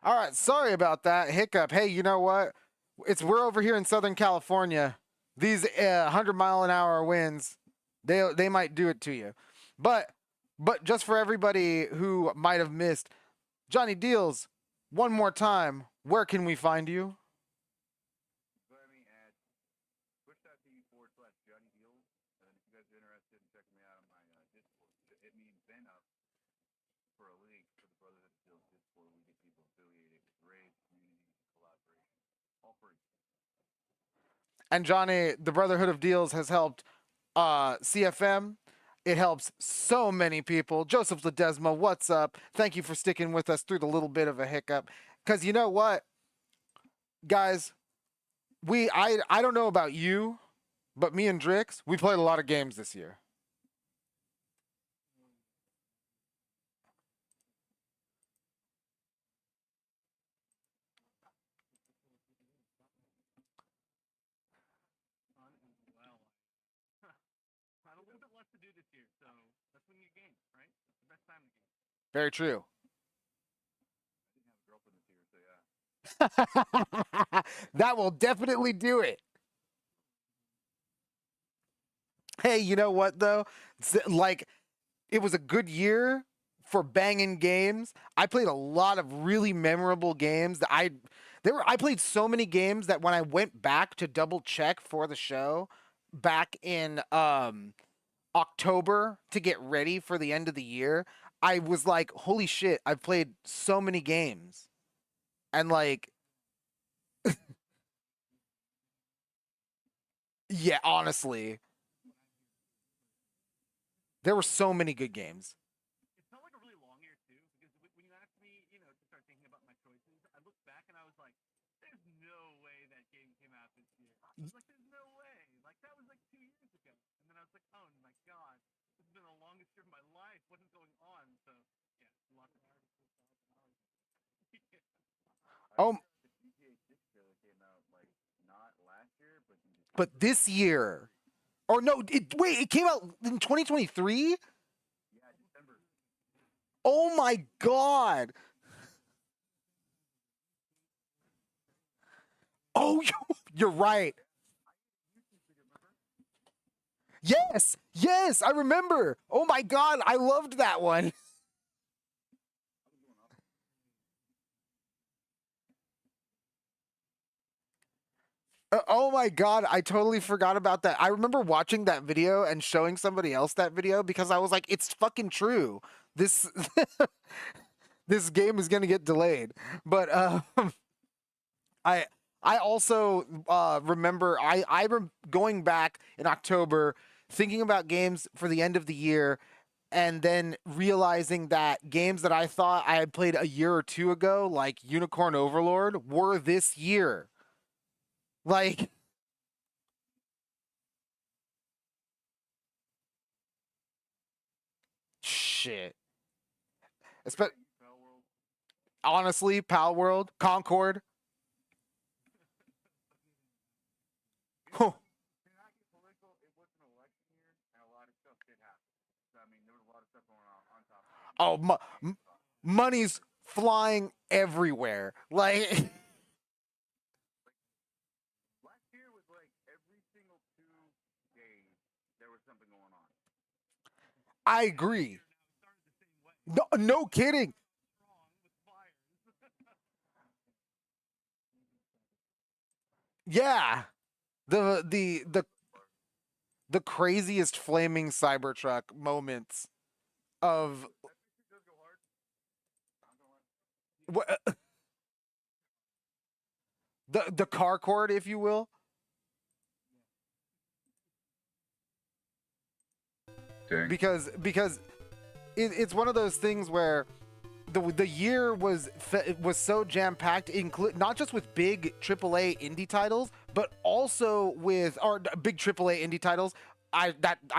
All right, sorry about that hiccup. Hey, you know what? We're over here in Southern California. These 100-mile-an-hour winds, they might do it to you. But just for everybody who might have missed, Johnny Deals, one more time, where can we find you? Find me at twitch.tv/Johnnydeals. And if you guys are interested in checking me out on my Discord, hit me and Ben up for a link for the Brotherhood of Deals Discord. We get people affiliated with raids, community, collaboration, all free. And Johnny, the Brotherhood of Deals has helped CFM. It helps so many people. Joseph Ledesma, what's up? Thank you for sticking with us through the little bit of a hiccup. Because you know what, guys, I don't know about you, but me and Drix, we played a lot of games this year. Well, I had a little bit less to do this year, so that's when you game, right? It's the best time to game. Very true. I didn't have a girlfriend this year, so yeah. That will definitely do it. Hey, you know what though? Like, it was a good year for banging games. I played a lot of really memorable games that I played so many games that when I went back to double check for the show back in October to get ready for the end of the year, I was like, holy shit, I've played so many games. And like, yeah, honestly, there were so many good games. It felt like a really long year too, because when you asked me, to start thinking about my choices, I looked back and I was like, "There's no way that game came out this year." I was like, "There's no way!" Like that was like 2 years ago, and then I was like, "Oh my god, this has been the longest year of my life. What is going on?" So yeah, lots of yeah. Oh, The GTA 6 trailer came out like not last year, but in but December. this year, or no, it came out in 2023? Yeah, December. Oh my god. Oh, you're right. Yes, yes, I remember. Oh my god, I loved that one. Oh my god, I totally forgot about that. I remember watching that video and showing somebody else that video because I was like, it's fucking true. This this game is gonna get delayed. But I I also remember going back in October thinking about games for the end of the year and then realizing that games that I thought I had played a year or two ago, like Unicorn Overlord, were this year. Like, shit. Espe- Pal World. Honestly, Pal World, Concord. Huh. To not get political, it was an election year, and a lot of stuff did happen. So I mean, there was a lot of stuff going on top of it. Oh, money's flying everywhere. Like, Last year was like every single 2 days there was something going on. I agree. Now it started the same way. No, no kidding. Strong with fires. Yeah. The craziest flaming Cybertruck moments of That picture does go hard. I'm going. the car court, if you will. Dang. Because it's one of those things where the year was so jam packed, not just with big AAA indie titles, but also with big AAA indie titles. I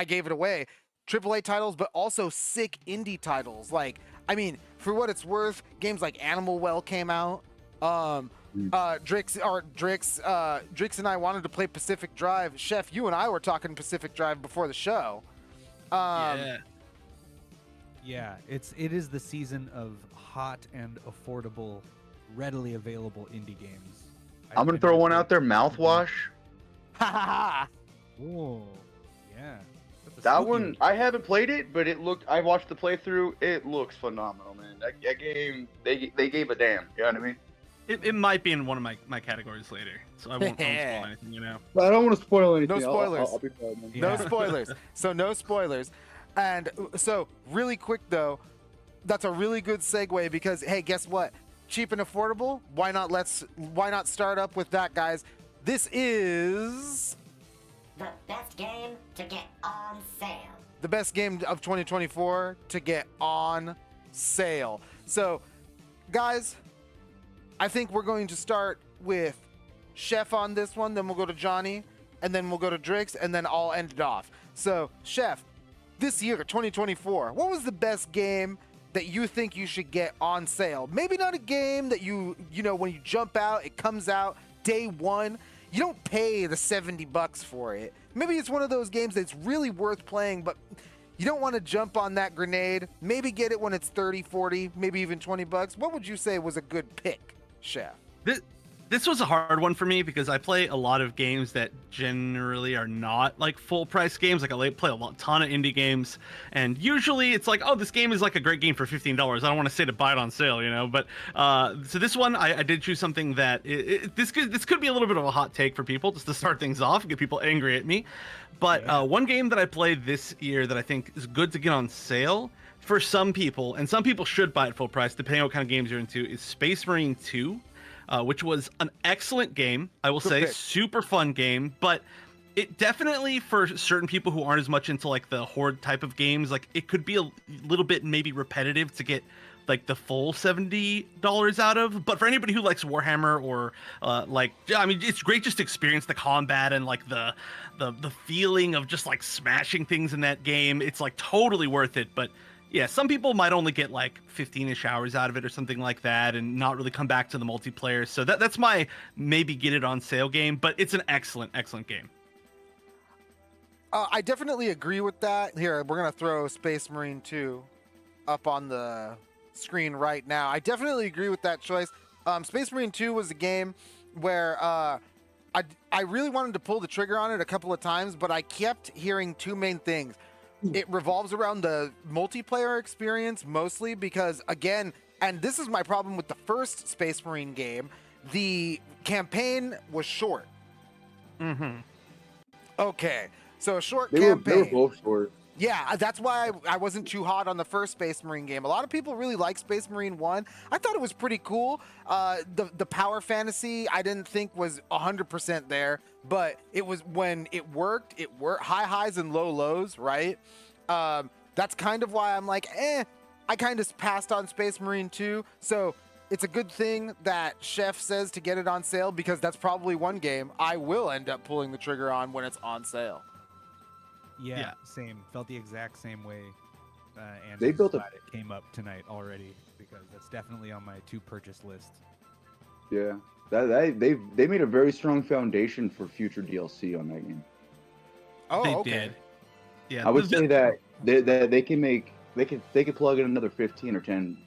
gave it away. AAA titles, but also sick indie titles. Like, I mean, for what it's worth, games like Animal Well came out. Drix and I wanted to play Pacific Drive. Chef, you and I were talking Pacific Drive before the show. Yeah. Yeah, it is the season of hot and affordable readily available indie games. I'm gonna throw one out there. Mouthwash. Ha ha ha! Whoa, yeah. That's a That spooky one, I haven't played it, but I watched the playthrough. It looks phenomenal, man. That game, they gave a damn. You know what I mean? It might be in one of my categories later, so I won't spoil anything, you know. But I don't want to spoil anything. No spoilers. I'll be quiet, man. No Yeah. spoilers. So no spoilers. And so really quick though, that's a really good segue because hey, guess what? Cheap and affordable. Why not start up with that, guys? This is The best game to get on sale. the best game of 2024 to get on sale. So, guys, I think we're going to start with Chef on this one, then we'll go to Johnny, and then we'll go to Drix, and then I'll end it off. So, Chef, this year, 2024, what was the best game that you think you should get on sale? Maybe not a game that you know, when you jump out, it comes out day one. You don't pay the $70 for it. Maybe it's one of those games that's really worth playing, but you don't want to jump on that grenade. Maybe get it when it's 30, 40, maybe even $20. What would you say was a good pick, Chef? This was a hard one for me because I play a lot of games that generally are not like full price games. Like I play a ton of indie games, and usually it's like, oh, this game is like a great game for $15. I don't want to say to buy it on sale, you know. But so this one, I did choose something that this could be a little bit of a hot take for people just to start things off and get people angry at me. But one game that I played this year that I think is good to get on sale for some people, and some people should buy it full price depending on what kind of games you're into, is Space Marine 2. Which was an excellent game, I will say, super fun game, but it definitely, for certain people who aren't as much into like the horde type of games, like it could be a little bit maybe repetitive to get like the full $70 out of. But for anybody who likes Warhammer or it's great just to experience the combat and like the feeling of just like smashing things in that game. It's like totally worth it, but yeah, some people might only get like 15-ish hours out of it or something like that and not really come back to the multiplayer. So that's my maybe get it on sale game, but it's an excellent, excellent game. I definitely agree with that. Here, we're going to throw Space Marine 2 up on the screen right now. I definitely agree with that choice. Space Marine 2 was a game where I really wanted to pull the trigger on it a couple of times, but I kept hearing two main things. It revolves around the multiplayer experience mostly because, again, and this is my problem with the first Space Marine game, the campaign was short. Mm-hmm. Okay, so a short They campaign. were both short. Yeah, that's why I wasn't too hot on the first Space Marine game. A lot of people really like Space Marine 1. I thought it was pretty cool. The power fantasy I didn't think was 100% there, but it was when it worked, high highs and low lows, right? That's kind of why I'm like, I kind of passed on Space Marine 2. So it's a good thing that Chef says to get it on sale because that's probably one game I will end up pulling the trigger on when it's on sale. Yeah, same. Felt the exact same way. And They I'm built a- glad it came up tonight already because that's definitely on my to purchase list. Yeah, they made a very strong foundation for future DLC on that game. Oh, They okay. did. Yeah, I would say that they could plug in another 15 or 10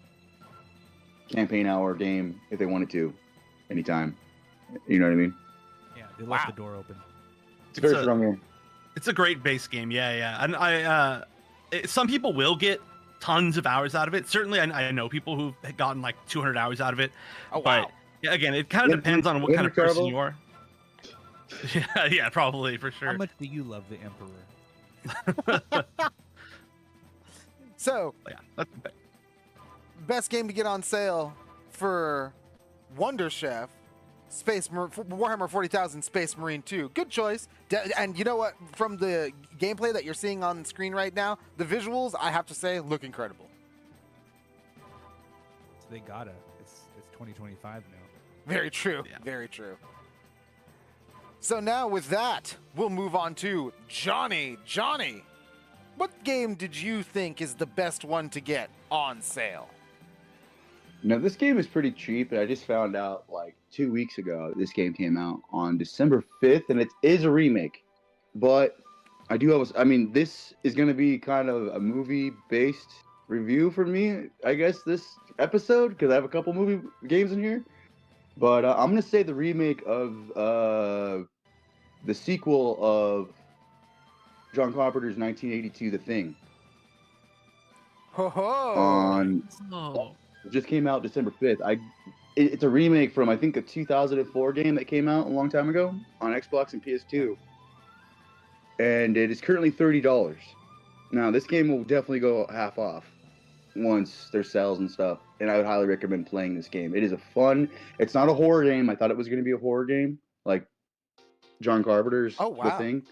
campaign hour game if they wanted to, anytime. You know what I mean? Yeah, they left the door open. It's a very strong game. It's a great base game, yeah. And some people will get tons of hours out of it. Certainly, I know people who've gotten like 200 hours out of it. Oh, wow. But yeah, again, it kind of depends on what kind of person you are. Yeah, probably, for sure. How much do you love the Emperor? So, Yeah, that's best game to get on sale for Wonder Chef, Warhammer 40,000 Space Marine 2. Good choice. And you know what? From the gameplay that you're seeing on the screen right now, the visuals, I have to say, look incredible. So they gotta. It's 2025 now. Very true. Yeah. Very true. So now with that, we'll move on to Johnny. Johnny, what game did you think is the best one to get on sale? Now, this game is pretty cheap, and I just found out like 2 weeks ago this game came out on December 5th, and it is a remake. But I do have, this is going to be kind of a movie-based review for me, I guess, this episode, because I have a couple movie games in here. But I'm gonna say the remake of the sequel of John Carpenter's 1982, The Thing. Ho ho! On Oh. it just came out December 5th. It's a remake from I think a 2004 game that came out a long time ago on Xbox and PS2, and it is currently $30. Now this game will definitely go half off once there's sales and stuff, and I would highly recommend playing this game. It is a fun. It's not a horror game. I thought it was going to be a horror game, like John Carpenter's The Thing,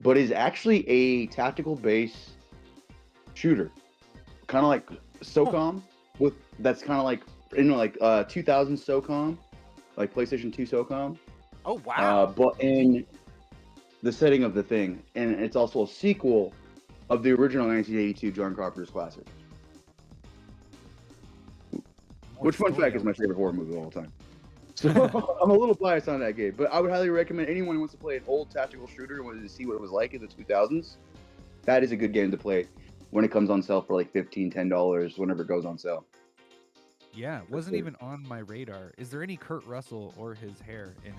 but it's actually a tactical base shooter, kind of like SOCOM. That's kind of like 2000 SOCOM, like PlayStation 2 SOCOM. Oh wow! But in the setting of The Thing, and it's also a sequel of the original 1982 John Carpenter's classic. Which, fun fact, is my favorite horror movie of all time. So I'm a little biased on that game, but I would highly recommend anyone who wants to play an old tactical shooter and wanted to see what it was like in the 2000s. That is a good game to play when it comes on sale for like $15, $10 whenever it goes on sale. Yeah, it wasn't even on my radar. Is there any Kurt Russell or his hair in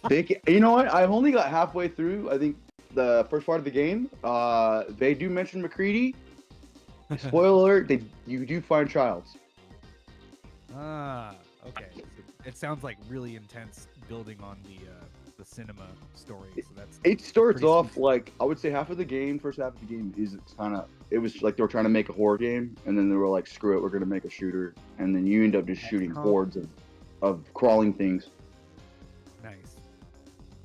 it? You know what? I've only got halfway through, I think, the first part of the game. They do mention McCready. Spoiler alert, you do find Childs. Ah, okay. So it sounds like really intense building on the cinema story. So that's It starts pretty off sweet. like, I would say first half of the game is it was like they were trying to make a horror game, and then they were like, screw it, we're gonna make a shooter, and then you end up just shooting hordes of crawling things. Nice.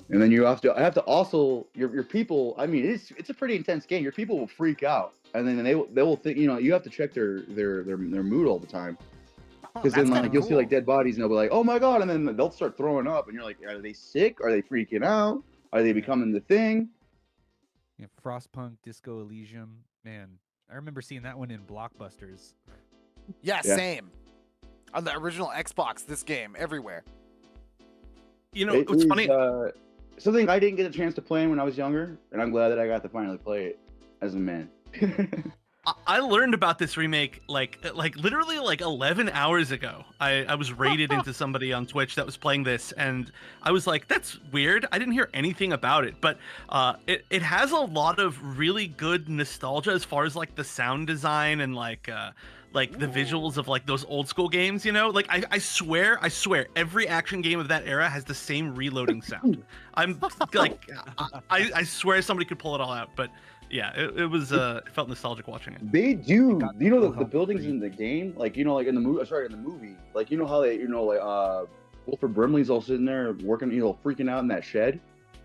And then you have to also your people. I mean, it's a pretty intense game. Your people will freak out, and then they will think, you have to check their mood all the time. Because then like you'll see like dead bodies and they'll be like, oh my god, and then they'll start throwing up, and you're like, are they sick? Are they freaking out? Are they becoming the thing? Yeah, Frostpunk, Disco Elysium. Man, I remember seeing that one in Blockbusters. Yeah, same. On the original Xbox, this game everywhere. You know, It it's is, funny. Something I didn't get a chance to play when I was younger, and I'm glad that I got to finally play it as a man. I learned about this remake like literally like 11 hours ago. I was raided into somebody on Twitch that was playing this, and I was like, that's weird. I didn't hear anything about it, but it has a lot of really good nostalgia as far as like the sound design and like the visuals of like those old school games, like I swear every action game of that era has the same reloading sound. I'm like, I swear somebody could pull it all out, but yeah, it felt nostalgic watching it. They do, the buildings in the game, like in the movie, like how they, like Wilford Brimley's all sitting there working, freaking out in that shed,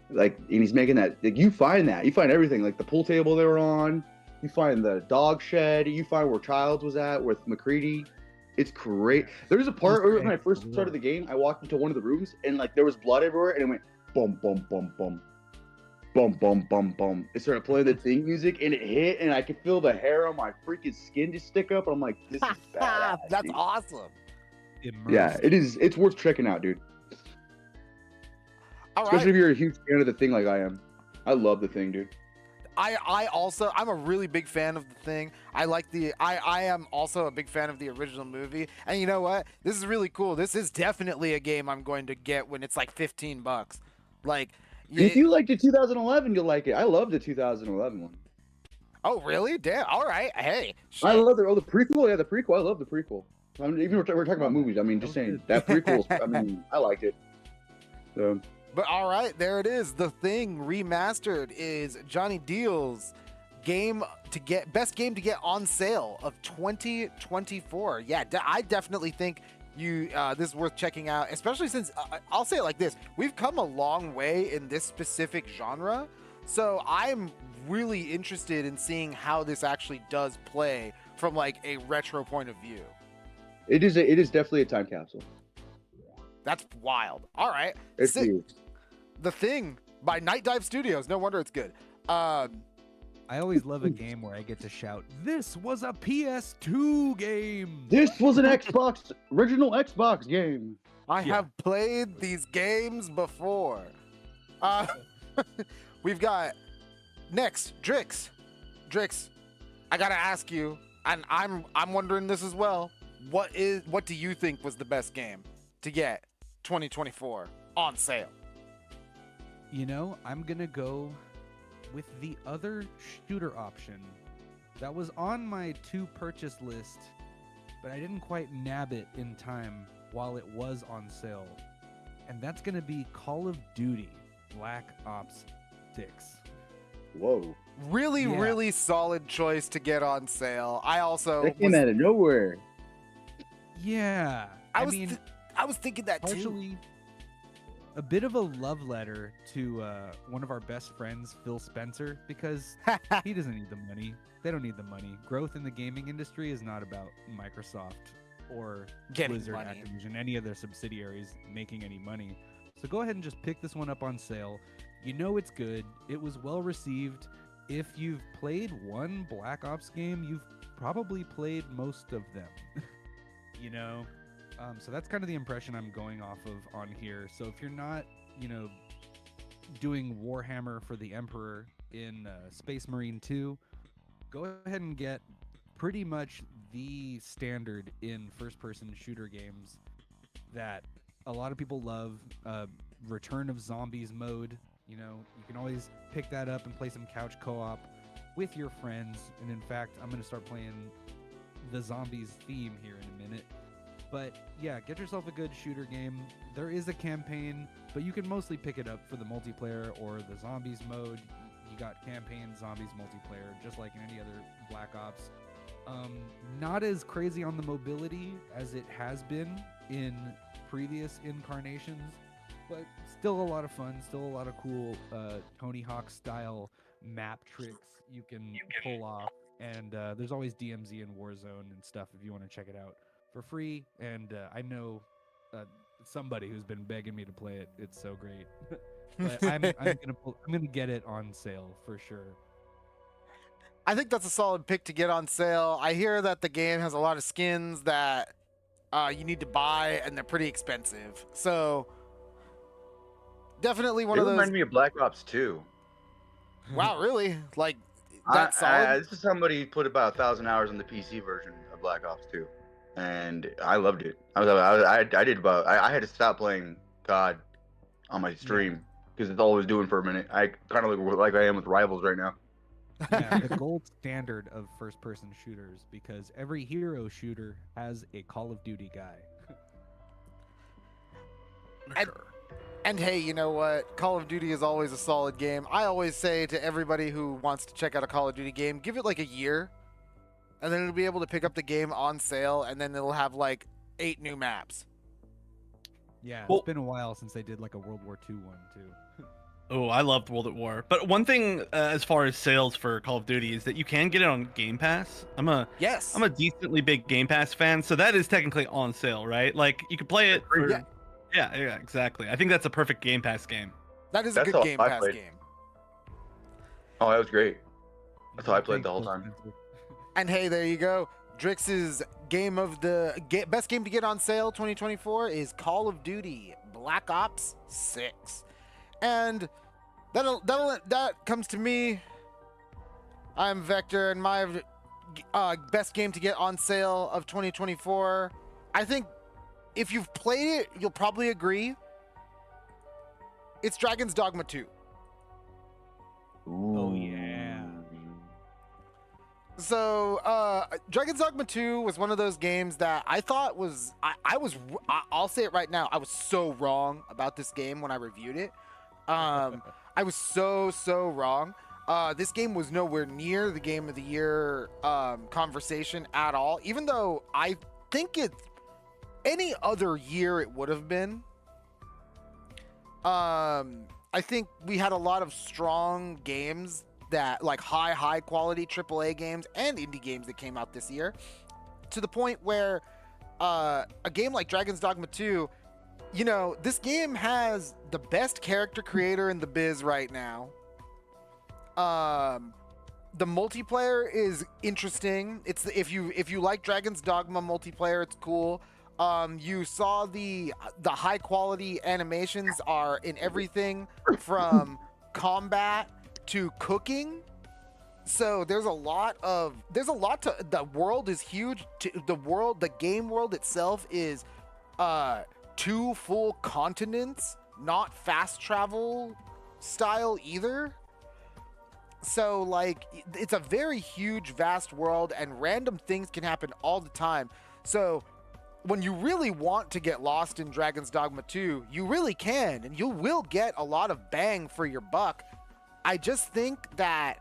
like, and he's making that, like, you find everything, like the pool table they were on, you find the dog shed, you find where Childs was at with McCready. It's great. There's a part when I first started the game, I walked into one of the rooms and like there was blood everywhere, and it went boom, boom, boom, boom. Boom, boom, boom, boom. It started playing the theme music, and it hit, and I could feel the hair on my freaking skin just stick up. I'm like, this is badass. That's dude. awesome. Yeah, it is. It's worth checking out, dude. All Especially if right. you're a huge fan of The Thing like I am. I love The Thing, dude. I'm a really big fan of The Thing. I am also a big fan of the original movie. And you know what? This is really cool. This is definitely a game I'm going to get when it's like $15. Like, If you liked the 2011, you'll like it. I love the 2011 one. oh really? Damn. All right. Hey. Shit. I love the prequel. Yeah, the prequel. I love the prequel. I mean, even we're talking about movies. I mean, just saying that prequel. I mean, I liked it. So. But all right, there it is. The Thing remastered is Johnnydeals best game to get on sale of 2024. Yeah, I definitely think this is worth checking out, especially since I'll say it like this: we've come a long way in this specific genre, so I'm really interested in seeing how this actually does play from like a retro point of view. It is definitely a time capsule. That's wild. All right, It's huge. The Thing by Night Dive Studios. No wonder it's good. I always love a game where I get to shout, "This was a PS2 game." This was an original Xbox game. I have played these games before. We've got next Drix. I gotta ask you, and I'm wondering this as well. What do you think was the best game to get 2024 on sale? You know, I'm gonna go with the other shooter option that was on my to purchase list, but I didn't quite nab it in time while it was on sale. And that's gonna be Call of Duty Black Ops 6. Whoa. Really, Yeah. really solid choice to get on sale. I also That came was, out of nowhere. Yeah. I was thinking that too. partially a bit of a love letter to one of our best friends, Phil Spencer, because he doesn't need the money. They don't need the money. Growth in the gaming industry is not about Microsoft or Getting Blizzard, money. Activision, any of their subsidiaries making any money. So go ahead and just pick this one up on sale. You know it's good. It was well received. If you've played one Black Ops game, you've probably played most of them. You know? So that's kind of the impression I'm going off of on here. So if you're not, doing Warhammer for the Emperor in Space Marine 2, go ahead and get pretty much the standard in first-person shooter games that a lot of people love. Return of Zombies mode. You can always pick that up and play some couch co-op with your friends. And in fact, I'm going to start playing the Zombies theme here in a minute. But yeah, get yourself a good shooter game. There is a campaign, but you can mostly pick it up for the multiplayer or the Zombies mode. You got campaign Zombies multiplayer, just like in any other Black Ops. Not as crazy on the mobility as it has been in previous incarnations, but still a lot of fun, still a lot of cool Tony Hawk style map tricks you can pull off. And there's always DMZ and Warzone and stuff if you want to check it out for free. And I know somebody who's been begging me to play it. It's so great. But I'm gonna get it on sale for sure. I think that's a solid pick to get on sale. I hear that the game has a lot of skins that you need to buy, and they're pretty expensive. So definitely one It of those. reminded me of Black Ops 2. Wow, really? Like that's solid. This is somebody who put about 1,000 hours on the PC version of Black Ops 2, and I loved it. I had to stop playing COD on my stream because it's all I was doing for a minute. I kind of look like I am with Rivals right now. Yeah, the gold standard of first-person shooters, because every hero shooter has a Call of Duty guy. And hey, you know what? Call of Duty is always a solid game. I always say to everybody who wants to check out a Call of Duty game, give it like a year, and then it'll be able to pick up the game on sale, and then it'll have like 8 new maps. Yeah, Well- it's been a while since they did like a World War II one too. Oh, I loved World at War. But one thing as far as sales for Call of Duty is that you can get it on Game Pass. I'm a decently big Game Pass fan, so that is technically on sale, right? Like you could play it for yeah, exactly. I think that's a perfect Game Pass game. That is a That's good how Game I Pass played. game. Oh, that was great. That's how I played the whole time. And hey, there you go. Drix's game of the best game to get on sale 2024 is Call of Duty Black Ops 6. And that comes to me. I'm Vector, and my best game to get on sale of 2024. I think if you've played it, you'll probably agree. It's Dragon's Dogma 2. Oh yeah. So, Dragon's Dogma 2 was one of those games that I thought was, I'll say it right now, I was so wrong about this game when I reviewed it. I was so wrong. This game was nowhere near the Game of the Year conversation at all, even though I think any other year it would have been. I think we had a lot of strong games that like high quality AAA games and indie games that came out this year, to the point where a game like Dragon's Dogma 2, this game has the best character creator in the biz right now. The multiplayer is interesting. If you like Dragon's Dogma multiplayer, it's cool. You saw the high quality animations are in everything from combat to cooking. So there's a lot to the world is huge. The game world itself is 2 full continents, not fast travel style either. So like it's a very huge, vast world, and random things can happen all the time. So when you really want to get lost in Dragon's Dogma 2, you really can, and you will get a lot of bang for your buck. I just think that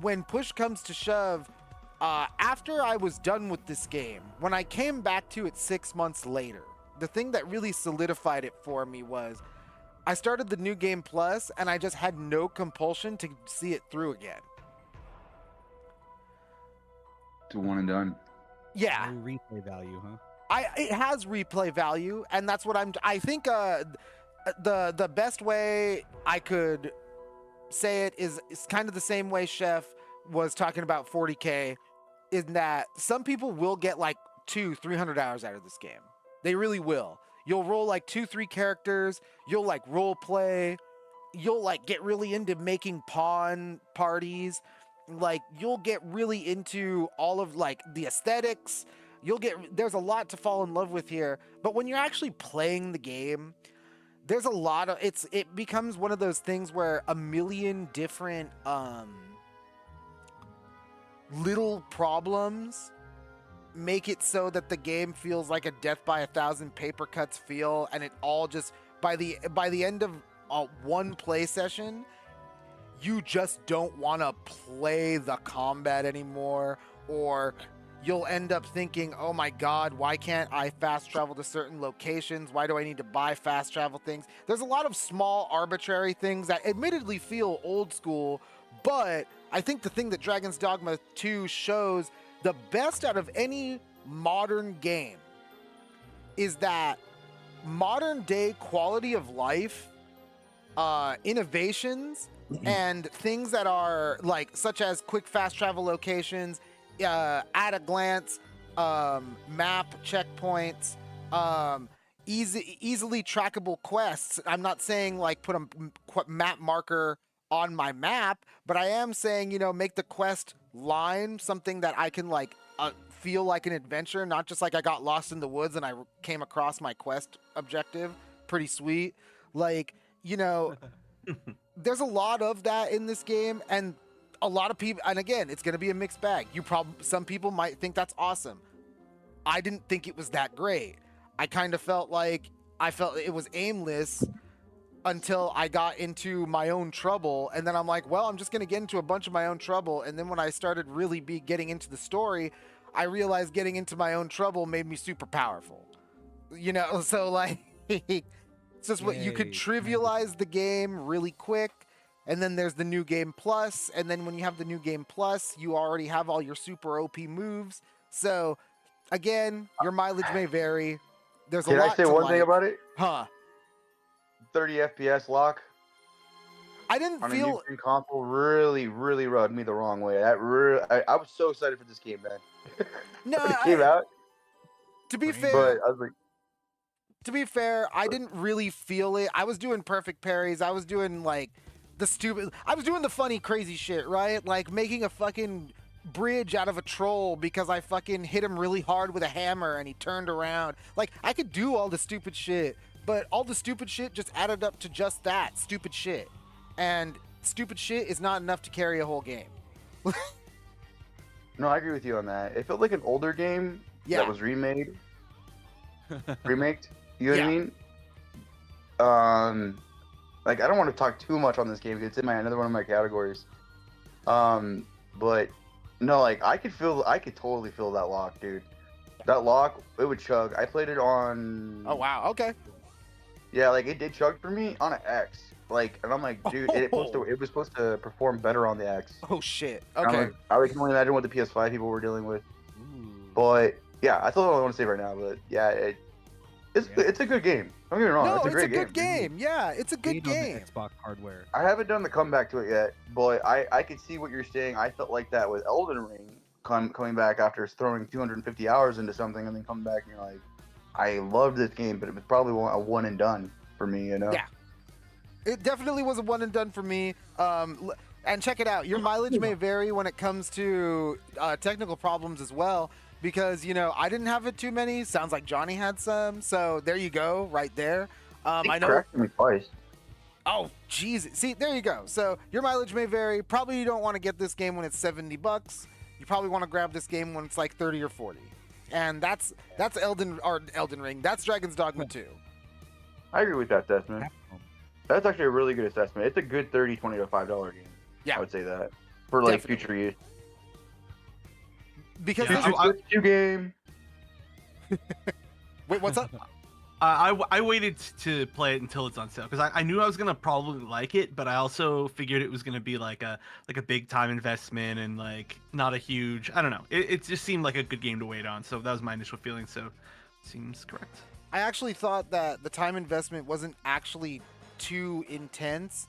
when push comes to shove, after I was done with this game, when I came back to it 6 months later, the thing that really solidified it for me was I started the New Game Plus, and I just had no compulsion to see it through again. It's a one and done. Yeah. No replay value, huh? It has replay value, and that's what I think the best way I could say it is kind of the same way Chef was talking about 40K, in that some people will get like 200-300 hours out of this game. They really will. You'll roll like 2-3 characters, you'll like role play, you'll like get really into making pawn parties, like you'll get really into all of like the aesthetics. There's a lot to fall in love with here, but when you're actually playing the game, there's a lot of it becomes one of those things where a million different little problems make it so that the game feels like a death by 1,000 paper cuts feel, and it all just by the end of one play session, you just don't want to play the combat anymore, or you'll end up thinking, oh my god, why can't I fast travel to certain locations? Why do I need to buy fast travel things? There's a lot of small arbitrary things that admittedly feel old school, but I think the thing that Dragon's Dogma 2 shows the best out of any modern game is that modern day quality of life, innovations, and things that are like such as quick fast travel locations, at a glance, map checkpoints, easily trackable quests. I'm not saying like put a map marker on my map, but I am saying, make the quest line something that I can like feel like an adventure, not just like I got lost in the woods and I came across my quest objective. Pretty sweet. Like, there's a lot of that in this game, and a lot of people, and again, it's going to be a mixed bag. Some people might think that's awesome. I didn't think it was that great. I kind of felt it was aimless until I got into my own trouble, and then I'm like, well, I'm just going to get into a bunch of my own trouble, and then when I started really getting into the story, I realized getting into my own trouble made me super powerful. So like, it's just what you could trivialize the game really quick, and then there's the New Game Plus, and then when you have the New Game Plus, you already have all your super OP moves. So again, your mileage may vary. There's a lot. Can I say one thing about it? Huh? 30 FPS lock. I didn't on feel a new gen console really rubbed me the wrong way. I was so excited for this game, man. no. When it came out. To be fair, but I was like, to be fair, I didn't really feel it. I was doing perfect parries. I was doing like I was doing the funny, crazy shit, right? Like making a fucking bridge out of a troll because I fucking hit him really hard with a hammer and he turned around. Like, I could do all the stupid shit, but all the stupid shit just added up to just that, stupid shit. And stupid shit is not enough to carry a whole game. No, I agree with you on that. It felt like an older game that was remaked. You know what I mean? Like, I don't want to talk too much on this game because it's in another one of my categories. But no, like I could totally feel that lock, dude. That lock, it would chug. I played it on. Oh wow, okay. Yeah, like it did chug for me on an X. Like, and I'm like, dude, it was supposed to perform better on the X. Oh shit. Okay. I can only imagine what the PS5 people were dealing with. But yeah, that's all I want to say right now. But yeah, it's a good game. Don't get me wrong. No, it's a good game. Yeah, it's a good game. Xbox hardware. I haven't done the comeback to it yet, but I could see what you're saying. I felt like that with Elden Ring coming back after throwing 250 hours into something and then coming back and you're like, I loved this game, but it was probably a one and done for me, you know? Yeah. It definitely was a one and done for me. And check it out. Your mileage may vary when it comes to technical problems as well, because I didn't have it too many. Sounds like Johnny had some. So there you go, right there. I know. Corrected me twice. Oh, jeez. See, there you go. So your mileage may vary. Probably you don't want to get this game when it's $70. You probably want to grab this game when it's like 30 or 40. And that's Elden Ring. That's Dragon's Dogma 2. I agree with that assessment. That's actually a really good assessment. It's a good $30, $20 to $5 game. Yeah. I would say that for like Definitely. future use. Because Future Switch game. wait, what's up? I waited to play it until it's on sale because I knew I was gonna probably like it, but I also figured it was gonna be like a big time investment and like not a huge. I don't know. It just seemed like a good game to wait on, so that was my initial feeling. So, seems correct. I actually thought that the time investment wasn't actually too intense.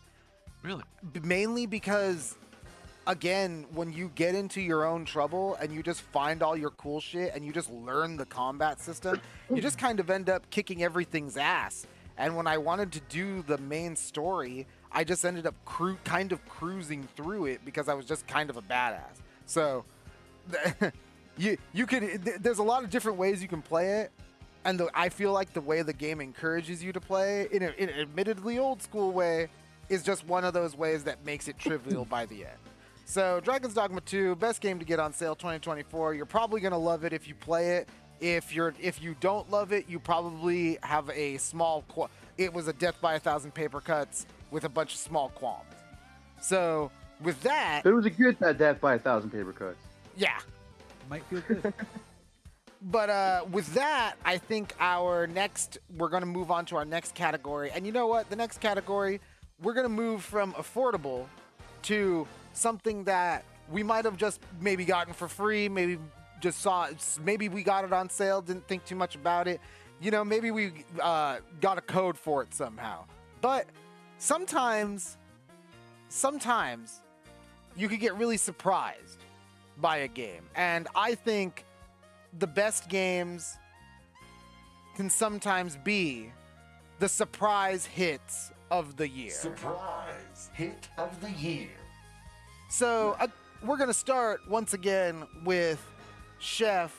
Really? Mainly because, again, when you get into your own trouble and you just find all your cool shit and you just learn the combat system, you just kind of end up kicking everything's ass. And when I wanted to do the main story, I just ended up kind of cruising through it because I was just kind of a badass. So, you could. There's a lot of different ways you can play it. And I feel like the way the game encourages you to play, in an admittedly old school way, is just one of those ways that makes it trivial by the end. So, Dragon's Dogma 2, best game to get on sale 2024. You're probably going to love it if you play it. If you don't love it, you probably have a small... It was a death by 1,000 paper cuts with a bunch of small qualms. So, with that... It was a good death by 1,000 paper cuts. Yeah. Might feel good. But with that, I think we're going to move on to our next category. And you know what? The next category, we're going to move from affordable to something that we might have just maybe gotten for free, maybe we got it on sale, didn't think too much about it. Maybe we got a code for it somehow. But sometimes you could get really surprised by a game. And I think the best games can sometimes be the surprise hits of the year. Surprise hit of the year. So we're going to start once again with Chef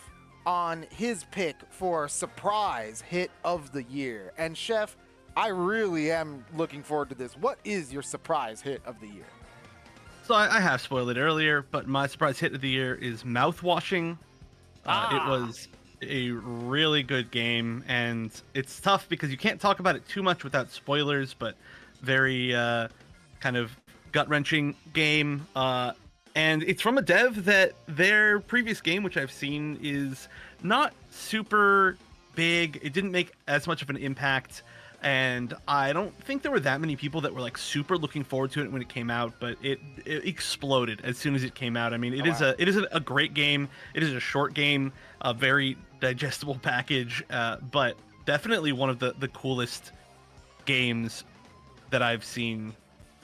on his pick for surprise hit of the year. And Chef, I really am looking forward to this. What is your surprise hit of the year? So I have spoiled it earlier, but my surprise hit of the year is Mouthwashing. It was a really good game, and it's tough because you can't talk about it too much without spoilers, but very kind of gut-wrenching game. And it's from a dev that their previous game, which I've seen, is not super big. It didn't make as much of an impact, and I don't think there were that many people that were like super looking forward to it when it came out, but it exploded as soon as it came out. I mean, it is a great game. It is a short game, a very digestible package, but definitely one of the coolest games that I've seen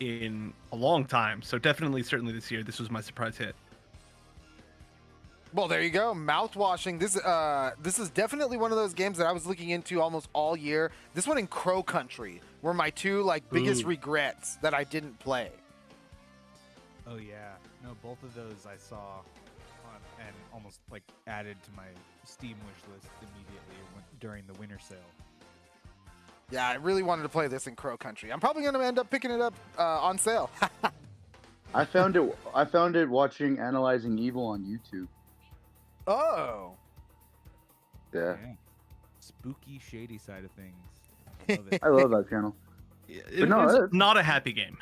in a long time. So definitely, certainly this year, this was my surprise hit. Well, there you go. Mouthwashing. This is definitely one of those games that I was looking into almost all year. This one and Crow Country were my two biggest regrets that I didn't play. Oh yeah, no, both of those I saw and almost added to my Steam wish list immediately during the winter sale. Yeah, I really wanted to play this in Crow Country. I'm probably going to end up picking it up on sale. I found it watching Analyzing Evil on YouTube. Oh. Yeah. Spooky, shady side of things. I love it. I love that channel. It's not a happy game.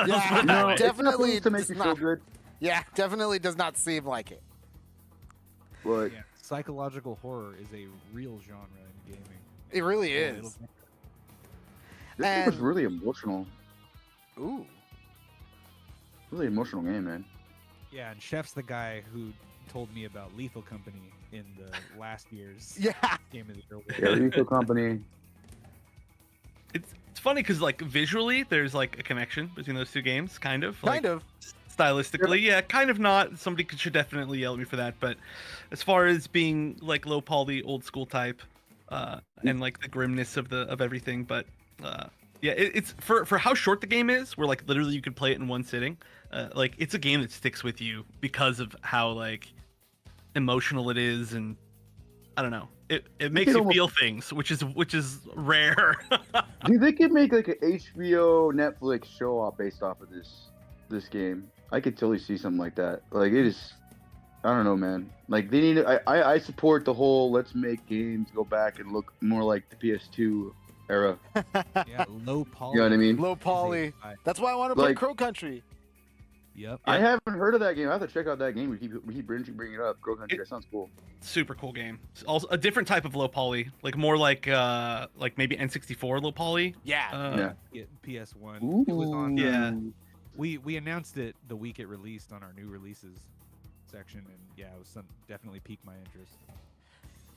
Yeah, No, definitely it's to make does you not. feel good. Yeah, definitely does not seem like it. But Yeah, psychological horror is a real genre in gaming. It really It'll- is. this game was And- really emotional. Ooh. Really emotional game, man. Yeah, and Chef's the guy who told me about Lethal Company in the last year's Yeah. Game of the Year. Yeah, Lethal Company. It's funny because visually there's a connection between those two games, kind of. Kind of. Stylistically, yeah, kind of not. Somebody should definitely yell at me for that. But as far as being low poly, old school type, and the grimness of everything, but Yeah, it's for how short the game is, where like literally you could play it in one sitting. Like it's a game that sticks with you because of how like emotional it is, and I don't know. It makes you feel things, which is rare. Dude, they could make like an HBO Netflix show off based off of this game. I could totally see something like that. Like it is, I don't know, man. Like they need. I support the whole let's make games go back and look more like the PS2 era. Yeah, low poly. You know what I mean? Low poly. That's why I want to play Like- Crow Country. Yep. I haven't heard of that game. I have to check out that game. We keep bringing it up. Crow Country. That sounds cool. Super cool game. It's also a different type of low poly, like more like maybe N64 low poly. Yeah. Yeah. PS1. Ooh. It was on. Yeah. We announced it the week it released on our new releases section, and yeah, it was definitely piqued my interest.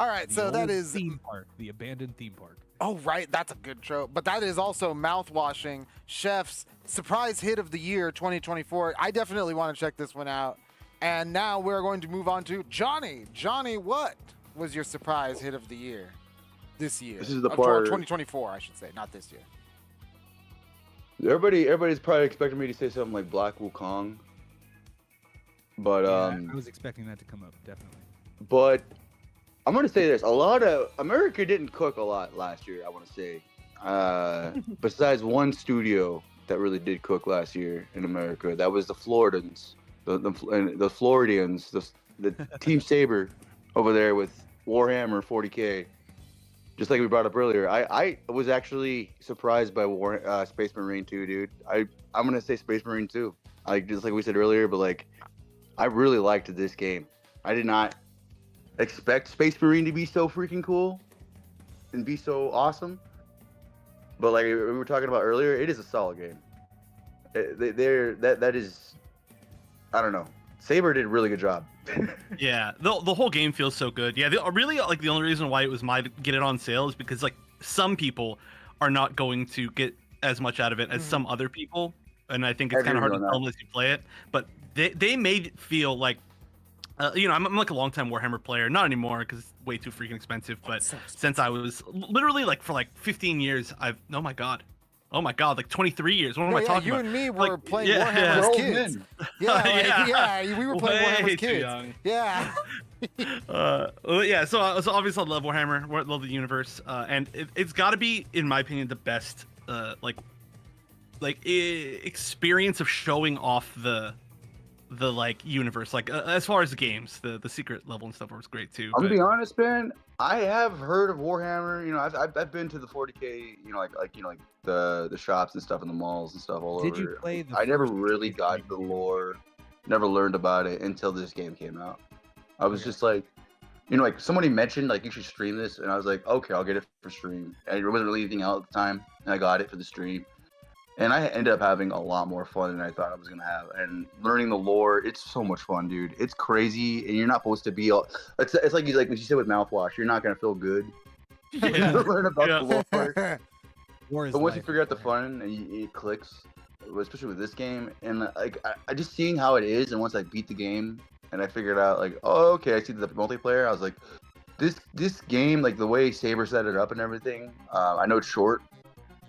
All right, The so that old is theme park, the abandoned theme park. Oh, right. That's a good trope. But that is also Mouthwashing, Chef's surprise hit of the year 2024. I definitely want to check this one out. And now we're going to move on to Johnny. Johnny, what was your surprise hit of the year this year? This is the Or part- 2024, I should say, not this year. Everybody's probably expecting me to say something like Black Wukong. But Yeah, I was expecting that to come up, definitely. But I'm gonna say this: a lot of America didn't cook a lot last year. I want to say, besides one studio that really did cook last year in America, that was the Floridans, the Floridians, the Team Saber over there with Warhammer 40K. Just like we brought up earlier, I was actually surprised by Space Marine 2, dude. I'm gonna say Space Marine 2, just like we said earlier, but like I really liked this game. I did not expect Space Marine to be so freaking cool and be so awesome, but like we were talking about earlier, it is a solid game. That is, I don't know. Saber did a really good job. Yeah, the whole game feels so good. Yeah, really, like the only reason why it was my get it on sale is because like some people are not going to get as much out of it as some other people, and I think it's kind of hard to tell them as you play it. But they made it feel like, I'm like a longtime Warhammer player, not anymore because it's way too freaking expensive. But since I was literally like for like 15 years, oh my god, like 23 years. What am I talking you about? and me were Like, playing yeah, Warhammer yeah. as We're old kids. men. Yeah, we were playing Warhammer Way as too kids. young. Yeah. Yeah, so obviously I love Warhammer, love the universe, and it's got to be, in my opinion, the best experience of showing off the like universe, like as far as the games, the secret level and stuff was great too. I'm but- gonna be honest, man. I have heard of Warhammer. I've been to the 40K. Like the shops and stuff in the malls and stuff all over. Did you play the I never first really Space got the Marine? lore. Never learned about it until this game came out. I was just like, like somebody mentioned like you should stream this, and I was like, okay, I'll get it for stream. And there wasn't really anything out at the time, and I got it for the stream. And I ended up having a lot more fun than I thought I was gonna have. And learning the lore, it's so much fun, dude. It's crazy, and you're not supposed to be all. It's like what you said with mouthwash. You're not gonna feel good. Yeah. Learn about Yeah. the lore. War is But once you life, figure out the right? fun and it clicks, especially with this game, and like I just seeing how it is, and once I beat the game and I figured out like, oh, okay, I see the multiplayer. I was like, this game, like the way Saber set it up and everything. I know it's short.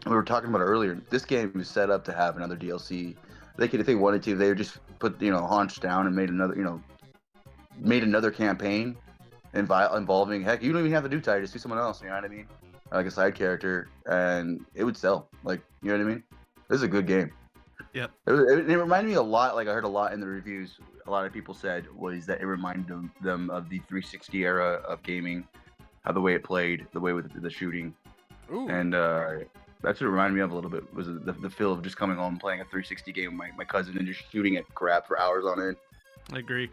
We were talking about it earlier. This game is set up to have another DLC. They could, if they wanted to, they would just put haunch down and made another campaign involving, heck, you don't even have to do Titus, do someone else. You know what I mean? Like a side character, and it would sell. Like, you know what I mean? This is a good game. Yep. It reminded me a lot. Like I heard a lot in the reviews. A lot of people said was that it reminded them of the 360 era of gaming, how the way it played, the way with the shooting, Ooh. and that's what it reminded me of a little bit. Was the feel of just coming home and playing a 360 game with my cousin and just shooting at crap for hours on end. I agree.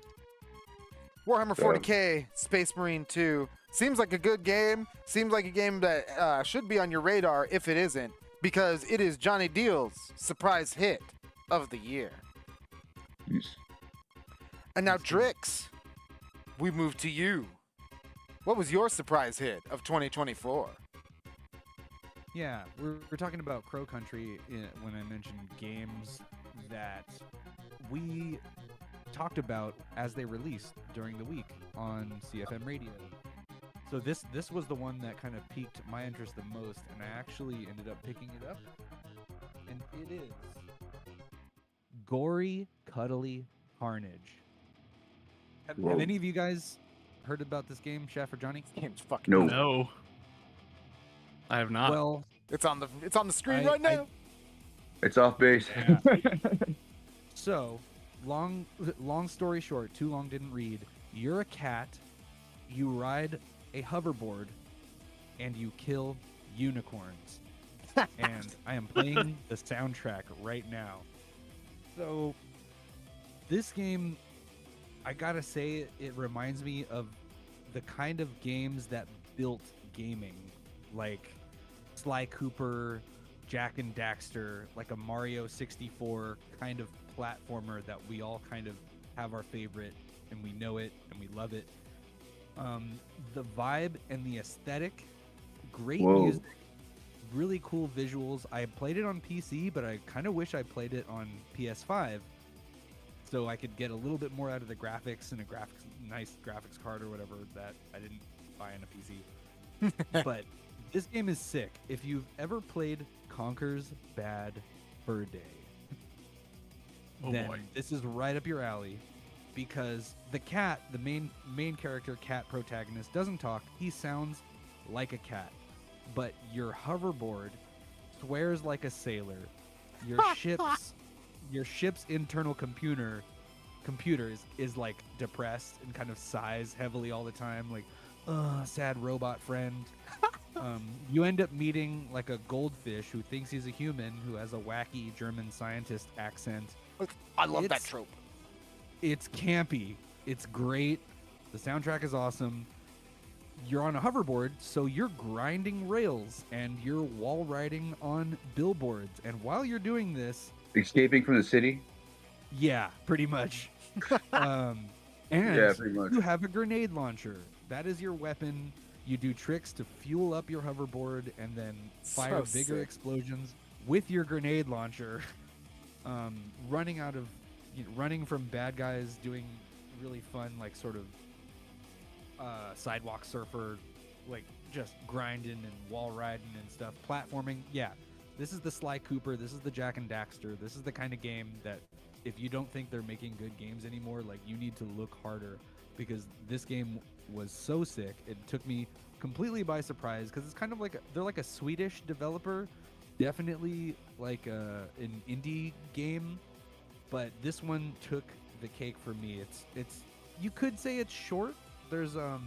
Warhammer 40K, Space Marine 2. Seems like a good game. Seems like a game that should be on your radar if it isn't, because it is Johnnydeals' surprise hit of the year. And now, Drix, we move to you. What was your surprise hit of 2024? Yeah, we're talking about Crow Country when I mentioned games that we talked about as they released during the week on CFM Radio. So this was the one that kind of piqued my interest the most, and I actually ended up picking it up. And it is Gory Cuddly Carnage. Have any of you guys heard about this game, Chef or Johnny? This game's fucking No. dope. No, I have not. Well, It's on the screen I- right now. It's off base. so long story short, too long didn't read. You're a cat. You ride a hoverboard, and you kill unicorns. And I am playing the soundtrack right now. So this game, I gotta say, it reminds me of the kind of games that built gaming, like Sly Cooper, Jack and Daxter, like a Mario 64 kind of platformer that we all kind of have our favorite, and we know it and we love it. The vibe and the aesthetic, great Whoa. music, really cool visuals. I played it on PC, but I kind of wish I played it on PS5 so I could get a little bit more out of the graphics and a nice graphics card or whatever that I didn't buy on a PC. But this game is sick. If you've ever played Conker's Bad Fur Day, Oh then boy. this is right up your alley, because the cat, the main character, cat protagonist, doesn't talk. He sounds like a cat, but your hoverboard swears like a sailor. Your ship's internal computer is like depressed and kind of sighs heavily all the time, like, sad robot friend. You end up meeting like a goldfish who thinks he's a human, who has a wacky German scientist accent. I love that It's- trope. It's campy. It's great. The soundtrack is awesome. You're on a hoverboard, so you're grinding rails and you're wall riding on billboards. And while you're doing this, Escaping from the city? yeah, pretty much. And Yeah, pretty much. you have a grenade launcher. That is your weapon. You do tricks to fuel up your hoverboard and then fire So bigger sick. explosions with your grenade launcher. Running from bad guys, doing really fun, like, sort of sidewalk surfer, like, just grinding and wall riding and stuff, platforming. Yeah, this is the Sly Cooper, this is the Jack and Daxter, this is the kind of game that if you don't think they're making good games anymore, like, you need to look harder, because this game was so sick. It took me completely by surprise, because it's kind of like they're like a Swedish developer, definitely like an indie game, but this one took the cake for me. It's you could say it's short. There's a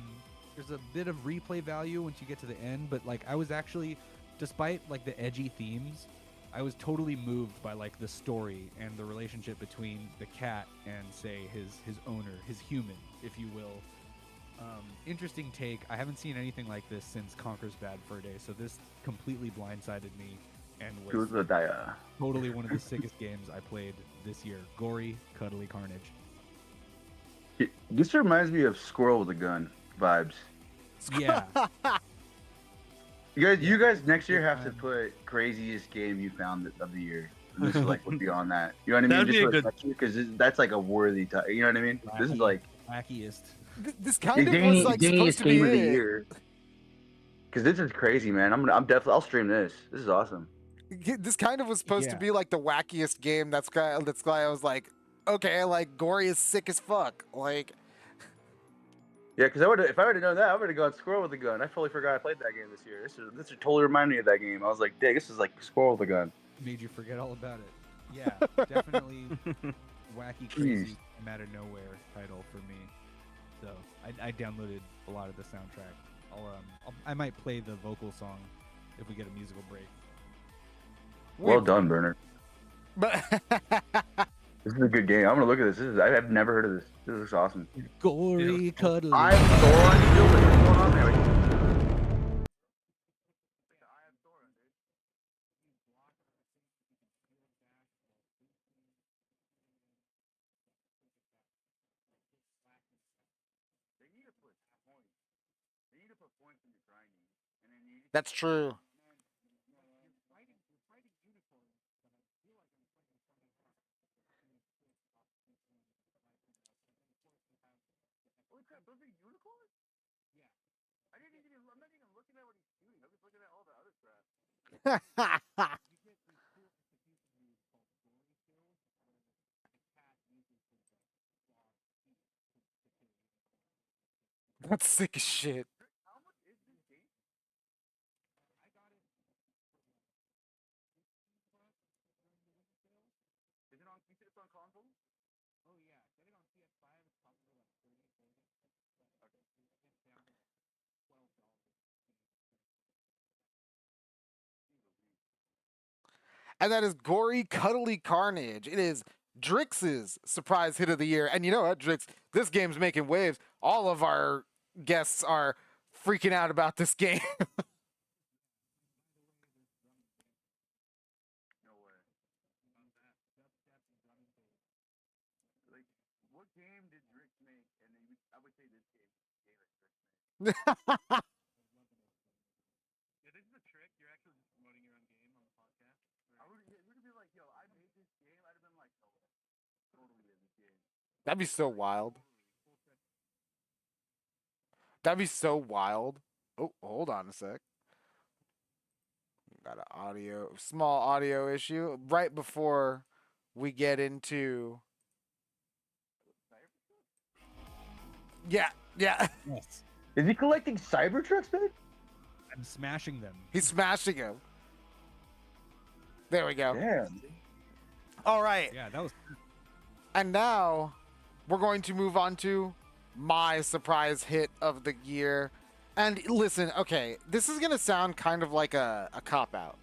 bit of replay value once you get to the end, but like, I was actually, despite like the edgy themes, I was totally moved by like the story and the relationship between the cat and, say, his owner, his human, if you will. Interesting take. I haven't seen anything like this since Conker's Bad Fur Day, so this completely blindsided me and was totally one of the sickest games I played this year. Gory, cuddly carnage. This reminds me of Squirrel with a Gun vibes. Yeah. You guys next year Good have to time. put craziest game you found of the year. And this is like would be on that. You know what I mean? That'd be a good- because that's like a worthy time. You know what I mean? This is like Wackiest. This kind of was like supposed to be game of the it. year. Because this is crazy, man. I'm definitely I'll stream this. This is awesome. This kind of was supposed to Yeah. be like the wackiest game. That's why I was like, okay, like Gory is sick as fuck. Like, Yeah, because if I would have known that, I would have gone Squirrel with a Gun. I fully forgot I played that game this year. This would totally remind me of that game. I was like, dang, this is like Squirrel with a Gun. Made you forget all about it. Yeah, definitely wacky, crazy, come out of nowhere title for me. So I downloaded a lot of the soundtrack. I might play the vocal song if we get a musical break. Well done, Bernard. but This is a good game. I'm gonna look at this. I've never heard of this. This looks awesome. Gory, cuddly. I'm Thoron still, but what's going on there? They need to put points. They need to put points in your grinding, and then you. that's true. Holy crap! Those are unicorns? Yeah. I didn't That's sick as shit. How much is this game? I got it. Is it on? You said it's on console? Oh yeah, get it on PS5. It's probably like 30, 40. Okay. It's down to $12. And that is Gory Cuddly Carnage. It is Drix's surprise hit of the year. And you know what, Drix? This game's making waves. All of our guests are freaking out about this game. No way. Like, what game did Drix make? And then I would say this game that Drix made. Yeah, this is a trick. You're actually just promoting your own game on the podcast. I would be like, yo, I made this game. I'd have been like, oh, totally is this game. That'd be so wild. That'd be so wild. Oh, hold on a sec. Got an small audio issue right before we get into. Yeah. Yes. Is he collecting Cybertrucks, man? I'm smashing them. He's smashing him. There we go. Damn. All right. Yeah, that was. And now we're going to move on to my surprise hit of the year. And listen, okay, this is going to sound kind of like a cop-out.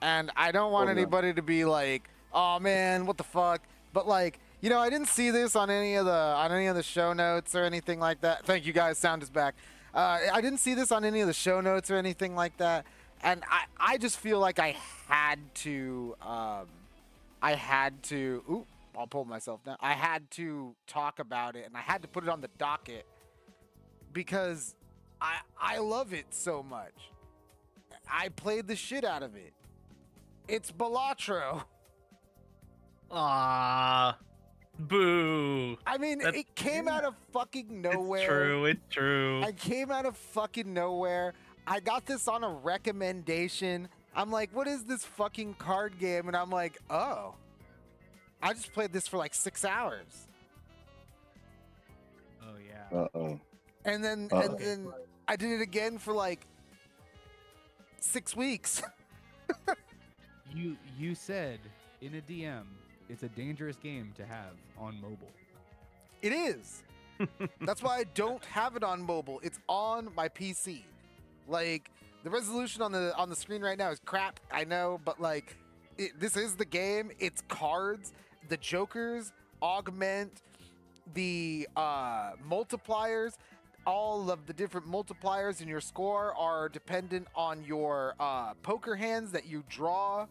And I don't want anybody to be like, oh man, what the fuck? But like, you know, I didn't see this on any of the show notes or anything like that. Thank you guys, sound is back. I didn't see this on any of the show notes or anything like that. And I just feel like I had to, ooh, I'll pull myself down. I had to talk about it and I had to put it on the docket because I love it so much. I played the shit out of it. It's Balatro. Ah, boo. I mean, it came out of fucking nowhere. It's true. I came out of fucking nowhere. I got this on a recommendation. I'm like, what is this fucking card game? And I'm like, oh. I just played this for like 6 hours. Oh yeah. Uh-oh. And then I did it again for like 6 weeks. You said in a DM it's a dangerous game to have on mobile. It is. That's why I don't have it on mobile. It's on my PC. Like the resolution on the screen right now is crap. I know, but like this is the game. It's cards. The jokers augment the multipliers. All of the different multipliers in your score are dependent on your poker hands that you draw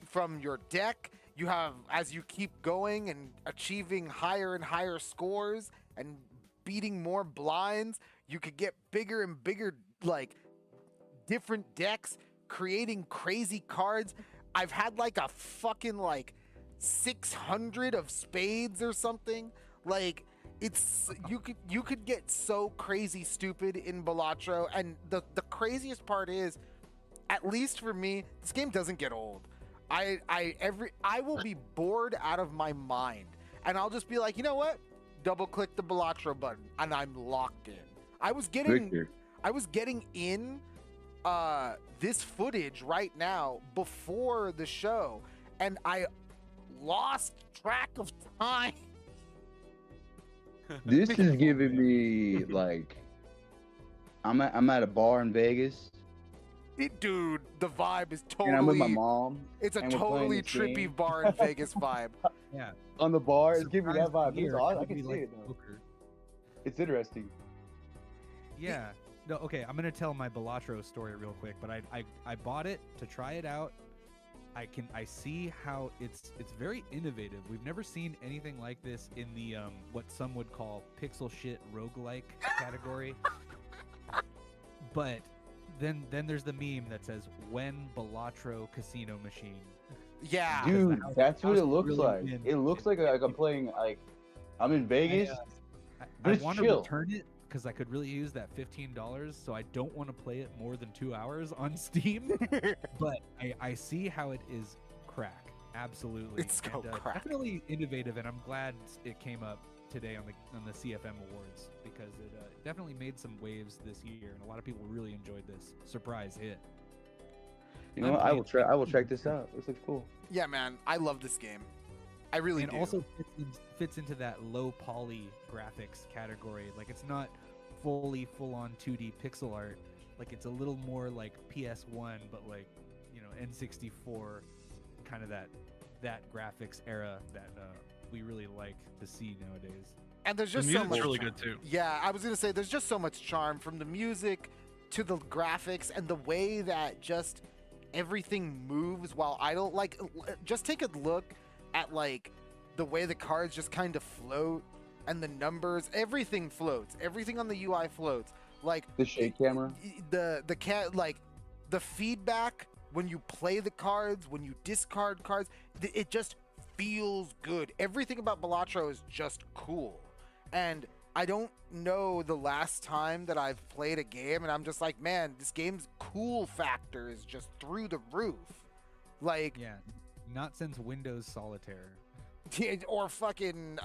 from your deck. You have, as you keep going and achieving higher and higher scores and beating more blinds, you could get bigger and bigger, like, different decks, creating crazy cards. I've had like a fucking like 600 of spades or something. Like, it's you could get so crazy stupid in Balatro, and the craziest part is, at least for me, this game doesn't get old. I will be bored out of my mind, and I'll just be like, you know what? Double click the Balatro button, and I'm locked in. I was getting in this footage right now before the show, and I lost track of time. This is giving me like I'm at a bar in Vegas. Dude, the vibe is totally. And I'm with my mom. It's a and we're playing totally this trippy game. bar in Vegas vibe. Yeah. On the bar, it's giving me that Surprise vibe. here, It's odd. it I would can be see like it though. poker. It's interesting. Yeah. No, okay, I'm gonna tell my Balatro story real quick, but I bought it to try it out. I see how it's very innovative. We've never seen anything like this in the what some would call pixel shit roguelike category. But then there's the meme that says when Balatro casino machine. Yeah. Dude, that's what it looks really like. in- It looks like I'm playing like I'm in Vegas. I But it's want to chill. return it, because I could really use that $15. So I don't want to play it more than 2 hours on Steam. But I see how it is crack. Absolutely, It's so crack. Definitely innovative, and I'm glad it came up today on the CFM Awards, because it definitely made some waves this year, and a lot of people really enjoyed this surprise hit. You know what? I will check this out. This looks cool. Yeah, man, I love this game. I really And do. also fits into that low poly graphics category. Like, it's not full on 2D pixel art. Like, it's a little more like PS1, but like, you know, N64, kind of that graphics era that we really like to see nowadays. And there's The just so music's much really charm. good too. Yeah, I was gonna say there's just so much charm, from the music to the graphics and the way that just everything moves while idle. Like, just take a look at like the way the cards just kind of float, and the numbers, everything floats. Everything on the UI floats. Like The shake camera. like the feedback when you play the cards, when you discard cards, it just feels good. Everything about Balatro is just cool. And I don't know the last time that I've played a game and I'm just like, man, this game's cool factor is just through the roof. Like, Yeah, not since Windows Solitaire. or fucking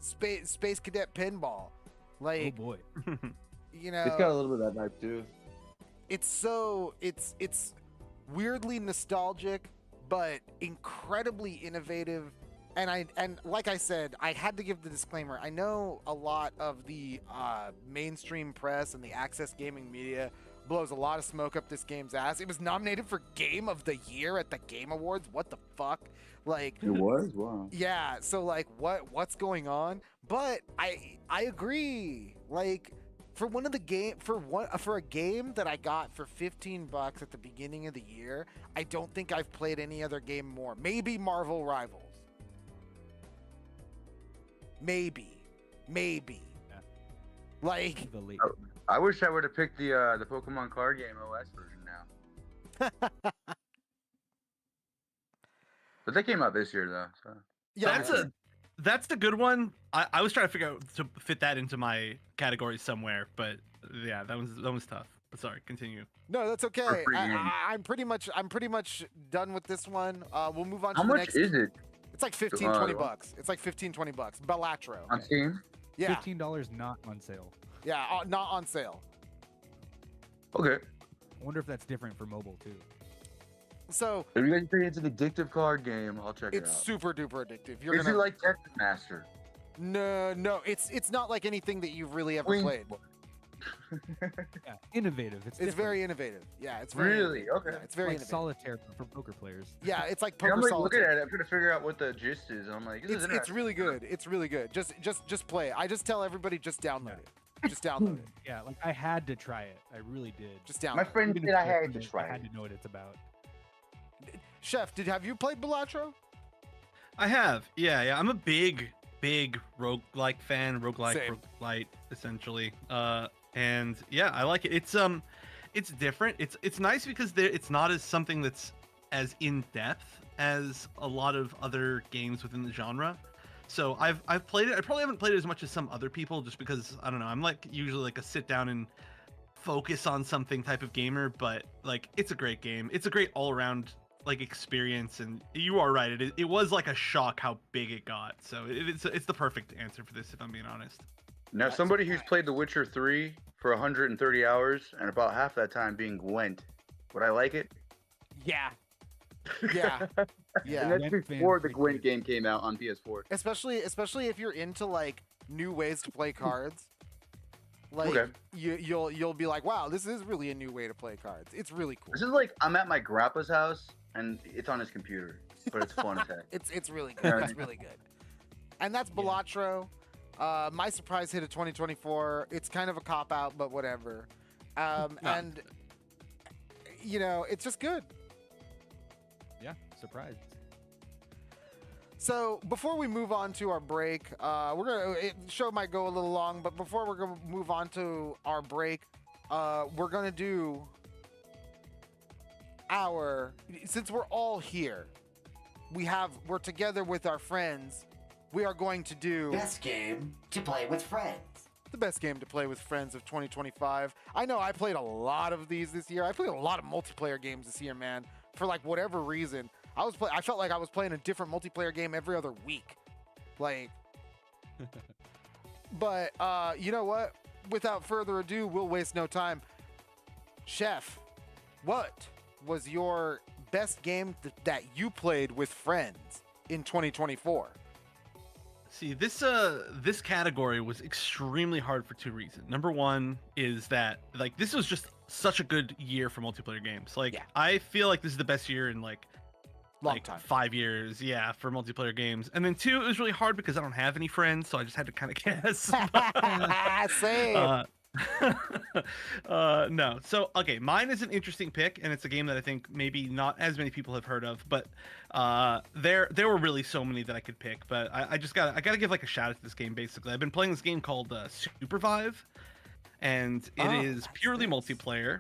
Space Cadet Pinball. Oh Like, boy. you know, It's got a little bit of that vibe too. it's weirdly nostalgic, but incredibly innovative. And like I said, I had to give the disclaimer. I know a lot of the mainstream press and the Access Gaming media blows a lot of smoke up this game's ass. It was nominated for Game of the Year at the Game Awards. What the fuck? Like, It was? Wow. yeah, so like what's going on? But I agree. Like, for a game that I got for $15 at the beginning of the year, I don't think I've played any other game more. Maybe Marvel Rivals. Maybe. Yeah. Like, The late. I wish I would have picked the Pokemon card game OS version now. But they came out this year though. So. yeah, That's a good one. I was trying to figure out to fit that into my category somewhere, but yeah, that was tough. But sorry, continue. no, that's okay. For free game. I'm pretty much done with this one. We'll move on How to the much next. is it It's like 15, 20 bucks. It's like 15, 20 bucks. Balatro. on Steam? Yeah, $15 not on sale. yeah, not on sale. Okay. I wonder if that's different for mobile too. So If you guys think it's an addictive card game, I'll check it it's out. super duper addictive. You're Is gonna it like Tetris Master? no, it's not like anything that you've really ever Wing played. Yeah, innovative. It's It's different. very innovative. Yeah, it's very Really? innovative. Okay. Yeah, it's very like innovative. solitaire for poker players. Yeah, it's like Yeah, poker I'm like solitaire. looking at it. I'm trying to figure out what the gist is. And I'm like, this is It's interesting. really good. It's really good. Just play it. I just tell everybody just download it. Just download it. Yeah, like I had to try it. I really did. Just download My it. friend Even said if I I had to couldn't, try I had it. to know what it's about. Chef, have you played Balatro? I have. Yeah. I'm a big roguelike fan. Same. Roguelite, essentially. And yeah, I like it. It's different. It's nice because it's not as something that's as in depth as a lot of other games within the genre. So I've played it. I probably haven't played it as much as some other people, just because I don't know. I'm like usually like a sit down and focus on something type of gamer. But like, it's a great game. It's a great all around like experience. And you are right. It was like a shock how big it got. So it's the perfect answer for this, if I'm being honest. Now, somebody who's played The Witcher 3 for 130 hours and about half that time being Gwent, would I like it? Yeah. Yeah. And Yeah. that's Gwent fan before the freak Gwent dude. game came out on PS4. Especially if you're into like new ways to play cards. Like, Okay. you'll be like, wow, this is really a new way to play cards. It's really cool. This is like I'm at my grandpa's house and it's on his computer, but it's fun as heck. It's really good. It's really good. And that's Balatro. My surprise hit of 2024. It's kind of a cop out, but whatever. And you know, it's just good. Yeah, surprised. So before we move on to our break, show might go a little long, but before we're gonna move on to our break, we're gonna do since we're all here, we're together with our friends. We are going to do Best game to play with friends. the best game to play with friends of 2025. I know I played a lot of these this year. I played a lot of multiplayer games this year, man. For like whatever reason, I felt like I was playing a different multiplayer game every other week. Like, but you know what? Without further ado, we'll waste no time. Chef, what was your best game that you played with friends in 2024? See, this category was extremely hard for two reasons. Number one is that like this was just such a good year for multiplayer games. Like I feel like this is the best year in like long time, 5 years, for multiplayer games. And then two, it was really hard because I don't have any friends, so I just had to kind of guess. Same. No. So, okay, mine is an interesting pick, and it's a game that I think maybe not as many people have heard of, but there were really so many that I could pick, but I gotta give like a shout out to this game. Basically, I've been playing this game called Supervive, and it is purely multiplayer.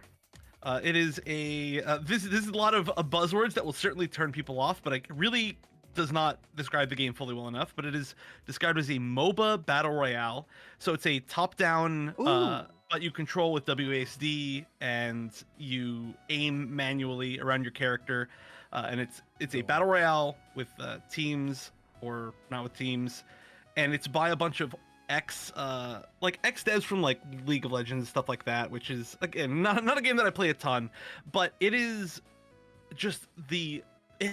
It is this is a lot of buzzwords that will certainly turn people off, but it really does not describe the game fully well enough. But it is described as a MOBA battle royale. So it's a top-down, but you control with WASD and you aim manually around your character, and it's a battle royale with teams or not with teams, and it's by a bunch of ex devs from like League of Legends and stuff like that, which is again not a game that I play a ton, but it is just it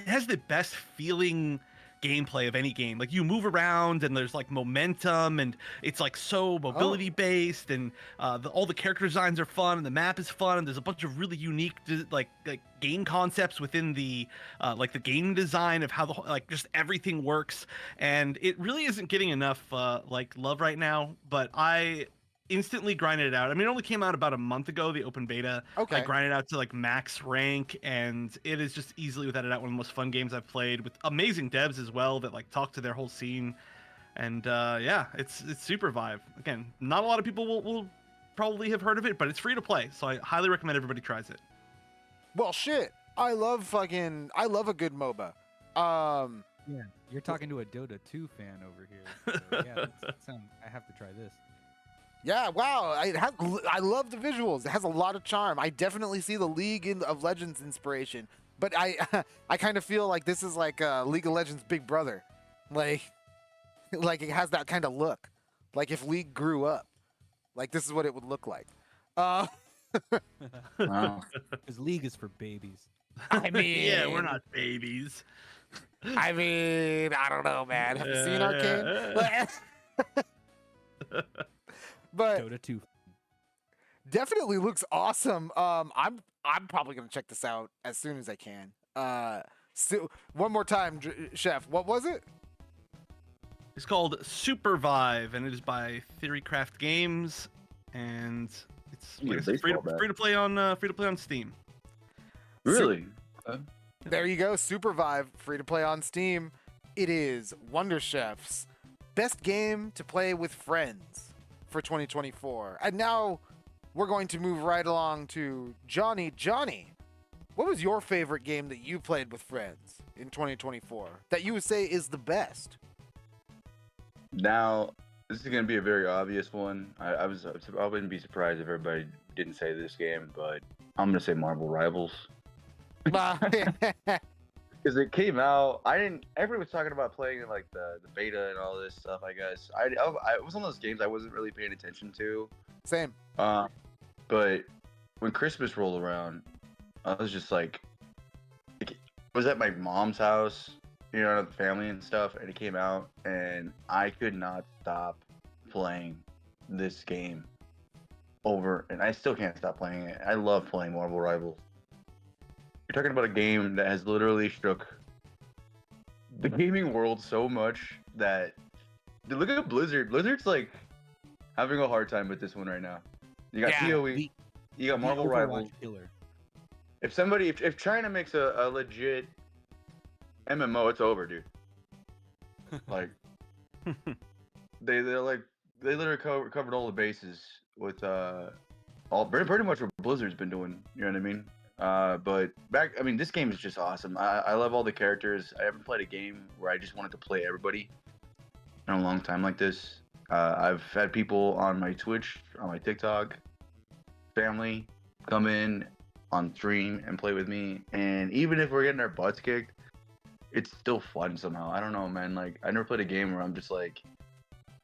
has the best feeling gameplay of any game. Like you move around and there's like momentum and it's like so mobility based, and all the character designs are fun and the map is fun, and there's a bunch of really unique like game concepts within the like the game design of how just everything works, and it really isn't getting enough like love right now, but I instantly grinded it out. I mean, it only came out about a month ago, the open beta. Okay. I grinded out to like max rank, and it is just easily without a doubt one of the most fun games I've played, with amazing devs as well that like talk to their whole scene. And it's Supervive. Again, not a lot of people will probably have heard of it, but it's free to play, so I highly recommend everybody tries it. Well, shit. I love a good MOBA. Yeah, you're talking to a Dota 2 fan over here. So, yeah, I have to try this. Yeah, wow. I love the visuals. It has a lot of charm. I definitely see the League of Legends inspiration, but I kind of feel like this is like League of Legends Big Brother. Like it has that kind of look. Like if League grew up, like this is what it would look like. Wow. Because League is for babies. I mean, yeah, we're not babies. I mean, I don't know, man. Have you seen Arcane? But Dota 2. definitely looks awesome. I'm probably gonna check this out as soon as I can. So one more time, Chef. What was it? It's called Supervive, and it is by Theorycraft Games, and it's free to play on Steam. Really? There you go, Supervive, free to play on Steam. It is Wonder Chef's best game to play with friends for 2024. And now we're going to move right along to Johnny. Johnny, what was your favorite game that you played with friends in 2024 that you would say is the best? Now, this is going to be a very obvious one. I wouldn't be surprised if everybody didn't say this game, but I'm going to say Marvel Rivals. Because it came out, everyone was talking about playing in like the beta and all this stuff, I guess. It was one of those games I wasn't really paying attention to. Same. But when Christmas rolled around, I was just like, I was at my mom's house, the family and stuff, and it came out, and I could not stop playing this game over, and I still can't stop playing it. I love playing Marvel Rivals. You're talking about a game that has literally shook the gaming world so much that look at Blizzard. Blizzard's like having a hard time with this one right now. You got PoE, you got Marvel Rivals. Killer. If China makes a legit MMO, it's over, dude. Like they literally covered all the bases with pretty much what Blizzard's been doing. You know what I mean? But this game is just awesome. I love all the characters. I haven't played a game where I just wanted to play everybody in a long time like this. I've had people on my Twitch, on my TikTok, family come in on stream and play with me. And even if we're getting our butts kicked, it's still fun somehow. I don't know, man. Like, I never played a game where I'm just like,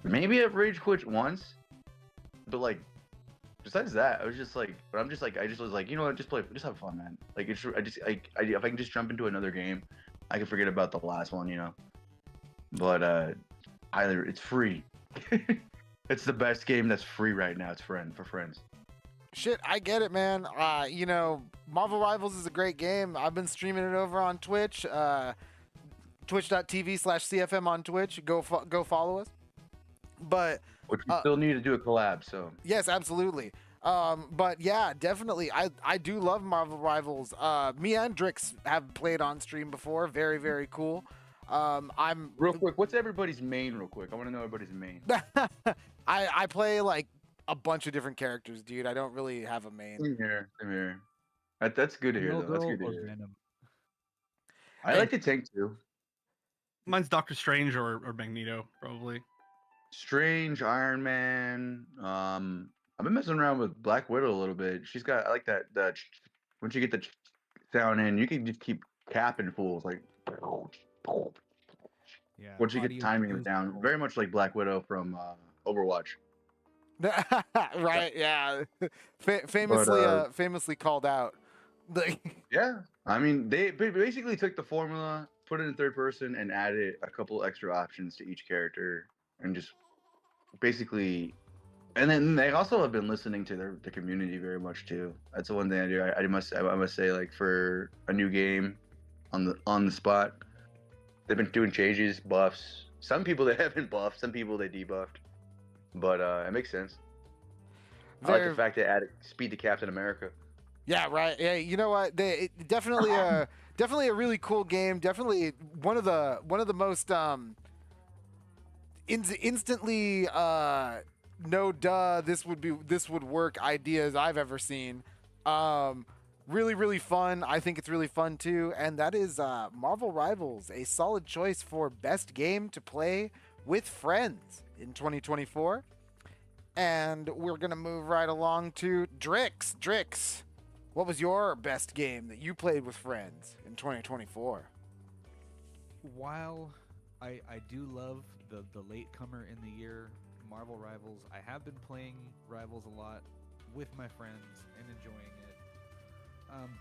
maybe I've rage quit once, but like, besides that, I was just like, but I'm just like, I just was like, you know what, just have fun, man. Like, it's, if I can just jump into another game, I can forget about the last one, you know. But it's free. It's the best game that's free right now. It's for friends. Shit, I get it, man. You know, Marvel Rivals is a great game. I've been streaming it over on Twitch, twitch.tv/CFM on Twitch. Go follow us. But Which we still need to do a collab, so. yes, absolutely. But yeah, definitely. I do love Marvel Rivals. Me and Drix have played on stream before. Very, very cool. I'm Real quick, what's everybody's main real quick? I want to know everybody's main. I play like a bunch of different characters, dude. I don't really have a main. Same here. That's good to hear, Real though. That's Girl good to or hear. Venom? I like to tank, too. Mine's Doctor Strange or Magneto, probably. Strange, Iron Man. I've been messing around with Black Widow a little bit. I like that once you get the sound in, you can just keep capping fools like. Yeah. Once you get audio timing it cues. down, very much like Black Widow from Overwatch. Right? Yeah. Famously called out. Like, Yeah, I mean they basically took the formula, put it in third person, and added a couple extra options to each character, and just basically. And then they also have been listening to the community very much too. That's the one thing I do. I must say, like, for a new game, on the spot, they've been doing changes, buffs. Some people they haven't buffed, some people they debuffed, but it makes sense. I like the fact they added speed to Captain America. yeah, right. Yeah, you know what? Definitely a really cool game. Definitely one of the most instantly no duh, this would work ideas I've ever seen. Really, really fun. I think it's really fun too. And that is Marvel Rivals, a solid choice for best game to play with friends in 2024. And we're gonna move right along to Drix. Drix, what was your best game that you played with friends in 2024? While I do love the latecomer in the year, Marvel Rivals, I have been playing Rivals a lot with my friends and enjoying it.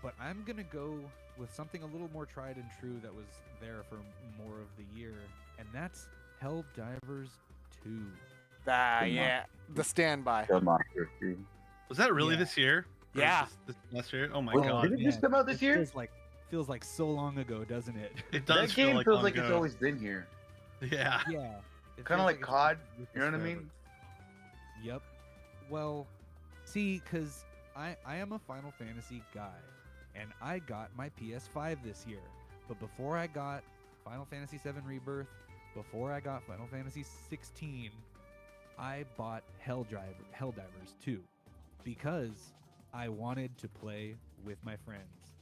But I'm going to go with something a little more tried and true that was there for more of the year, and that's Helldivers 2. Yeah, the standby. Was that really Yeah. this year? Or Yeah. was this last year? Oh my Wait, god. did it just come out this It year? feels like so long ago, doesn't it? It That does feel game like feels long like it's ago. always been here. Yeah. Yeah. It Kind feels of like it's COD. been with You know us what I forever. mean? Yep. Well, see, because I am a Final Fantasy guy, and I got my PS5 this year. But before I got Final Fantasy VII Rebirth, before I got Final Fantasy 16, I bought Helldivers 2 because I wanted to play with my friends.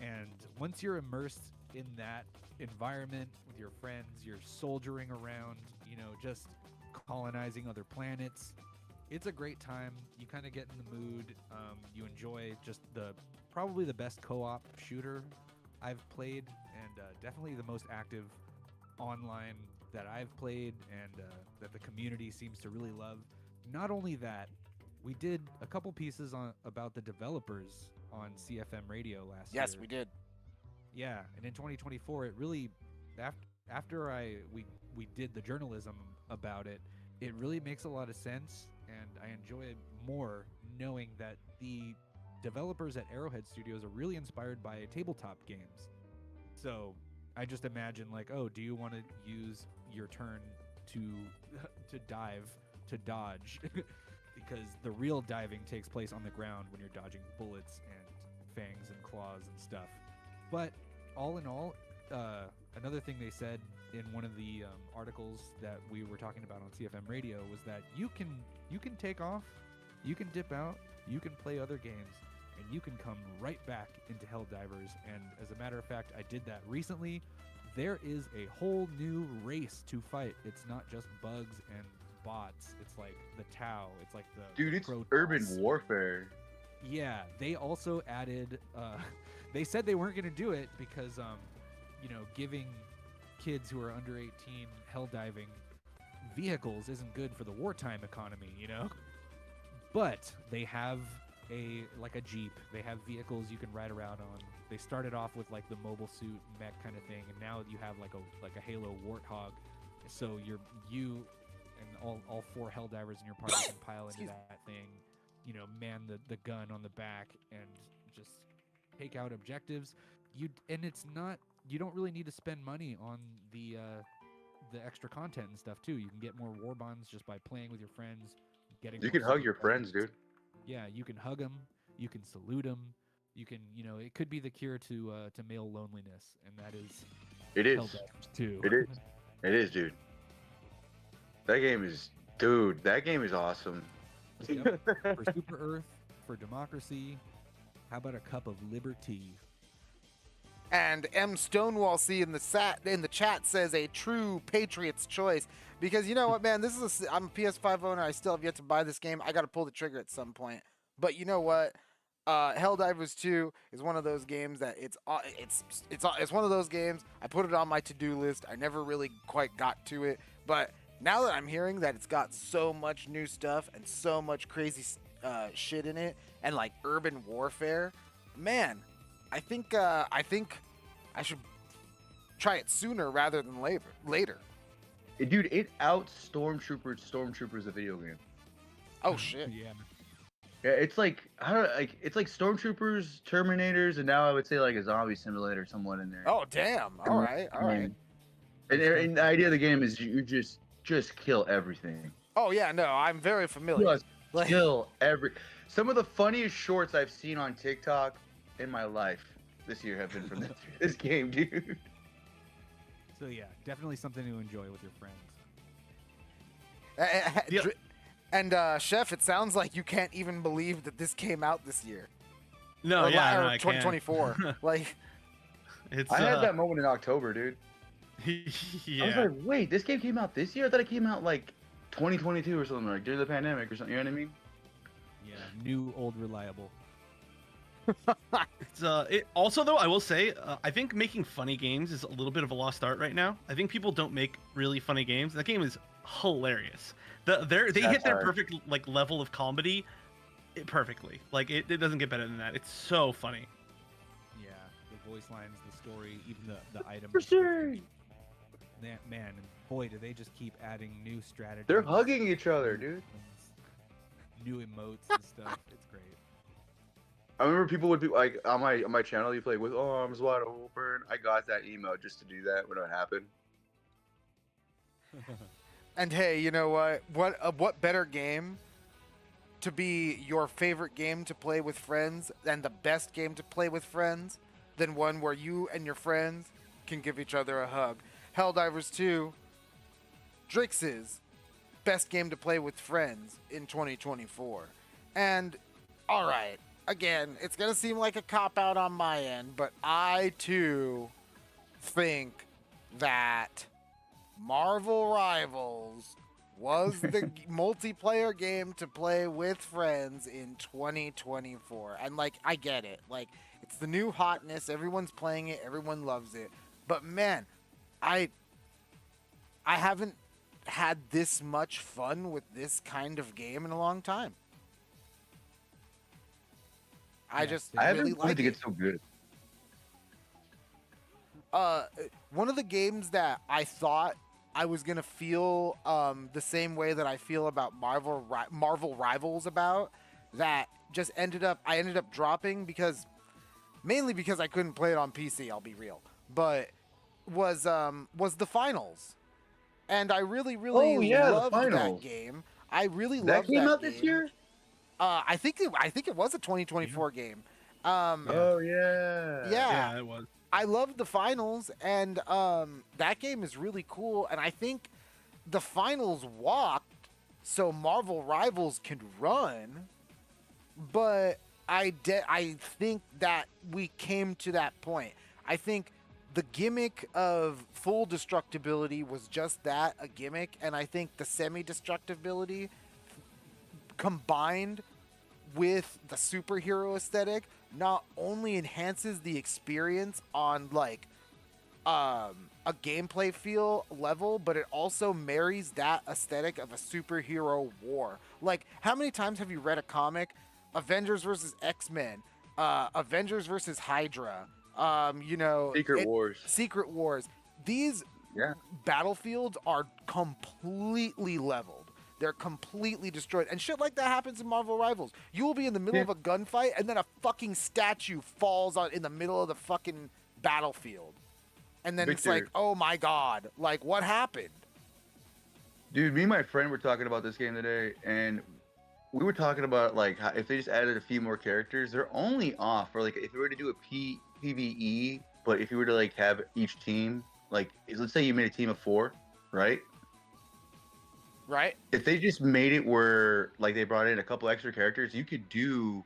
And once you're immersed in that environment with your friends, you're soldiering around, just colonizing other planets. It's a great time. You kind of get in the mood. You enjoy just probably the best co-op shooter I've played, and definitely the most active online that I've played, and that the community seems to really love. Not only that, we did a couple pieces about the developers on CFM Radio last year. Yes, we did. Yeah, and in 2024, it really, after we did the journalism about it, it really makes a lot of sense, and I enjoy it more knowing that the developers at Arrowhead Studios are really inspired by tabletop games. So I just imagine, like, oh, do you want to use your turn to dodge? Because the real diving takes place on the ground when you're dodging bullets and fangs and claws and stuff. But all in all, another thing they said in one of the articles that we were talking about on CFM Radio was that you can take off, you can dip out, you can play other games, and you can come right back into Helldivers. And as a matter of fact, I did that recently. There is a whole new race to fight. It's not just bugs and bots. It's like the Tau. It's like the Dude, it's Protoss. urban warfare. Yeah, they also added. They said they weren't going to do it because, giving kids who are under 18 hell diving vehicles isn't good for the wartime economy, But they have a Jeep. They have vehicles you can ride around on. They started off with like the mobile suit mech kind of thing, and now you have like a Halo Warthog. So you and all 4 hell divers in your party can pile into that thing, man the gun on the back and just take out objectives. You don't really need to spend money on the extra content and stuff too. You can get more war bonds just by playing with your friends. You can hug your friends, dude. Yeah, you can hug them. You can salute them. You can, it could be the cure to male loneliness, and that is. It is. Helldivers too. It is. It is, dude. That game is awesome. Yep. For Super Earth, for democracy, how about a cup of liberty? And M Stonewall C in the chat says a true Patriots choice, because you know what, man, I'm a PS5 owner. I still have yet to buy this game. I got to pull the trigger at some point. But you know what? Helldivers 2 is one of those games that it's one of those games. I put it on my to-do list. I never really quite got to it, but now that I'm hearing that it's got so much new stuff and so much crazy shit in it, and like urban warfare, man, I think I should try it sooner rather than later. Dude, it out Stormtroopers a video game. Oh shit. Yeah. Yeah, it's like it's like Stormtroopers, Terminators, and now I would say like a zombie simulator somewhat in there. Oh damn. All right. And the idea of the game is you just kill everything. Oh yeah, no, I'm very familiar. Just kill some of the funniest shorts I've seen on TikTok in my life this year have been from this game, dude. So yeah, definitely something to enjoy with your friends. Yep. And Chef, it sounds like you can't even believe that this came out this year. No, or, yeah, or no, I 2024. can't. Like, It's. I had that moment in October, dude. Yeah. I was like, wait, this game came out this year? I thought it came out like 2022 or something, like during the pandemic or something. You know what I mean? Yeah, new, old, reliable. It also, though, I will say, I think making funny games is a little bit of a lost art right now. I think people don't make really funny games. That game is hilarious. They hit their perfect like level of comedy perfectly. Like it doesn't get better than that. It's so funny. Yeah, the voice lines, the story, even the items. For sure. Man, and boy, do they just keep adding new strategies. They're hugging each other, dude. New emotes and stuff. It's great. I remember people would be like on my channel, you play with arms wide open. I got that email just to do that when it happened. and hey, you know what? What better game to be your favorite game to play with friends and the best game to play with friends than one where you and your friends can give each other a hug? Helldivers 2, Drix's best game to play with friends in 2024. And all right, again, it's going to seem like a cop-out on my end, but I too think that Marvel Rivals was the multiplayer game to play with friends in 2024. And like, I get it. Like, it's the new hotness. Everyone's playing it. Everyone loves it. But man, I haven't had this much fun with this kind of game in a long time. I haven't really wanted like to it. get so good. One of the games that I thought I was gonna feel the same way that I feel about Marvel Rivals about, that just I ended up dropping mainly because I couldn't play it on PC. I'll be real, but was the Finals, and I really loved that game. I really loved that came out game. this year. I think it was a 2024 game. Oh yeah. Yeah, it was. I loved the Finals, and that game is really cool. And I think the Finals walked so Marvel Rivals could run, but I think that we came to that point. I think the gimmick of full destructibility was just that, a gimmick, and I think the semi-destructibility combined with the superhero aesthetic not only enhances the experience on like a gameplay feel level, but it also marries that aesthetic of a superhero war. Like, how many times have you read a comic, Avengers versus X-Men, Avengers versus Hydra, Secret Wars. These battlefields are completely leveled. They're completely destroyed. And shit like that happens in Marvel Rivals. You will be in the middle of a gunfight, and then a fucking statue falls in the middle of the fucking battlefield. And then it's like, oh my god, like, what happened? Dude, me and my friend were talking about this game today, and we were talking about, like, how if they just added a few more characters, they're only off for, like, if we were to do a PvE, but if you were to, like, have each team, like, let's say you made a team of 4, right? Right. If they just made it where, like, they brought in a couple extra characters, you could do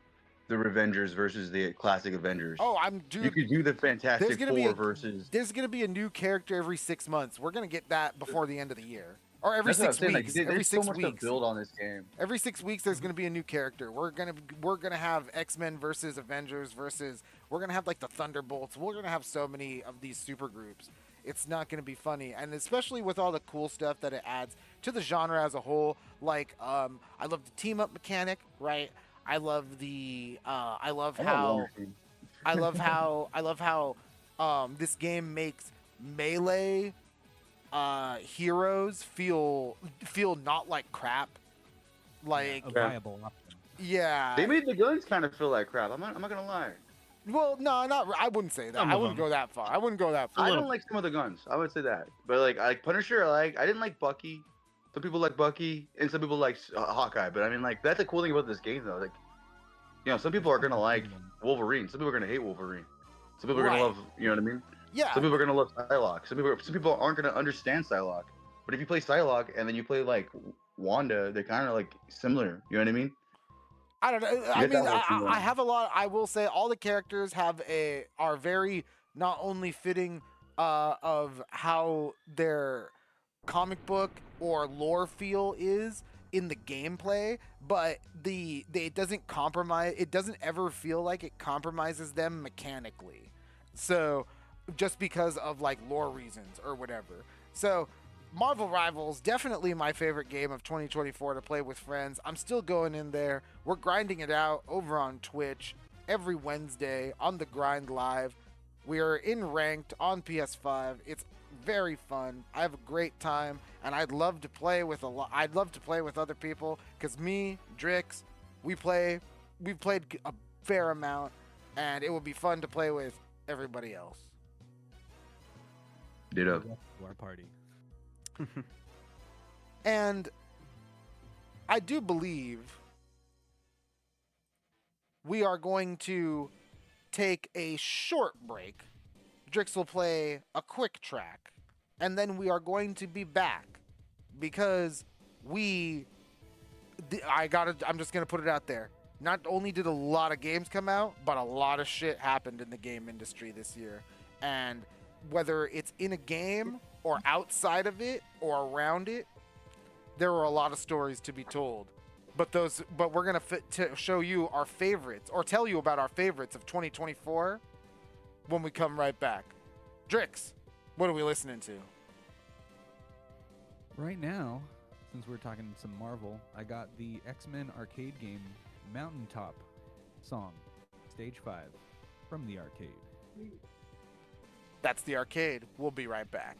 the Revengers versus the classic Avengers. Oh, you could do the Fantastic Four versus. There's gonna be a new character every 6 months. We're gonna get that before the end of the year, or every That's what I'm 6 saying, weeks. like, Every there's 6 so much weeks. to build on this game. Every 6 weeks, there's gonna be a new character. We're gonna have X-Men versus Avengers versus. We're gonna have like the Thunderbolts. We're gonna have so many of these super groups. It's not going to be funny, and especially with all the cool stuff that it adds to the genre as a whole. Like, I love the team up mechanic, right? I love how this game makes melee heroes feel not like crap. Like, a viable option. Yeah. They made the guns kind of feel like crap. I'm not gonna lie. Well, no, I wouldn't say that. I wouldn't go that far. I don't like some of the guns. I would say that. But like Punisher, I didn't like Bucky. Some people like Bucky, and some people like Hawkeye. But I mean, like, that's the cool thing about this game, though. Like, you know, some people are gonna like Wolverine. Some people are gonna hate Wolverine. Some people are gonna love. You know what I mean? Yeah. Some people are gonna love Psylocke. Some people aren't gonna understand Psylocke. But if you play Psylocke and then you play like Wanda, they're kind of like similar. You know what I mean? I don't know. I mean, I have a lot. I will say all the characters are very not only fitting of how their comic book or lore feel is in the gameplay, but it doesn't compromise. It doesn't ever feel like it compromises them mechanically. So just because of like lore reasons or whatever. So Marvel Rivals, definitely my favorite game of 2024 to play with friends. I'm still going in there. We're grinding it out over on Twitch every Wednesday on The Grind Live. We are in ranked on PS5. It's very fun. I have a great time, and I'd love to play with other people, because me, Drix, we've played a fair amount, and it would be fun to play with everybody else. Ditto. To our party. And I do believe we are going to take a short break. Drix will play a quick track, and then we are going to be back because I'm just going to put it out there. Not only did a lot of games come out, but a lot of shit happened in the game industry this year. And whether it's in a game or outside of it or around it, there were a lot of stories to be told. But we're gonna show you our favorites, or tell you about our favorites of 2024 when we come right back. Drix, what are we listening to? Right now, since we're talking some Marvel, I got the X-Men arcade game Mountaintop song, Stage 5, from the arcade. That's the arcade. We'll be right back.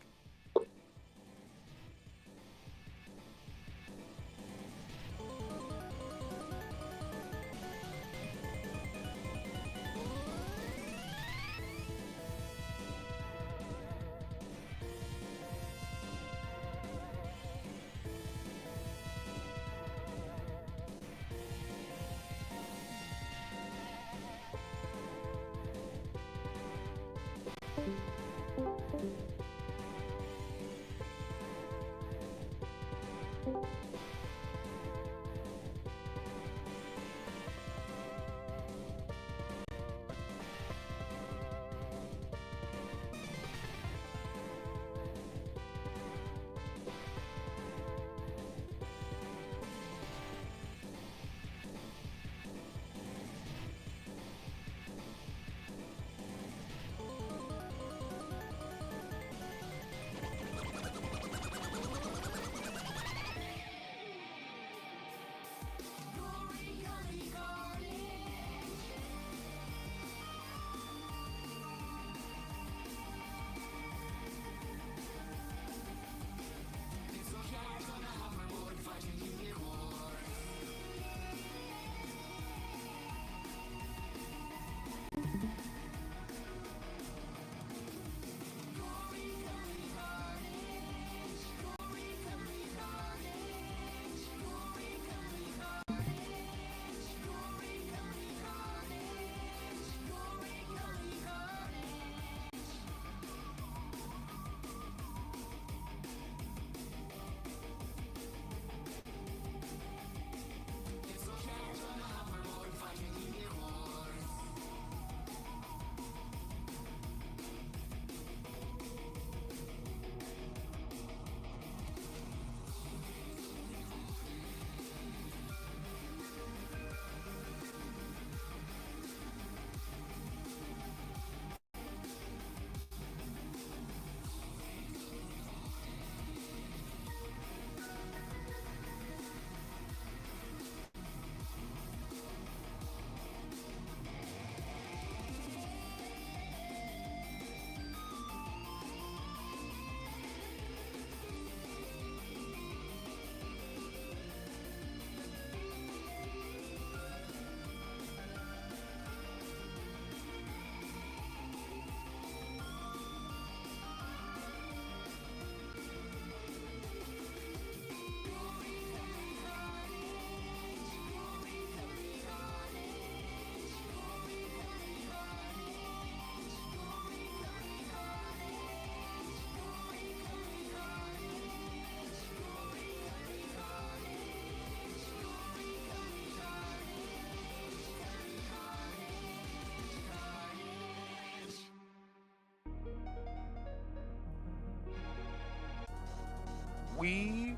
we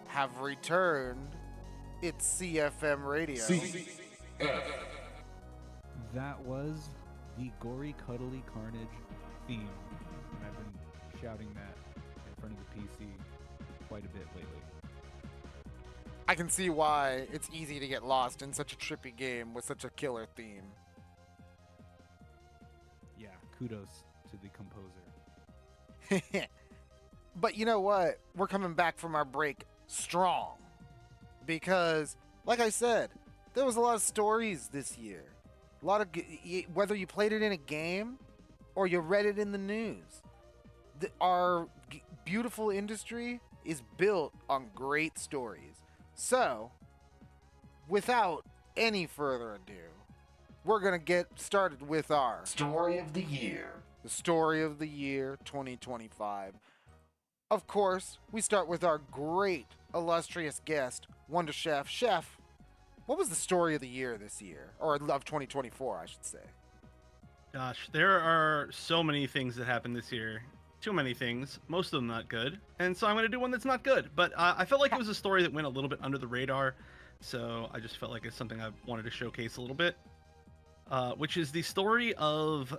have returned. It's CFM Radio. That was the Gory Cuddly Carnage theme. And I've been shouting that in front of the PC quite a bit lately. I can see why it's easy to get lost in such a trippy game with such a killer theme. Yeah, kudos to the composer. But you know what? We're coming back from our break strong. Because, like I said, there was a lot of stories this year. A lot of, whether you played it in a game or you read it in the news. Our beautiful industry is built on great stories. So, without any further ado, we're going to get started with our Story of the Year. the story of the year 2025. Of course, we start with our great, illustrious guest, Wonder Chef. Chef, what was the story of the year this year? Or of 2024, I should say. Gosh, there are so many things that happened this year. Too many things, most of them not good. And so I'm going to do one that's not good. But I felt like it was a story that went a little bit under the radar. So I just felt like it's something I wanted to showcase a little bit. Which is the story of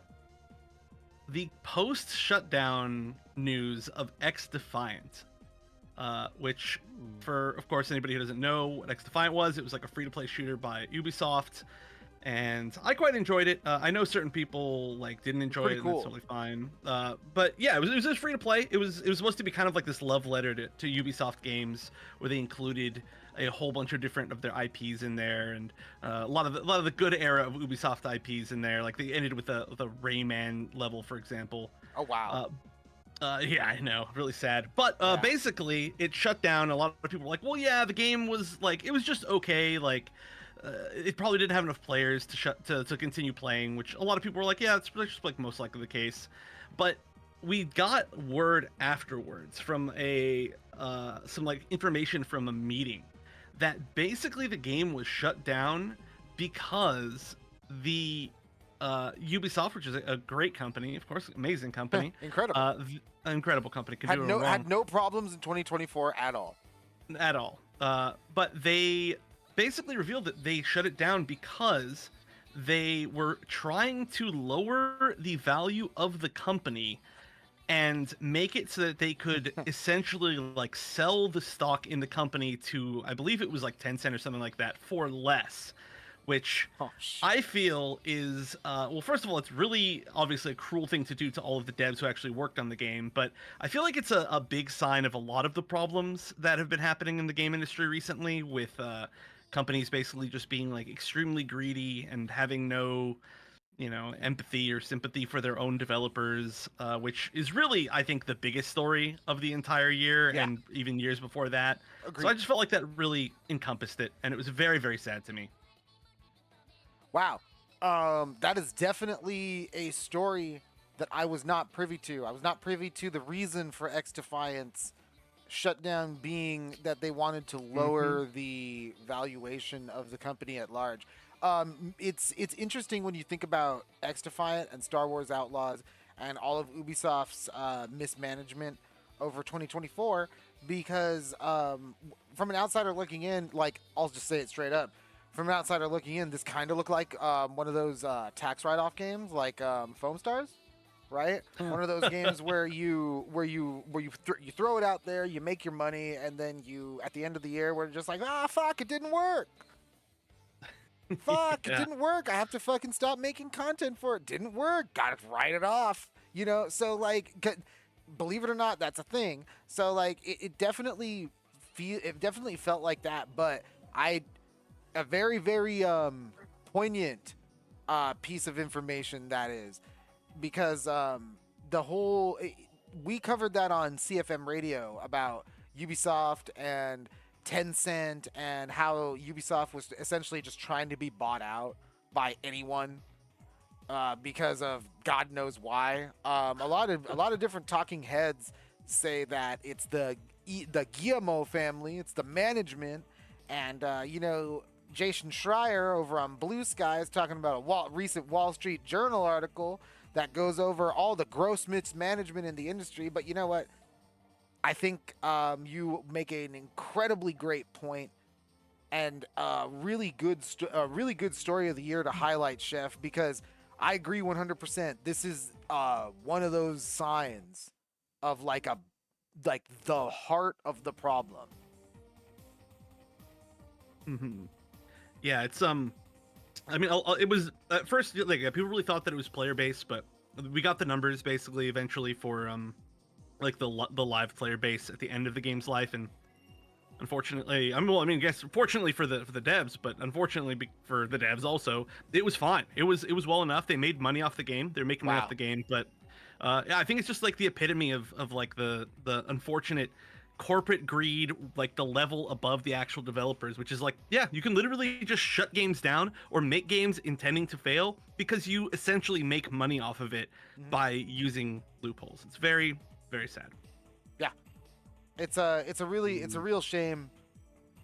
the post-shutdown news of X Defiant. Which, for, of course, anybody who doesn't know what X Defiant was, it was like a free-to-play shooter by Ubisoft. And I quite enjoyed it. I know certain people like didn't enjoy it, and that's totally fine. But yeah, it was just free to play. It was supposed to be kind of like this love letter to Ubisoft games, where they included a whole bunch of different of their IPs in there, and a lot of the good era of Ubisoft IPs in there. Like they ended with the Rayman level, for example. Oh wow. Yeah, I know, really sad. But basically, it shut down. A lot of people were like, "Well, yeah, the game was like it was just okay, like." It probably didn't have enough players to continue playing, which a lot of people were like, yeah, it's just like most likely the case. But we got word afterwards from some like information from a meeting that basically the game was shut down because the Ubisoft, which is a great company, of course, amazing company, Incredible. Incredible company, could had do no it wrong. had no problems in 2024 at all. At all. But they basically revealed that they shut it down because they were trying to lower the value of the company and make it so that they could essentially like sell the stock in the company to, I believe it was like Tencent or something like that, for less, which I feel is, well, first of all, it's really obviously a cruel thing to do to all of the devs who actually worked on the game, but I feel like it's a big sign of a lot of the problems that have been happening in the game industry recently with companies basically just being like extremely greedy and having no, empathy or sympathy for their own developers, which is really, I think, the biggest story of the entire year and even years before that. Agreed. So I just felt like that really encompassed it, and it was very, very sad to me. Wow. That is definitely a story that I was not privy to. I was not privy to the reason for X Defiance shutdown being that they wanted to lower the valuation of the company at large. It's interesting when you think about X Defiant and Star Wars Outlaws and all of Ubisoft's mismanagement over 2024, because from an outsider looking in, like, I'll just say it straight up, from an outsider looking in, this kind of looked like one of those tax write-off games, like Foam Stars. Right, one of those games where you throw it out there, you make your money, and then you at the end of the year we're just like, fuck, it didn't work. Fuck, it didn't work. I have to fucking stop making content for it. Didn't work. Gotta write it off. So like, believe it or not, that's a thing. So like, it definitely felt like that. But a very very poignant piece of information that is. Because we covered that on CFM Radio about Ubisoft and Tencent and how Ubisoft was essentially just trying to be bought out by anyone because of God knows why. A lot of different talking heads say that it's the Guillemot family, it's the management, and Jason Schreier over on Blue Sky is talking about a recent Wall Street Journal article that goes over all the gross mismanagement in the industry. But you know what? I think you make an incredibly great point and really good story of the year to highlight, Chef, because I agree 100%. This is one of those signs of like the heart of the problem. Hmm. Yeah, it's I mean, it was at first like people really thought that it was player based, but we got the numbers basically eventually for like the live player base at the end of the game's life, and unfortunately, I guess fortunately for the devs, but unfortunately for the devs also, it was fine. It was well enough. They made money off the game. They're making money off the game, but yeah, I think it's just like the epitome of like the unfortunate corporate greed, like the level above the actual developers, which is like, yeah, you can literally just shut games down or make games intending to fail because you essentially make money off of it by using loopholes. It's very, very sad. Yeah, it's a real shame,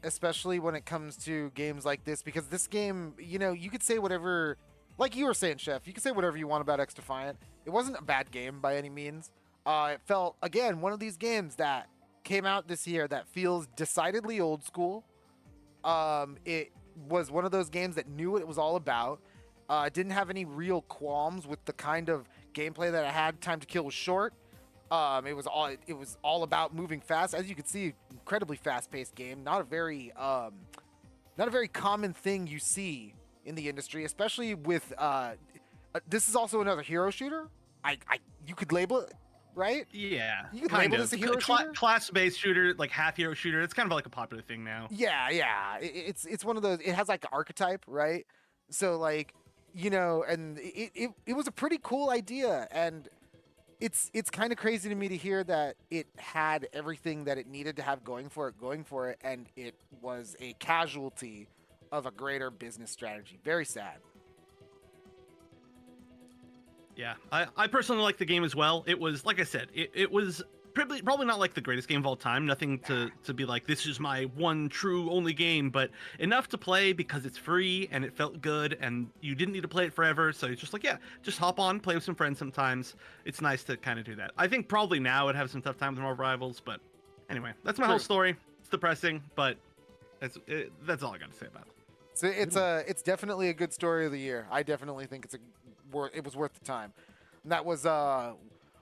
especially when it comes to games like this, because this game, you know, you could say whatever, like you were saying, Chef, you could say whatever you want about X Defiant. It wasn't a bad game by any means. It felt, again, one of these games that came out this year that feels decidedly old school. It was one of those games that knew what it was all about. Didn't have any real qualms with the kind of gameplay that it had. Time to Kill was short. It was all about moving fast. As you can see, incredibly fast-paced game. Not a very common thing you see in the industry, especially with this is also another hero shooter. You could label it, right? Yeah, you could label this a hero shooter, class-based shooter, like half hero shooter. It's kind of like a popular thing now. Yeah. It's one of those. It has like an archetype, right? So like, you know, and it was a pretty cool idea, and it's kind of crazy to me to hear that it had everything that it needed to have going for it, and it was a casualty of a greater business strategy. Very sad. Yeah, I personally like the game as well. It was, like I said, it was probably not like the greatest game of all time. Nothing to be like, this is my one true only game, but enough to play because it's free and it felt good and you didn't need to play it forever. So it's just like, yeah, just hop on, play with some friends sometimes. It's nice to kind of do that. I think probably now I'd have some tough time with Marvel Rivals, but anyway, that's my whole story. It's depressing, but that's all I got to say about it. So it's definitely a good story of the year. I definitely think it was worth the time. And that was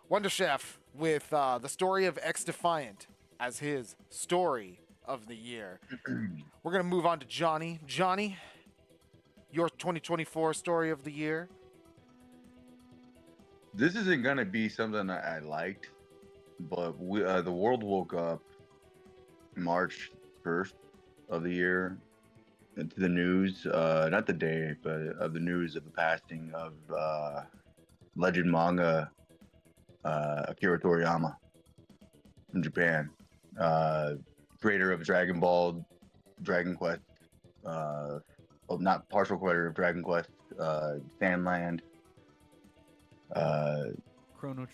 Wonder Chef with the story of X Defiant as his story of the year. We're gonna move on to Johnny. Johnny, your 2024 story of the year. This isn't gonna be something that I liked, but the world woke up March 1st of the year to the news, not the day, but of the news of the passing of legend manga Akira Toriyama from Japan, creator of Dragon Ball, Dragon Quest, not partial creator of Dragon Quest, Sandland, Chrono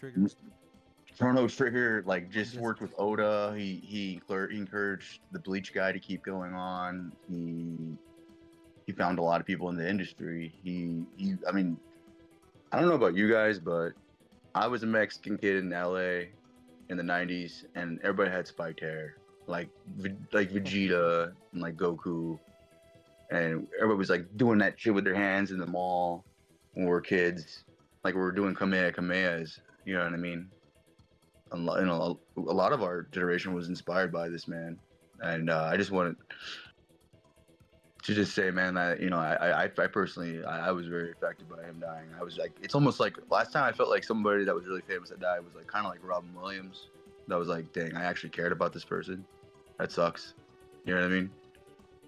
Trigger, like just worked with Oda. He encouraged the Bleach guy to keep going on. He found a lot of people in the industry. I mean, I don't know about you guys, but I was a Mexican kid in LA in the 90s, and everybody had spiked hair, like Vegeta and like Goku, and everybody was like doing that shit with their hands in the mall when we were kids, like we were doing Kamehamehas. You know what I mean? A lot of our generation was inspired by this man, and I just wanted to just say, man, that, you know, I personally, I was very affected by him dying. I was like, it's almost like last time I felt like somebody that was really famous that died was like kind of like Robin Williams. That was like, dang, I actually cared about this person. That sucks. You know what I mean?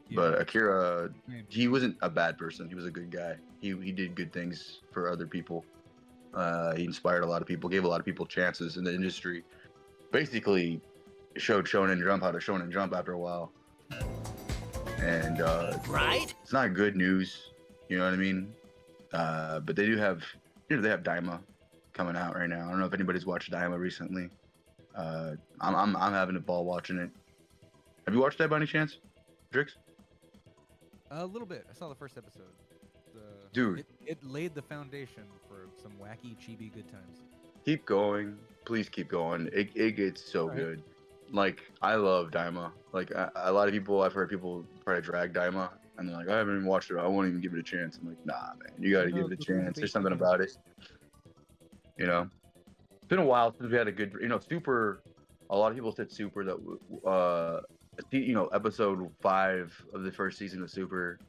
Yeah. But Akira, he wasn't a bad person. He was a good guy. He did good things for other people. He inspired a lot of people, gave a lot of people chances in the industry. Basically, showed Shonen Jump how to Shonen Jump after a while. And right? It's not good news, you know what I mean? But they do have, they have Daima coming out right now. I don't know if anybody's watched Daima recently. I'm having a ball watching it. Have you watched that by any chance, Drix? A little bit. I saw the first episode. Dude, it laid the foundation for some wacky, chibi good times. Keep going, please keep going. It gets so good. like I love Daima. Like a lot of people, I've heard people try to drag Daima, and they're like, I haven't even watched it. I won't even give it a chance. I'm like, nah, man, you got to give it a chance. There's something about it. You know, it's been a while since we had a good. Super. A lot of people said Super that episode 5 of the first season of Super.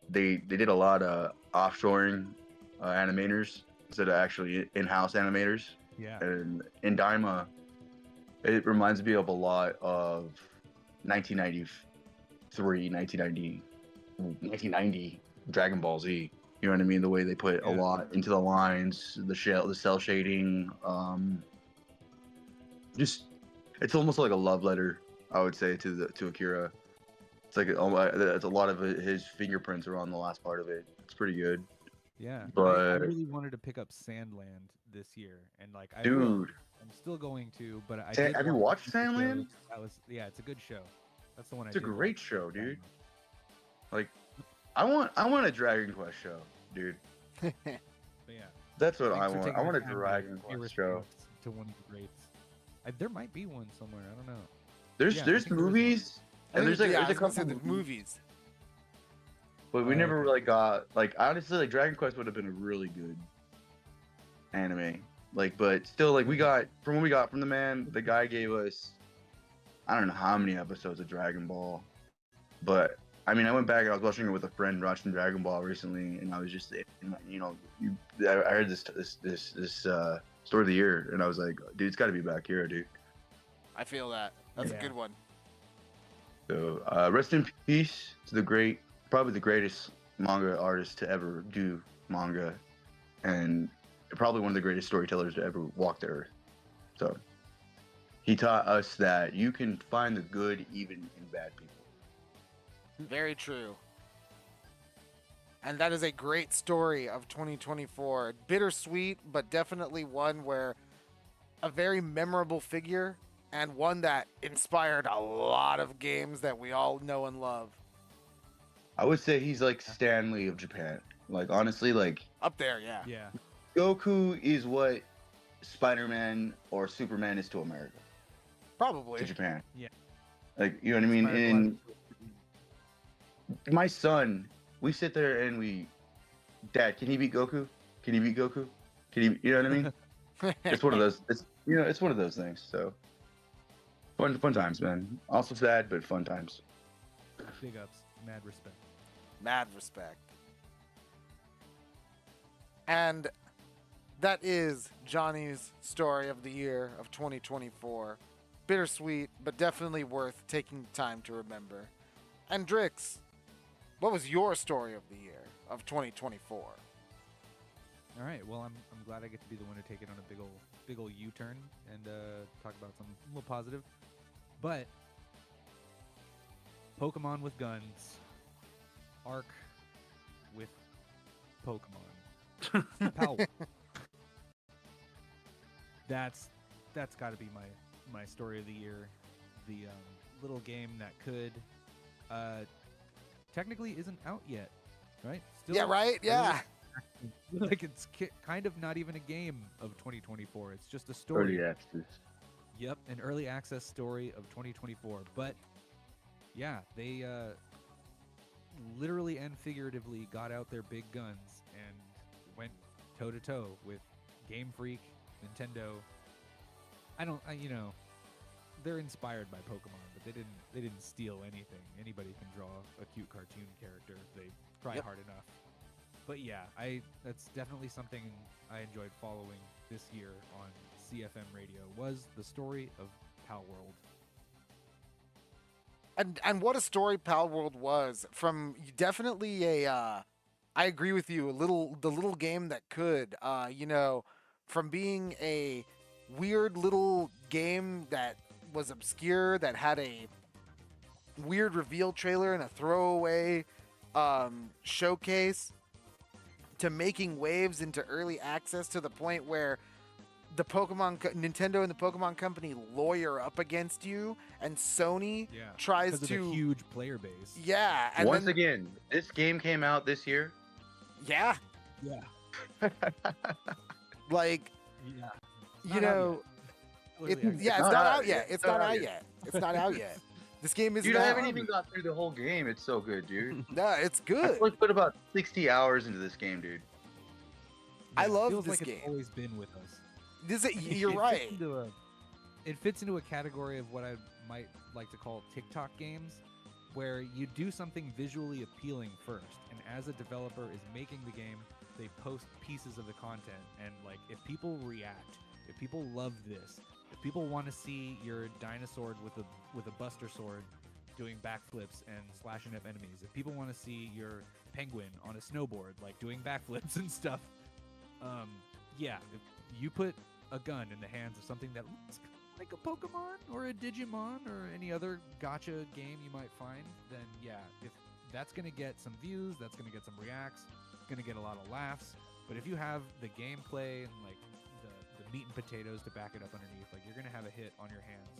They did a lot of offshoring animators instead of actually in-house animators. Yeah. And in Daima, it reminds me of a lot of 1990 Dragon Ball Z. You know what I mean? The way they put a lot into the lines, the cell shading. Just, it's almost like a love letter, I would say, to Akira. It's like it's a lot of his fingerprints are on the last part of it. It's pretty good. Yeah, but I really wanted to pick up Sandland this year, and like I dude, will. I'm still going to, but I did have you watched the show. Sandland? It's a good show. That's the one. It's a great show, dude. Like, I want a Dragon Quest show, dude. But yeah, that's what I want. I want a Dragon Quest show. To one of the greats. There might be one somewhere. I don't know. There's movies, and there's a couple of movies. But we never really got, like, honestly, like, Dragon Quest would have been a really good anime. Like, but still, like, we got, from what we got from the man, the guy gave us, I don't know how many episodes of Dragon Ball. But, I mean, I went back and I was watching it with a friend watching Dragon Ball recently, and I was just, I heard this story of the year, and I was like, dude, it's got to be back here, dude. I feel that. That's a good one. So, rest in peace to probably the greatest manga artist to ever do manga, and probably one of the greatest storytellers to ever walk the earth. So, he taught us that you can find the good even in bad people. Very true. And that is a great story of 2024. Bittersweet, but definitely one where a very memorable figure and one that inspired a lot of games that we all know and love. I would say he's like Stan Lee of Japan. Like, honestly, like... Up there, yeah. Yeah. Goku is what Spider-Man or Superman is to America. Probably. To Japan. Yeah. Like, you know what I mean? And my son, we sit there and Dad, can he beat Goku? Can he beat Goku? Can he, you know what I mean? It's one of those, it's one of those things, so. Fun times, man. Also sad, but fun times. Big ups. Mad respect. Mad respect. And that is Johnny's story of the year of 2024. Bittersweet, but definitely worth taking time to remember. And Drix, what was your story of the year of 2024? All right. Well, I'm glad I get to be the one to take it on a big old U-turn and talk about something a little positive. But Pokemon with guns, Arc with Pokemon. Pow. That's got to be my story of the year. The little game that could technically isn't out yet, right? Still, yeah, right? Yeah. Like it's kind of not even a game of 2024. It's just a story. Early access. Yep, an early access story of 2024. But yeah, they literally and figuratively got out their big guns and went toe to toe with Game Freak, Nintendo. They're inspired by Pokemon, but they didn't steal anything. Anybody can draw a cute cartoon character if they try hard enough. But yeah, that's definitely something I enjoyed following this year on CFM Radio was the story of Pal World. And what a story Pal World was. From definitely I agree with you, the little game that could, from being a weird little game that was obscure, that had a weird reveal trailer and a throwaway showcase, to making waves into early access to the point where the Nintendo and the Pokemon Company lawyer up against you, and Sony tries to a huge player base. Yeah, and once again, this game came out this year. Yeah. Yeah. Like, yeah. you know, Spoiler Yeah, it's not out yet. It's not out yet. It's not out yet. This game isn't Dude, I out. haven't even got through the whole game. It's so good, dude. No, it's I good. probably put about 60 hours into this game, dude. I it love feels this like game. It's always been with us. You're right. It fits into a category of what I might like to call TikTok games, where you do something visually appealing first, and as a developer is making the game, they post pieces of the content, and like if people react, if people love this, if people want to see your dinosaur with a buster sword doing backflips and slashing up enemies, if people want to see your penguin on a snowboard like doing backflips and stuff, yeah, if you put a gun in the hands of something that looks like a Pokemon or a Digimon or any other gacha game you might find, then yeah, if that's gonna get some views, that's gonna get some reacts, gonna get a lot of laughs. But if you have the gameplay and like the meat and potatoes to back it up underneath, like you're gonna have a hit on your hands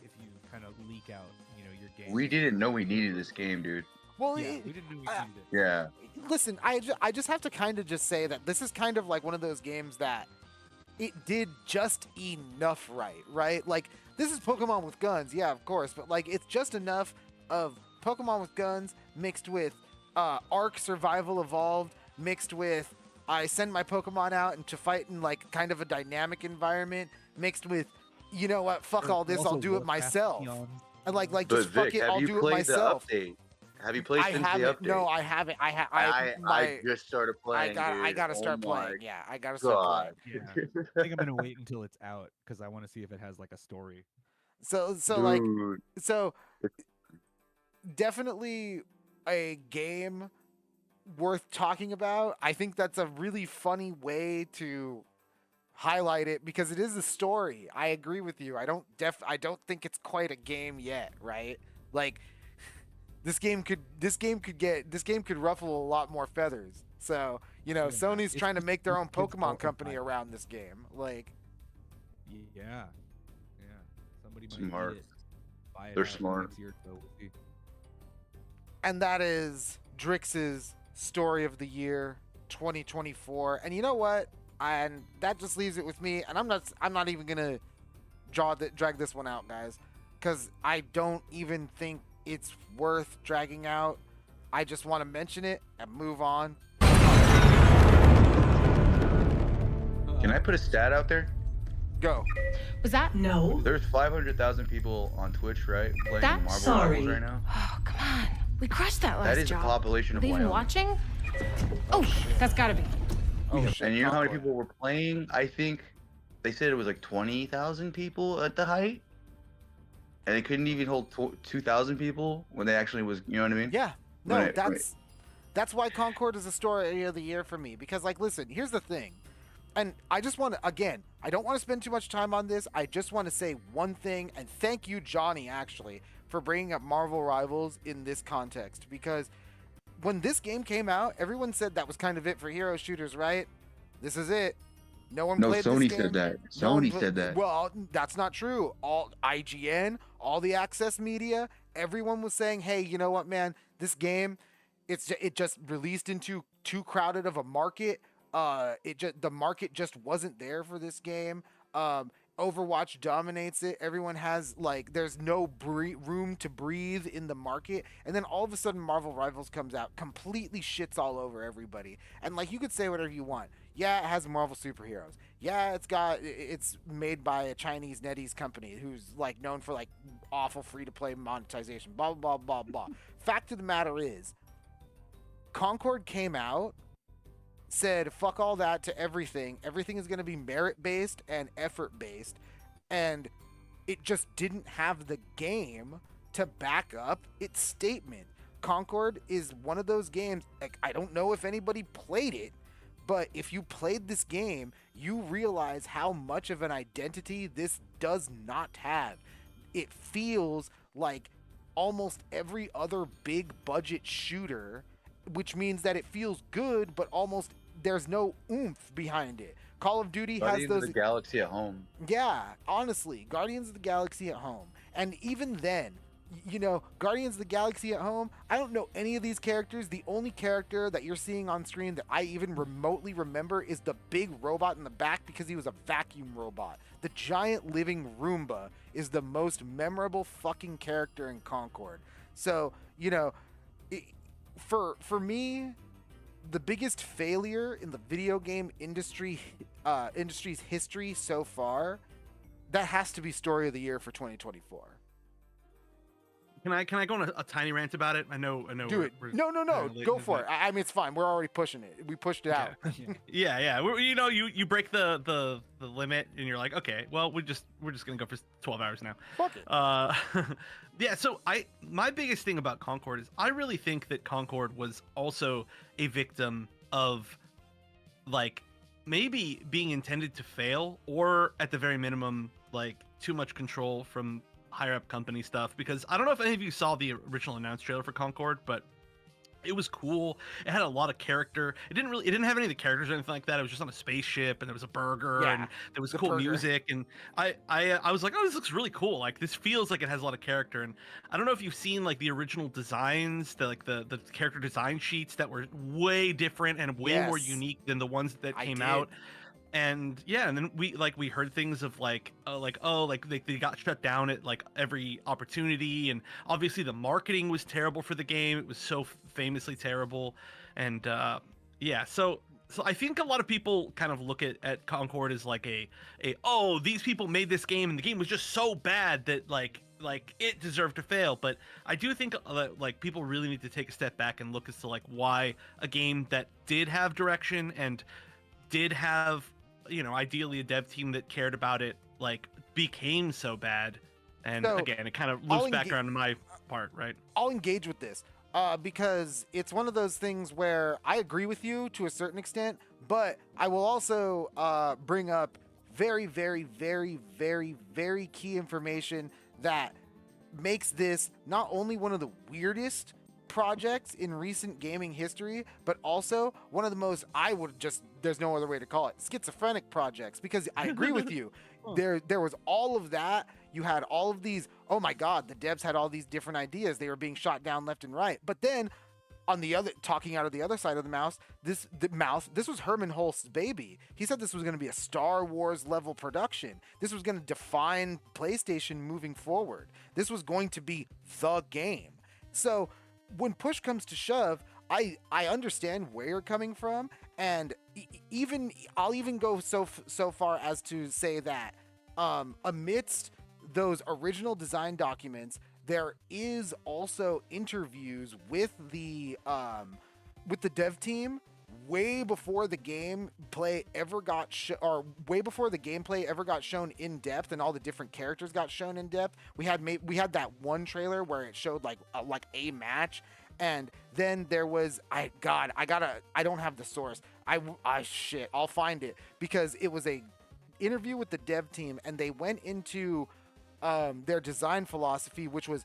if you kind of leak out, your game. We didn't know we needed this game, dude. Well, Yeah, we didn't know we needed it. Yeah. listen, I just have to kind of just say that this is kind of like one of those games that it did just enough right? Like, this is Pokemon with guns, yeah, of course, but like it's just enough of Pokemon with guns mixed with Ark Survival Evolved mixed with I send my Pokemon out and to fight in like kind of a dynamic environment mixed with, you know what, fuck all this, I'll do it myself. And like But just fuck Vic, it, have I'll you do it played myself. the update? Have you played I since the haven't. update? No, I haven't. I just started playing. I gotta dude. start Oh my playing. Yeah, I gotta start God. playing. Yeah. I think I'm gonna wait until it's out because I want to see if it has like a story. So like Dude. so definitely a game worth talking about. I think that's a really funny way to highlight it because it is a story. I agree with you. I don't think it's quite a game yet, right? Like this game could ruffle a lot more feathers. So, Sony's trying to make their own Pokemon company around this game. Like, yeah. Somebody might Smart. need it. Buy it They're out smart. next year, so we'll see. and that is Drix's story of the year 2024. And you know what? And that just leaves it with me. And I'm not even gonna drag this one out, guys, because I don't even think it's worth dragging out. I just want to mention it and move on. Can I put a stat out there? Go. Was that? No. There's 500,000 people on Twitch, right? Playing That's Marvel sorry. Rivals right now. Oh, come on. We crushed that last That is job. the population Are of they even Wyoming. watching? Oh, that's gotta be. Oh shit. And you know how many Concord. people were playing? I think they said it was like 20,000 people at the height. And they couldn't even hold 2,000 people when they actually was, you know what I mean? Yeah. No, Right, that's why Concord is a story of the year for me. Because, like, listen, here's the thing. And I just want to, again, I don't want to spend too much time on this. I just want to say one thing, and thank you, Johnny, actually, for bringing up Marvel Rivals in this context. Because when this game came out, everyone said that was kind of it for hero shooters, right? This is it. No one No, played Sony this game. said that. No one Sony said that. Well, that's not true. All IGN, all the access media, everyone was saying, "Hey, you know what, man? This game, it just released into too crowded of a market. The market just wasn't there for this game. Overwatch dominates it. Everyone has there's no room to breathe in the market. And then all of a sudden, Marvel Rivals comes out, completely shits all over everybody. And you could say whatever you want. Yeah, it has Marvel superheroes. Yeah, it's made by a Chinese NetEase company who's known for awful free-to-play monetization. Blah blah blah blah blah. Fact of the matter is, Concord came out, said fuck all that to everything. Everything is going to be merit-based and effort-based, and it just didn't have the game to back up its statement. Concord is one of those games, I don't know if anybody played it, but if you played this game, you realize how much of an identity this does not have. It feels like almost every other big budget shooter, which means that it feels good, but almost there's no oomph behind it. Call of Duty has Guardians those. of the Galaxy at home. Yeah, honestly, Guardians of the Galaxy at home. And even then, you know, Guardians of the Galaxy at home, I don't know any of these characters. The only character that you're seeing on screen that I even remotely remember is the big robot in the back because he was a vacuum robot. The giant living Roomba is the most memorable fucking character in Concord. So, you know, for me, the biggest failure in the video game industry's history so far, that has to be Story of the Year for 2024. Can I go on a tiny rant about it? I know. Do it. No. Go for it. I mean, it's fine. We're already pushing it. We pushed it out. Yeah. You break the limit, and you're like, okay, well, we're just gonna go for 12 hours now. Fuck it. Yeah. So my biggest thing about Concord is I really think that Concord was also a victim of, like, maybe being intended to fail, or at the very minimum, like, too much control from higher up company stuff. Because I don't know if any of you saw the original announced trailer for Concord, but it was cool. It had a lot of character. It didn't have any of the characters or anything like that. It was just on a spaceship, and there was a burger, and there was cool music, and I was like, oh, this looks really cool. Like, this feels like it has a lot of character. And I don't know if you've seen, like, the original designs, the character design sheets that were way different and way more unique than the ones that came out. And yeah, and then we heard things of they got shut down at, like, every opportunity, and obviously the marketing was terrible for the game. It was so famously terrible. And so I think a lot of people kind of look at Concord as like oh, these people made this game and the game was just so bad that like it deserved to fail. But I do think that, like, people really need to take a step back and look as to, like, why a game that did have direction and did have, you know, ideally a dev team that cared about it, like, became so bad. And so, again, it kind of loops back around to my part, right? I'll engage with this because it's one of those things where I agree with you to a certain extent, but I will also bring up very, very, very, very, very key information that makes this not only one of the weirdest projects in recent gaming history, but also one of the most, there's no other way to call it, schizophrenic projects. Because I agree with you, there was all of that. You had all of these, oh my god, the devs had all these different ideas, they were being shot down left and right. But then on the other, talking out of the other side of the mouse, this was Herman Holst's baby. He said this was going to be a Star Wars level production. This was going to define PlayStation moving forward. This was going to be the game. So when push comes to shove, I understand where you're coming from, and I'll even go so far as to say that amidst those original design documents, there is also interviews with the dev team way before the gameplay ever got shown in depth, and all the different characters got shown in depth. We had that one trailer where it showed like a match, and then there was I don't have the source. I'll find it, because it was a interview with the dev team, and they went into their design philosophy, which was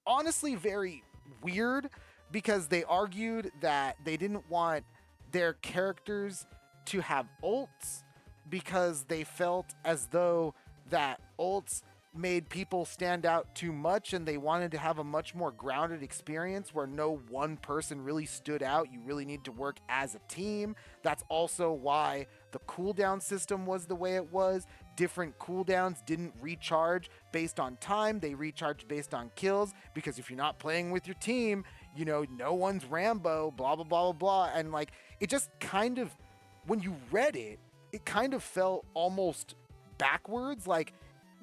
honestly very weird, because they argued that they didn't want their characters to have ults because they felt as though that ults made people stand out too much, and they wanted to have a much more grounded experience where no one person really stood out. You really need to work as a team. That's also why the cooldown system was the way it was. Different cooldowns didn't recharge based on time, they recharged based on kills, because if you're not playing with your team, you know, no one's Rambo, blah blah blah blah blah. And like, it just kind of, when you read it, it kind of felt almost backwards. Like,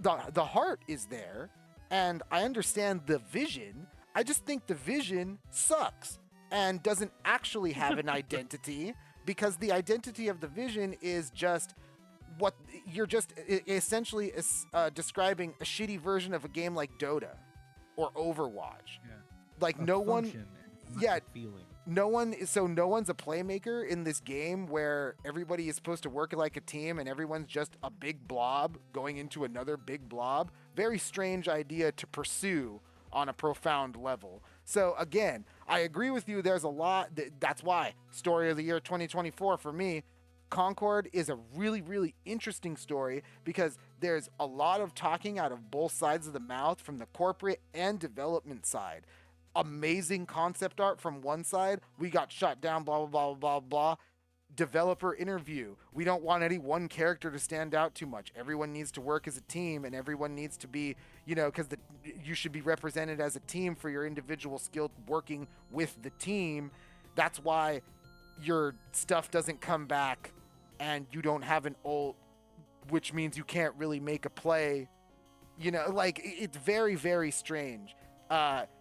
the heart is there, and I understand the vision. I just think the vision sucks and doesn't actually have an identity, because the identity of the vision is just what you're just essentially describing a shitty version of a game like Dota or Overwatch. Yeah. Like, A no one, function, not yeah, a feeling. no one's a playmaker in this game where everybody is supposed to work like a team and everyone's just a big blob going into another big blob. Very strange idea to pursue on a profound level. So again, I agree with you. There's a lot. That's why Story of the Year 2024 for me. Concord is a really, really interesting story because there's a lot of talking out of both sides of the mouth from the corporate and development side. Amazing concept art from one side. We got shut down, blah, blah, blah, blah, blah. Developer interview. We don't want any one character to stand out too much. Everyone needs to work as a team, and everyone needs to be, because you should be represented as a team for your individual skill working with the team. That's why your stuff doesn't come back and you don't have an ult, which means you can't really make a play. It's very, very strange.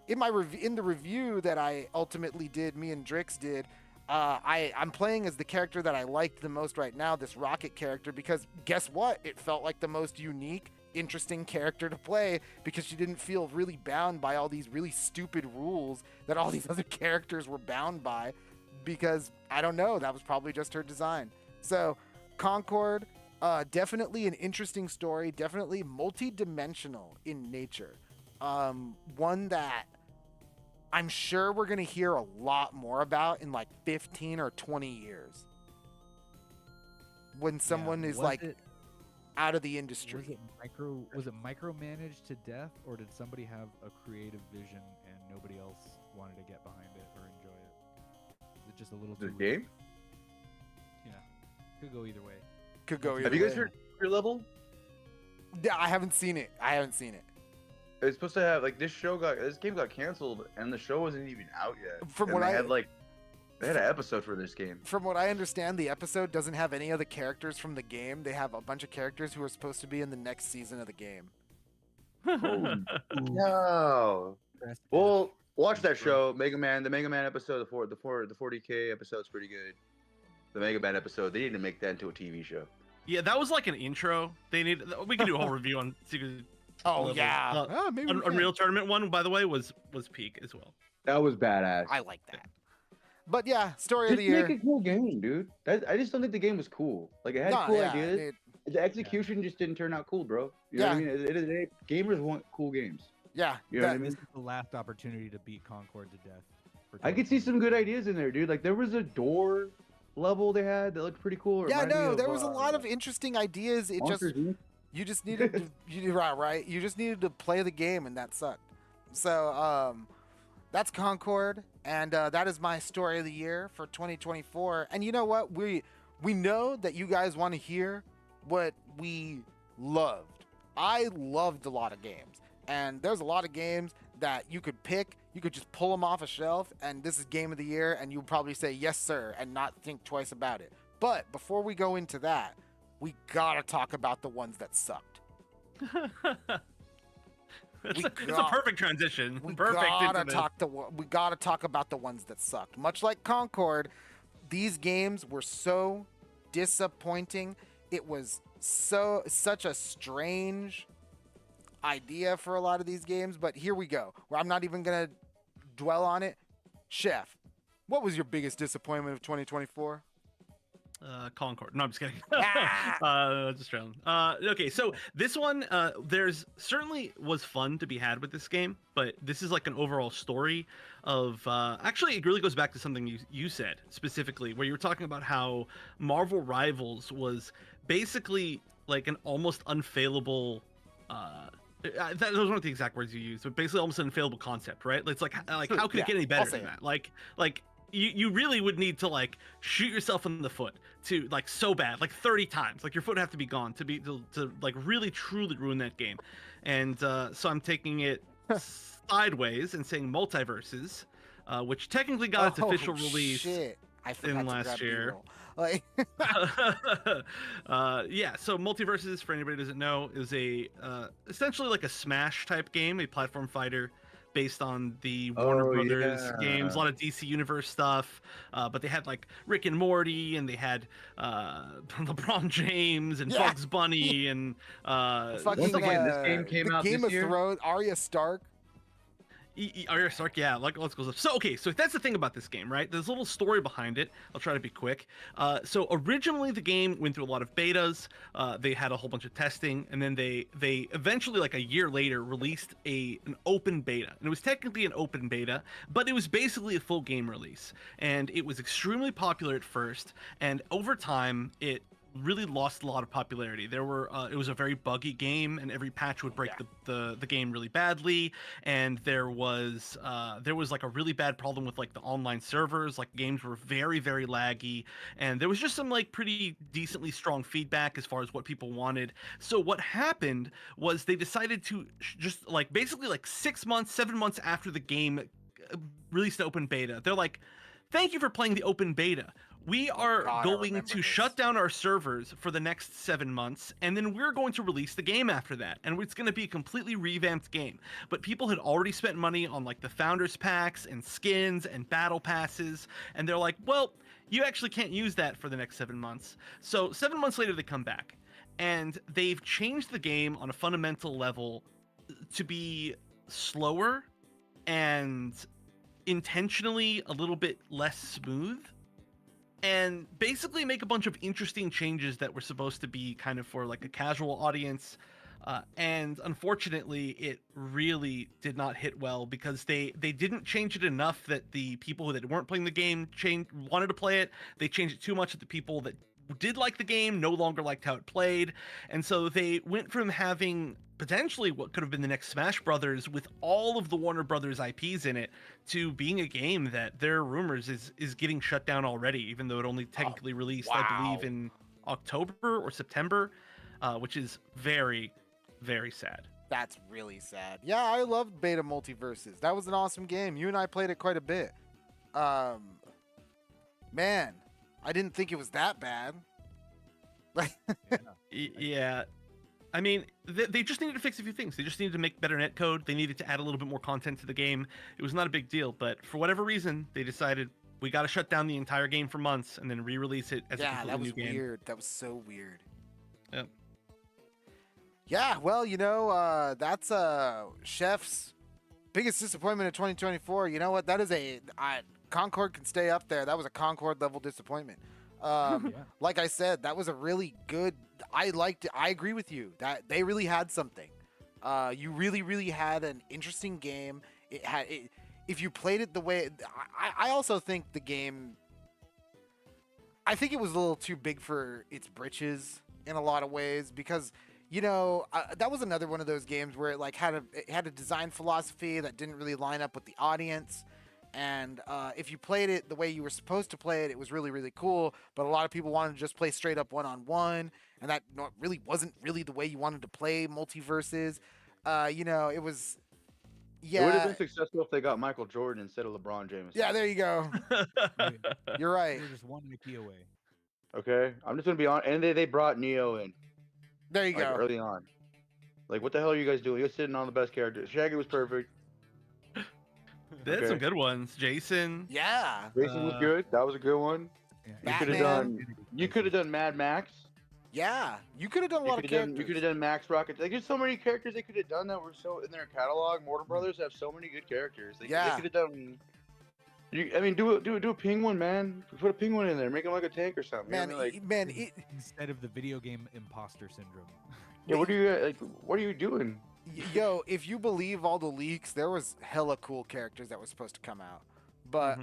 In the review that I ultimately did, me and Drix did, I'm playing as the character that I liked the most right now, this Rocket character, because guess what? It felt like the most unique, interesting character to play because she didn't feel really bound by all these really stupid rules that all these other characters were bound by because, I don't know, that was probably just her design. So, Concord, definitely an interesting story, definitely multi-dimensional in nature. One that I'm sure we're going to hear a lot more about in like 15 or 20 years. When someone is out of the industry. Was it micromanaged to death, or did somebody have a creative vision and nobody else wanted to get behind it or enjoy it? Is it just a little too game? Yeah. Could go either way. Have you guys heard your level? Yeah, I haven't seen it. It's supposed to have this game got canceled and the show wasn't even out yet. They had an episode for this game. From what I understand, the episode doesn't have any of the characters from the game. They have a bunch of characters who are supposed to be in the next season of the game. No. Well, watch that show, Mega Man. The Mega Man episode, the 40K episode's pretty good. The Mega Man episode, they need to make that into a TV show. Yeah, that was like an intro. We can do a whole review on Secret. Oh yeah. Unreal Tournament one, by the way, was peak as well. That was badass. I like that. But yeah, story of the year. Make a cool game, dude. I just don't think the game was cool. Like it had cool ideas. The execution just didn't turn out cool, bro. You know what I mean? At the end of the day, gamers want cool games. Yeah. You know what I mean? This is the last opportunity to beat Concord to death. I could see some good ideas in there, dude. Like there was a door level they had that looked pretty cool. Yeah, no, there was a lot of interesting ideas. You just needed to, right? You just needed to play the game, and that sucked. So, that's Concord, and that is my story of the year for 2024. And you know what? We know that you guys want to hear what we loved. I loved a lot of games, and there's a lot of games that you could pick. You could just pull them off a shelf, and this is game of the year, and you'll probably say yes, sir, and not think twice about it. But before we go into that, we gotta talk about the ones that sucked. It's a perfect transition. We gotta talk about the ones that sucked. Much like Concord, these games were so disappointing. It was such a strange idea for a lot of these games. But here we go. I'm not even gonna dwell on it. Chef, what was your biggest disappointment of 2024? Concord. No, I'm just kidding. Just trailing. Okay, so this one, there's certainly was fun to be had with this game, but this is like an overall story of. Actually, it really goes back to something you said specifically, where you were talking about how Marvel Rivals was basically like an almost unfailable. Those weren't the exact words you used, but basically almost an unfailable concept, right? It's like how could it get any better than that? Like. You really would need to like shoot yourself in the foot to like so bad, like 30 times, like your foot would have to be gone to like really truly ruin that game. And so I'm taking it sideways and saying Multiverses, which technically got its official release in last year. Like yeah, so Multiverses, for anybody who doesn't know, is a essentially like a Smash type game, a platform fighter based on the Warner Brothers games, a lot of DC Universe stuff, but they had like Rick and Morty, and they had LeBron James and Bugs Bunny, and fucking, once again, this game came out Game this of year. Thrones, Arya Stark. Arya Stark, yeah, like let's go. So okay, so that's the thing about this game, right? There's a little story behind it. I'll try to be quick. So originally the game went through a lot of betas. They had a whole bunch of testing, and then they eventually, like a year later, released an open beta. And it was technically an open beta, but it was basically a full game release. And it was extremely popular at first, and over time it really lost a lot of popularity. There were it was a very buggy game, and every patch would break the game really badly, and there was like a really bad problem with like the online servers. Like games were very, very laggy, and there was just some like pretty decently strong feedback as far as what people wanted. So what happened was they decided to just like basically like 6 months, 7 months after the game released the open beta, they're like, thank you for playing the open beta. We are going to shut down our servers for the next 7 months, and then we're going to release the game after that. And it's going to be a completely revamped game. But people had already spent money on like the Founders Packs and skins and battle passes, and they're like, well, you actually can't use that for the next 7 months. So 7 months later, they come back, and they've changed the game on a fundamental level to be slower and intentionally a little bit less smooth, and basically make a bunch of interesting changes that were supposed to be kind of for like a casual audience. And unfortunately, it really did not hit well because they didn't change it enough that the people that weren't playing the game wanted to play it. They changed it too much that the people that did like the game no longer liked how it played. And so they went from having potentially what could have been the next Smash Brothers with all of the Warner Brothers IPs in it to being a game that there are rumors is getting shut down already, even though it only technically released, I believe, in October or September, which is very, very sad. That's really sad. Yeah, I loved Beta Multiverses. That was an awesome game. You and I played it quite a bit. Man, I didn't think it was that bad. Yeah. I mean, they just needed to fix a few things. They just needed to make better netcode. They needed to add a little bit more content to the game. It was not a big deal, but for whatever reason, they decided we got to shut down the entire game for months and then re-release it as a completely new game. Yeah, that was weird. That was so weird. Yep. Yeah, well, you know, that's Chef's biggest disappointment of 2024. You know what? That is Concord can stay up there. That was a Concord level disappointment. Like I said, that was a really good. I liked it. I agree with you that they really had something. You really, really had an interesting game. If you played it the way, I also think the game. I think it was a little too big for its britches in a lot of ways because, you know, that was another one of those games where it had a design philosophy that didn't really line up with the audience. And if you played it the way you were supposed to play it, it was really, really cool. But a lot of people wanted to just play straight up one-on-one, and that really wasn't really the way you wanted to play multiverses. You know, it was. Yeah. It would have been successful if they got Michael Jordan instead of LeBron James. Yeah, there you go. You're right. You're just one IP away. Okay, I'm just gonna be honest. And they brought Neo in. There you go. Early on. Like, what the hell are you guys doing? You're sitting on the best character. Shaggy was perfect. They had some good ones. Jason. Yeah. Jason was good. That was a good one. Yeah. You could have done Mad Max. Yeah, you could have done a lot of characters. You could have done Max Rocket. Like, there's so many characters they could have done that were so in their catalog. Mortal Brothers have so many good characters. They could have done. Do a penguin, man. Put a penguin in there. Make him like a tank or something. Man, instead of the video game imposter syndrome. Yeah, what are you doing? Yo, if you believe all the leaks, there was hella cool characters that were supposed to come out. But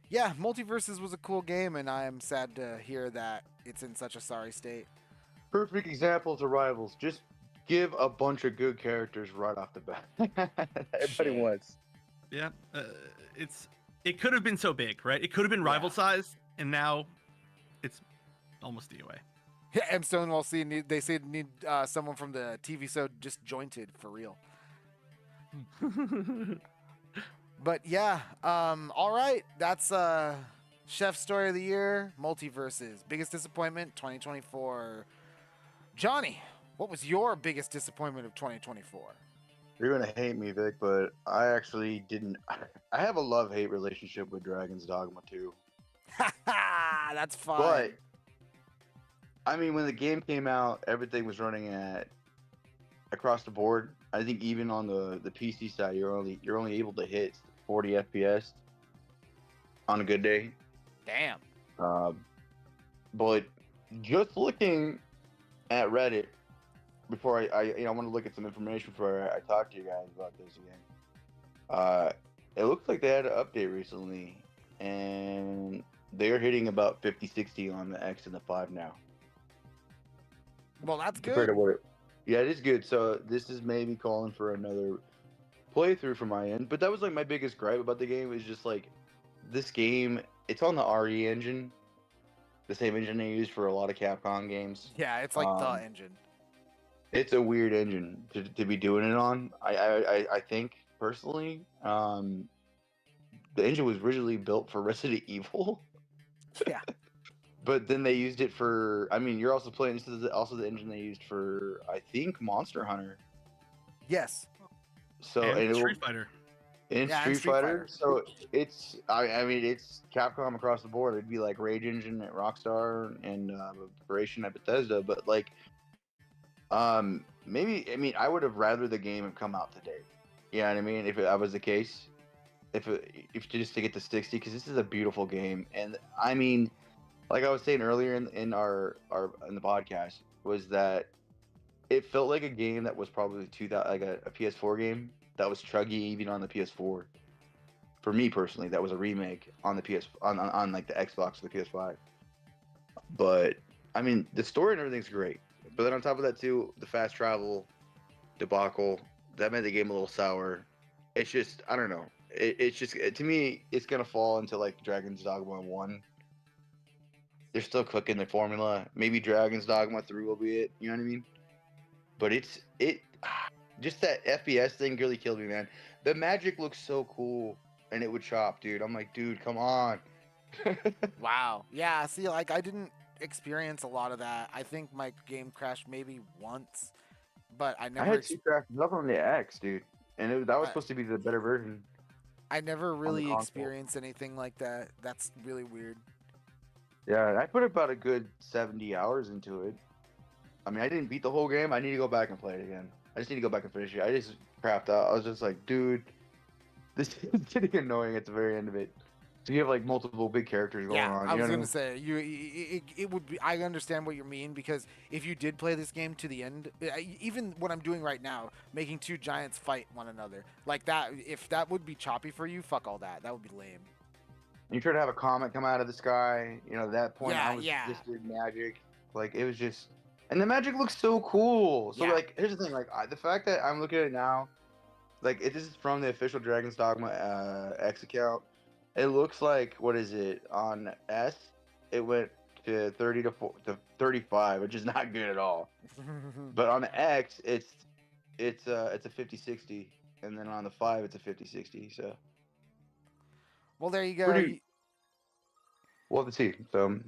yeah, Multiverses was a cool game, and I am sad to hear that it's in such a sorry state. Perfect example to Rivals. Just give a bunch of good characters right off the bat. Everybody wants. Yeah, it could have been so big, right? It could have been rival size, and now it's almost DOA. Yeah, and Stonewall C, they say need someone from the TV show Disjointed for real. But yeah, all right. That's Chef's Story of the Year, Multiverses. Biggest disappointment, 2024. Johnny, what was your biggest disappointment of 2024? You're gonna hate me, Vic, but I actually didn't. I have a love-hate relationship with Dragon's Dogma 2. That's fine. But I mean, when the game came out, everything was running at across the board. I think even on the PC side, you're only able to hit 40 FPS on a good day. Damn. But just looking at Reddit before I want to look at some information before I talk to you guys about this again. It looks like they had an update recently, and they're hitting about 50-60 on the X and the 5 now. Well, that's Compared good. to what yeah, it is good. So this is maybe calling for another playthrough from my end. But that was like my biggest gripe about the game is just like this game. It's on the RE engine, the same engine they use for a lot of Capcom games. Yeah, it's like the engine. It's a weird engine to be doing it on. I think personally, the engine was originally built for Resident Evil. Yeah. But then they used it for. I mean, you're also playing. This is also the engine they used for, I think, Monster Hunter. Yes. So And Street Fighter. And Yeah, Street and Street Fighter. Fighter. So it's. I mean, it's Capcom across the board. It'd be like Rage Engine at Rockstar and Operation at Bethesda. But like, maybe. I mean, I would have rather the game have come out today. You know what I mean? If that was the case, if just to get to 60, because this is a beautiful game, and I mean. Like I was saying earlier in our in the podcast, was that it felt like a game that was probably 2000, like a PS4 game that was chuggy even on the PS4. For me personally, that was a remake on the on like the Xbox or the PS5. But I mean, the story and everything's great. But then on top of that too, the fast travel debacle that made the game a little sour. It's just I don't know. It's just to me, it's gonna fall into like Dragon's Dogma 1. They're still cooking their formula. Maybe Dragon's Dogma 3 will be it. You know what I mean? But just that FPS thing really killed me, man. The magic looks so cool, and it would chop, dude. I'm like, dude, come on. Wow. Yeah. See, like I didn't experience a lot of that. I think my game crashed maybe once, but I I never. had two crashes up on the X, dude, and that was supposed to be the better version. I never the really console. experienced anything like that. That's really weird. Yeah, I put about a good 70 hours into it. I mean, I didn't beat the whole game. I need to go back and play it again. I just need to go back and finish it. I just crapped out. I was just like, dude, this is getting annoying at the very end of it. So you have like multiple big characters going on. I you was know gonna say it would be. I understand what you mean because if you did play this game to the end, even what I'm doing right now, making two giants fight one another like that, if that would be choppy for you, fuck all that. That would be lame. You try to have a comet come out of the sky. You know, at that point, Yeah, I was yeah. just doing magic. Like it was just, and the magic looks so cool. So Yeah. like, here's the thing. Like the fact that I'm looking at it now, like this is from the official Dragon's Dogma X account. It looks like what is it on S? It went to 30 to 35, which is not good at all. But on the X, it's a 50-60, and then on the 5, it's a 50-60. So Well, there you go. Pretty- we'll have to see. So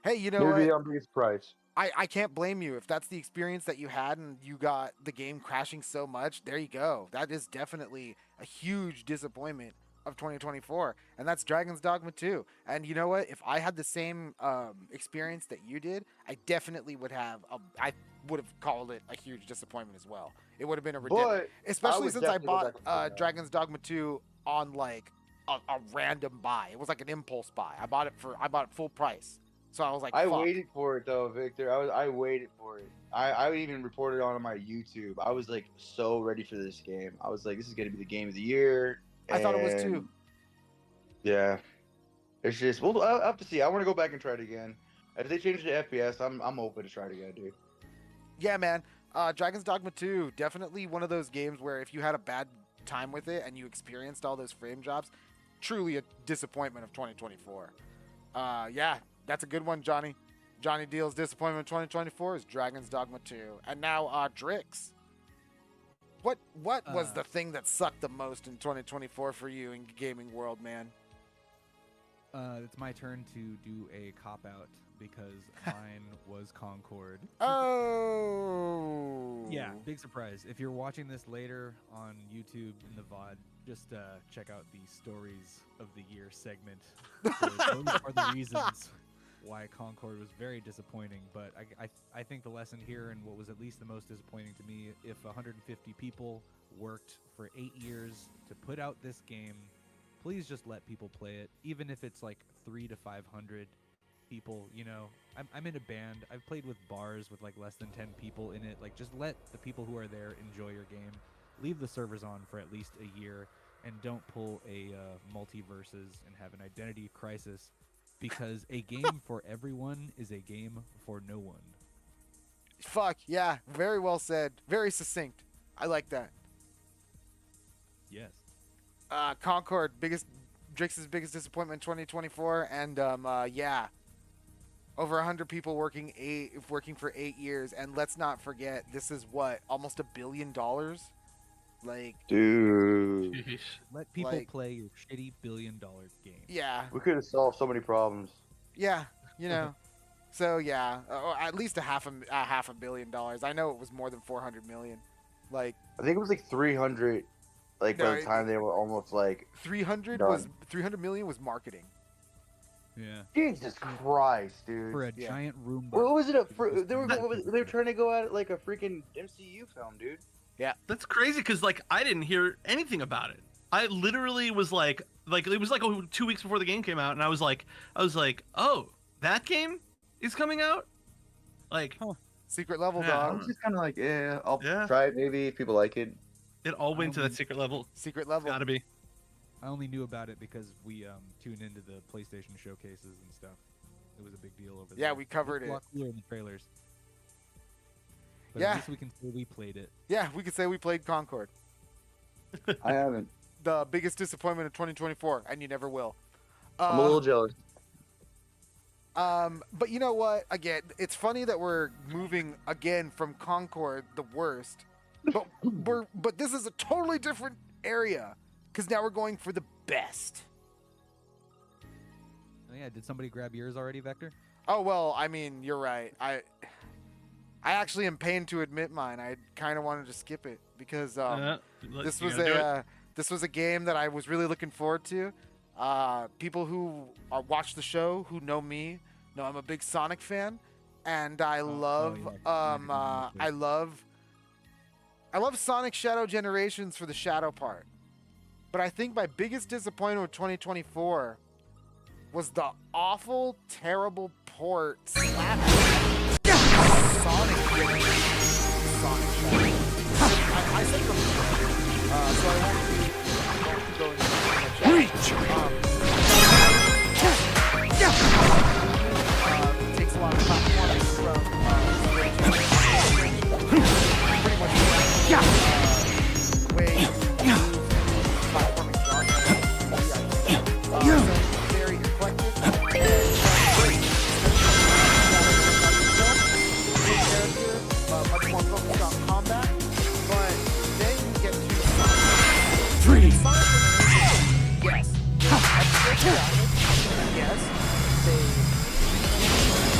Hey, you know maybe what? I'm being surprised. I can't blame you if that's the experience that you had and you got the game crashing so much. There you go. That is definitely a huge disappointment of 2024, and that's Dragon's Dogma 2. And you know what? If I had the same experience that you did, I definitely would have. I would have called it a huge disappointment as well. It would have been a ridiculous, But especially would since I definitely go bought back and play that. Dragon's Dogma 2 on like a random buy. It was like an impulse buy. I bought it full price. So I was like, I fuck. waited for it though, Victor. I waited for it. I even reported on my YouTube. I was like so ready for this game. I was like, this is gonna be the game of the year. I thought it was and too. Yeah, it's just I'll have to see. I want to go back and try it again. If they change the FPS, I'm open to try it again, dude. Yeah, man. Dragon's Dogma 2, definitely one of those games where if you had a bad time with it and you experienced all those frame drops, truly a disappointment of 2024. Yeah, that's a good one, Johnny. Johnnydeals' disappointment of 2024 is Dragon's Dogma 2. And now, Drix. What was the thing that sucked the most in 2024 for you in the gaming world, man? It's my turn to do a cop-out because mine was Concord. Oh! Yeah, big surprise. If you're watching this later on YouTube in the VOD, just check out the Stories of the Year segment. So those are the reasons why Concord was very disappointing, but I think the lesson here, and what was at least the most disappointing to me, if 150 people worked for 8 years to put out this game, please just let people play it, even if it's like 300 to 500 people. You know, I'm in a band. I've played with bars with like less than 10 people in it. Like, just let the people who are there enjoy your game. Leave the servers on for at least a year, and don't pull a multiverses and have an identity crisis, because a game for everyone is a game for no one. Fuck, yeah. Very well said. Very succinct. I like that. Yes. Concord, Drix's biggest disappointment 2024, and yeah. Over 100 people working for 8 years, and let's not forget, this is what, almost $1 billion? Like, Dude, Jeez. Let people Like- play your shitty $1 billion game. yeah. we could have solved so many problems. Yeah, you know. So yeah, at least a half a billion dollars. I know it was more than 400 million. Like, I think it was like 300. Like No, by the time they were almost like, 300 million was marketing. Yeah. Jesus Christ, dude. For a Yeah. giant room. What was it? Just They were trying to go at it like a freaking MCU film, dude. That's crazy, because like I didn't hear anything about it. I literally was like it was like 2 weeks before the game came out, and I was like, oh, that game is coming out. Like, Secret level, Yeah. I dog. was just kind of like, I'll Yeah. try it maybe if people like it. it all went to that secret level. Secret level. Gotta be. I only knew about it because we tuned into the PlayStation showcases and stuff. It was a big deal over there. Yeah, we covered It's a it. lot cooler in the trailers. But Yeah. at least we can say we played it. Yeah, we could say we played Concord. I haven't. The biggest disappointment of 2024, and you never will. I'm a little jealous. But you know what? Again, it's funny that we're moving again from Concord, the worst, but this is a totally different area, because now we're going for the best. Oh, yeah, did somebody grab yours already, Vector? Oh well, I mean, you're right. I actually am pained to admit mine. I kind of wanted to skip it because this You was gotta do it. this was a game that I was really looking forward to. People who watch the show, who know me, know I'm a big Sonic fan, and I love yeah. I love Sonic Shadow Generations for the shadow part. But I think my biggest disappointment with 2024 was the awful, terrible port slap Sonic Generations. Sonic Shadow. I said before, so I won't go into too much. Takes a lot of platforming from pretty much way platforming genre. So very eclectic. Much more focused on combat, but then you get to Sonic. Yes. Yes. They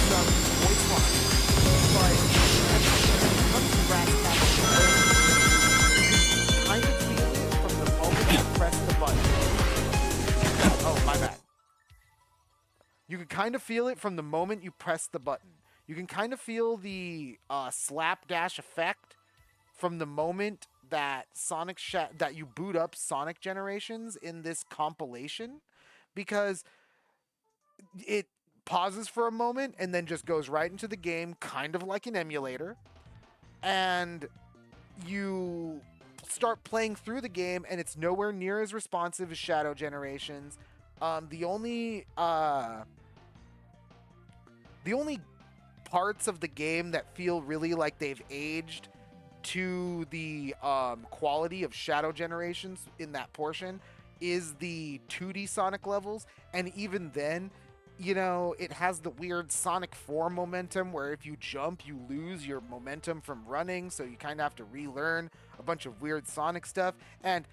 some voice lines, but when it comes to brass tacks, you kind of feel it from the moment you press the button. Oh, my bad. You can kind of feel it from the moment you press the button. You can kind of feel the slapdash effect from the moment that that you boot up Sonic Generations in this compilation, because it pauses for a moment and then just goes right into the game, kind of like an emulator, and you start playing through the game, and it's nowhere near as responsive as Shadow Generations. The only parts of the game that feel really like they've aged to the quality of Shadow Generations in that portion is the 2D Sonic levels, and even then, you know, it has the weird Sonic 4 momentum where if you jump, you lose your momentum from running, so you kind of have to relearn a bunch of weird Sonic stuff. And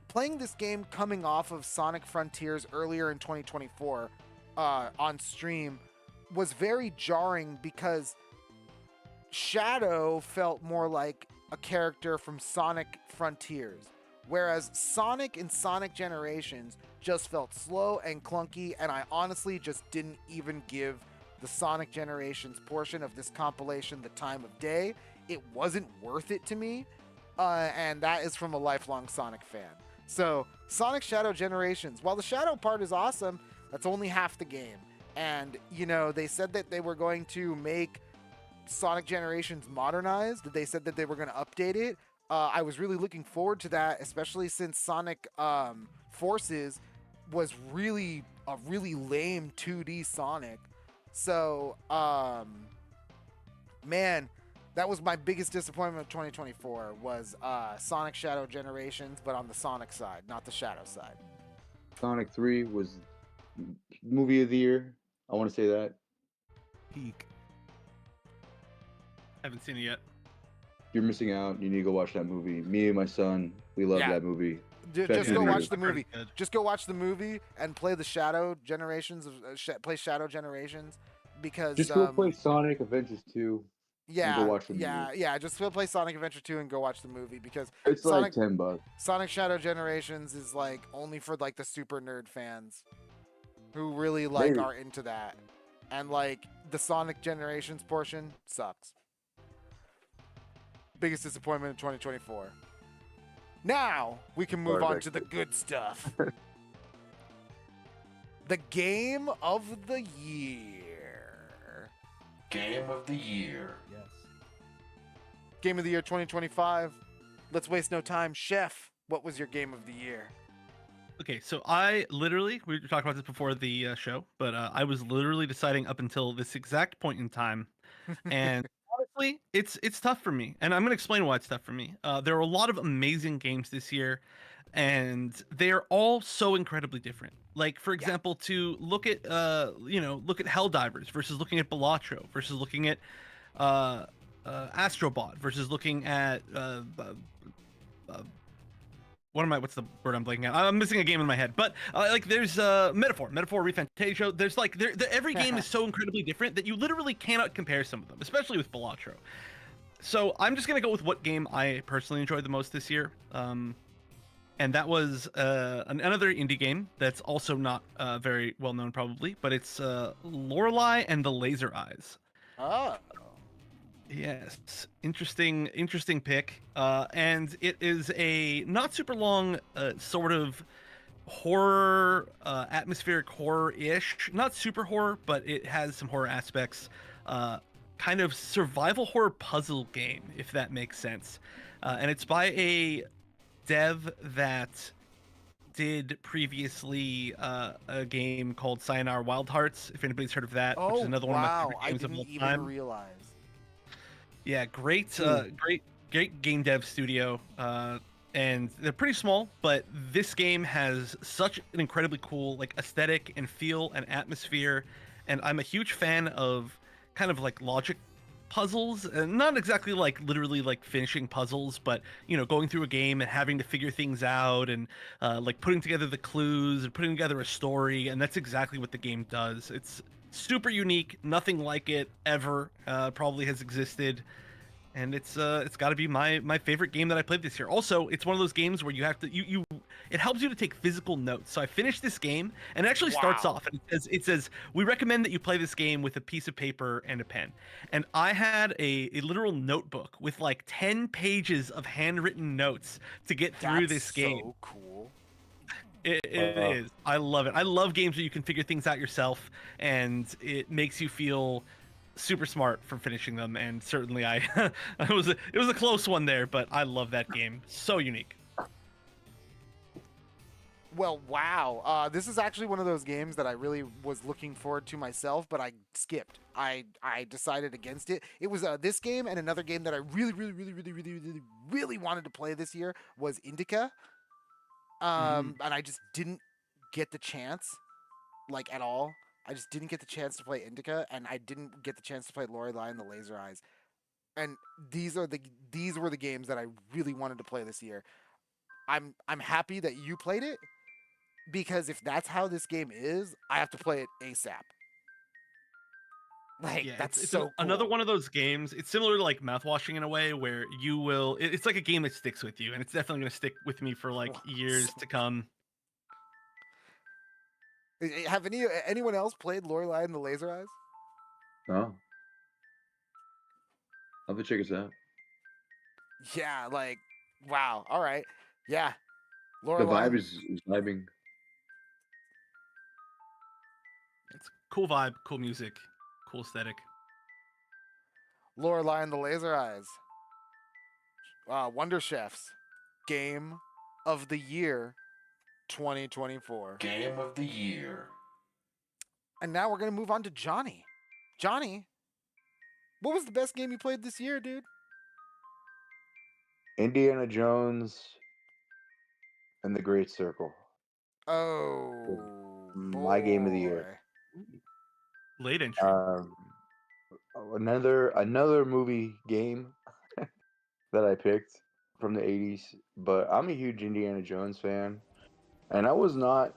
playing this game coming off of Sonic Frontiers earlier in 2024 on stream was very jarring, because Shadow felt more like a character from Sonic Frontiers, whereas Sonic and Sonic Generations just felt slow and clunky, and I honestly just didn't even give the Sonic Generations portion of this compilation, The Time of Day. It wasn't worth it to me, and that is from a lifelong Sonic fan. So, Sonic Shadow Generations, while the Shadow part is awesome, that's only half the game. And, you know, they said that they were going to make Sonic Generations modernized. They said that they were going to update it. I was really looking forward to that, especially since Sonic Forces was really a really lame 2D Sonic. So, man, that was my biggest disappointment of 2024 was Sonic Shadow Generations, but on the Sonic side, not the Shadow side. Sonic 3 was movie of the year. I want to say that. Peak. Haven't seen it yet. You're missing out. You need to go watch that movie. Me and my son, we love that movie. Just go watch the Pretty movie. good. Just go watch the movie and play the Shadow Generations. Play Shadow Generations because Just go play Sonic Adventures 2. Yeah, and go watch the yeah. Just go play Sonic Adventure 2 and go watch the movie because It's Sonic, like $10. Sonic Shadow Generations is like only for like the super nerd fans who really like Maybe. are into that, and like the Sonic Generations portion sucks. Biggest disappointment in 2024. Now we can move on to the good stuff. The game of the year. Game of the year. Yes. Game of the year 2025. Let's waste no time. Chef, what was your game of the year? Okay, so we were talking about this before the show, but I was literally deciding up until this exact point in time, and honestly, it's tough for me, and I'm gonna explain why it's tough for me. There are a lot of amazing games this year, and they are all so incredibly different. Like, for example, to look at look at Helldivers versus looking at Balatro versus looking at Astrobot versus looking at what's the word I'm blanking out? I'm missing a game in my head, but like there's Metaphor Refantasio. There's like every game is so incredibly different that you literally cannot compare some of them, especially with Balatro. So I'm just gonna go with what game I personally enjoyed the most this year, and that was another indie game that's also not very well known probably, but it's Lorelei and the Laser Eyes. Oh. Yes, interesting pick. And it is a not super long sort of horror, atmospheric horror-ish. Not super horror, but it has some horror aspects. Kind of survival horror puzzle game, if that makes sense. And it's by a dev that did previously a game called Sayonara Wild Hearts, if anybody's heard of that, which is another one of my favorite games of all time. I didn't even realize. Yeah, great game dev studio, and they're pretty small, but this game has such an incredibly cool like aesthetic and feel and atmosphere, and I'm a huge fan of kind of like logic puzzles, and not exactly like literally like finishing puzzles, but you know, going through a game and having to figure things out and like putting together the clues and putting together a story, and that's exactly what the game does. It's super unique, nothing like it ever probably has existed, and it's got to be my favorite game that I played this year. Also, it's one of those games where you have to it helps you to take physical notes. So I finished this game, and it actually starts off and it says we recommend that you play this game with a piece of paper and a pen. And I had a literal notebook with like 10 pages of handwritten notes to get through this game. So cool. It is. I love it. I love games where you can figure things out yourself, and it makes you feel super smart for finishing them. And certainly, it was a close one there, but I love that game. So unique. Well, wow. This is actually one of those games that I really was looking forward to myself, but I skipped. I decided against it. It was this game and another game that I really wanted to play this year was Indica. And I just didn't get the chance, like at all. I just didn't get the chance to play Indica, and I didn't get the chance to play Lorelei and the Laser Eyes. And these were the games that I really wanted to play this year. I'm happy that you played it, because if that's how this game is, I have to play it ASAP. Like, yeah, that's so cool. Another one of those games. It's similar to like mouthwashing in a way where you will. It's like a game that sticks with you, and it's definitely going to stick with me for like years to come. Have anyone else played Lorelei and the Laser Eyes? Oh, I'll have to check this out. Yeah, like, wow. All right. Yeah. The Lorelai. vibe is vibing. It's cool vibe, cool music, cool aesthetic. Lorelai and the Laser Eyes. Wonder Chefs. Game of the Year 2024. Game of the year. And now we're going to move on to Johnny. Johnny, what was the best game you played this year, dude? Indiana Jones and the Great Circle. Oh, My game of the year. Late entry. Another movie game that I picked from the 80s, but I'm a huge Indiana Jones fan, and I was not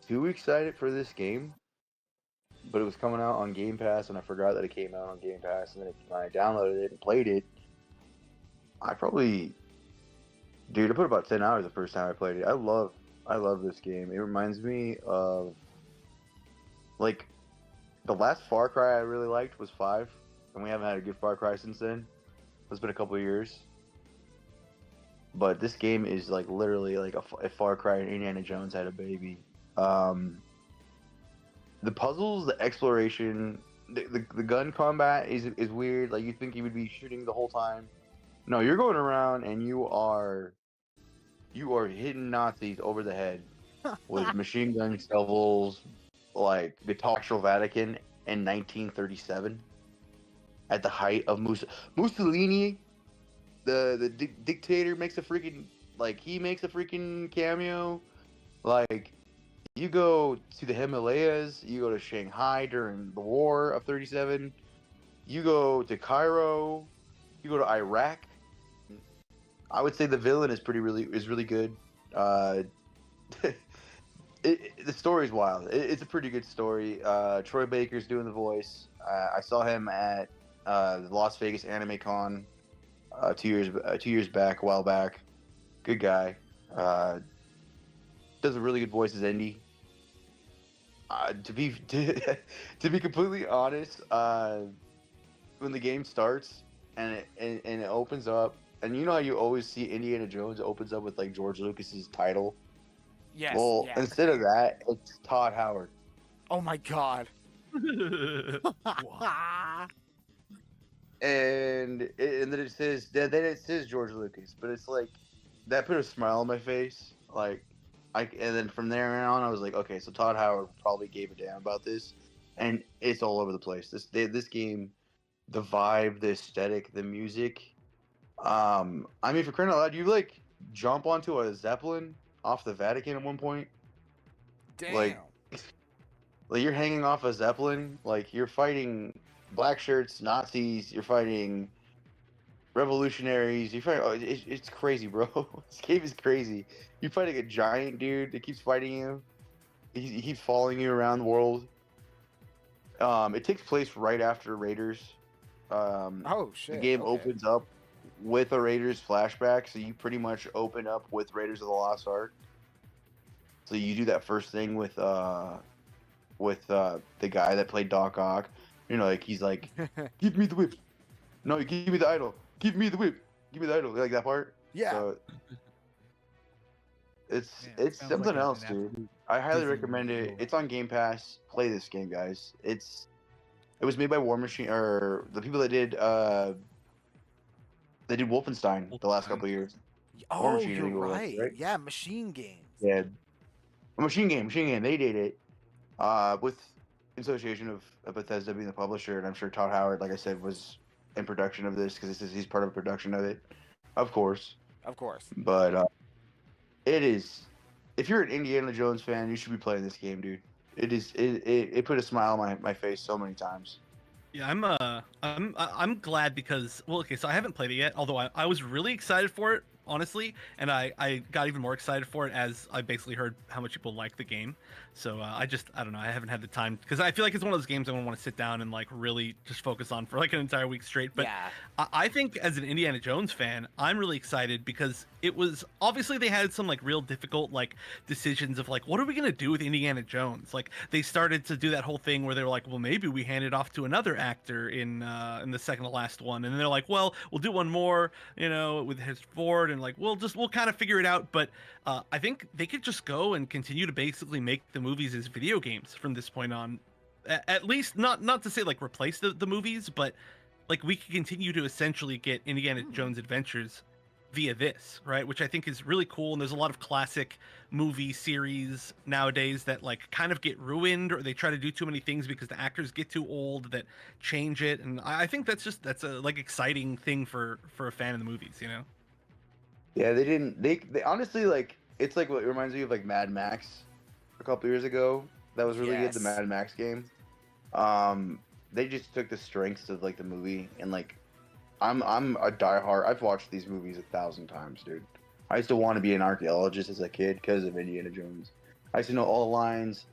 too excited for this game, but it was coming out on Game Pass, and I forgot that it came out on Game Pass, and then when I downloaded it and played it, I put about 10 hours the first time I played it. I love this game. It reminds me of, like, the last Far Cry I really liked was 5, and we haven't had a good Far Cry since then. It's been a couple of years. But this game is like literally like a Far Cry and Indiana Jones had a baby. The puzzles, the exploration, the gun combat is weird. Like, you think you would be shooting the whole time. No, you're going around and you are hitting Nazis over the head with machine gun shovels, like the actual Vatican in 1937, at the height of Mussolini. The dictator makes a freaking cameo. Like, you go to the Himalayas, you go to Shanghai during the war of 37, you go to Cairo, you go to Iraq. I would say the villain is really good. The story's wild. It's a pretty good story. Troy Baker's doing the voice. I saw him at the Las Vegas Anime Con 2 years back, a while back. Good guy. Does a really good voice as Indy. To be completely honest, when the game starts and it opens up, and you know how you always see Indiana Jones opens up with like George Lucas's title. Yes. Well, yeah. instead of that, it's Todd Howard. Oh my God. And then it says George Lucas, but it's like that put a smile on my face. Like, and then from there on, I was like, okay, so Todd Howard probably gave a damn about this, and it's all over the place. This game, the vibe, the aesthetic, the music. I mean, for crying out loud, you like jump onto a Zeppelin off the Vatican at one point. Damn. Like you're hanging off a Zeppelin, like you're fighting black shirts, Nazis, you're fighting revolutionaries, it's crazy, bro. This game is crazy. You're fighting a giant dude that keeps fighting you. He keeps following you around the world. It takes place right after Raiders. Oh shit. The game okay. opens up with a Raiders flashback, so you pretty much open up with Raiders of the Lost Ark. So you do that first thing with the guy that played Doc Ock. You know, like he's like, give me the whip. No, give me the idol. Give me the whip. Give me the idol. Like that part. Yeah. So it's sounds something like else, an dude. I highly Disney recommend it. movie. It's on Game Pass. Play this game, guys. It was made by War Machine, or the people that did Wolfenstein the last couple of years. Oh, Machine, I you're think it was, right. right? Yeah, Machine Games. Yeah, Machine Game. They did it with association of Bethesda being the publisher, and I'm sure Todd Howard, like I said, was in production of this because he's part of production of it, of course. Of course. But it is. If you're an Indiana Jones fan, you should be playing this game, dude. It put a smile on my face so many times. Yeah, I'm glad because, well, okay, so I haven't played it yet, although I was really excited for it honestly, and I got even more excited for it as I basically heard how much people like the game. So I don't know, I haven't had the time because I feel like it's one of those games I want to sit down and like really just focus on for like an entire week straight. But Yeah. I think as an Indiana Jones fan, I'm really excited because it was obviously they had some like real difficult like decisions of like, what are we gonna do with Indiana Jones? Like they started to do that whole thing where they were like, well, maybe we hand it off to another actor in the second to last one, and then they're like, well, we'll do one more, with his Ford, and like we'll kind of figure it out. But I think they could just go and continue to basically make the movies as video games from this point on. At least not to say like replace the movies, but like we could continue to essentially get Indiana Jones Adventures via this, right? Which I think is really cool. And there's a lot of classic movie series nowadays that like kind of get ruined, or they try to do too many things because the actors get too old that change it. And I think that's a like exciting thing for a fan of the movies, Yeah, they didn't. They honestly like it's like what reminds me of like Mad Max a couple years ago. That was really good. The Yes. Mad Max game. They just took the strengths of like the movie and like I'm a diehard. I've watched these movies 1,000 times, dude. I used to want to be an archaeologist as a kid because of Indiana Jones. I used to know all the lines,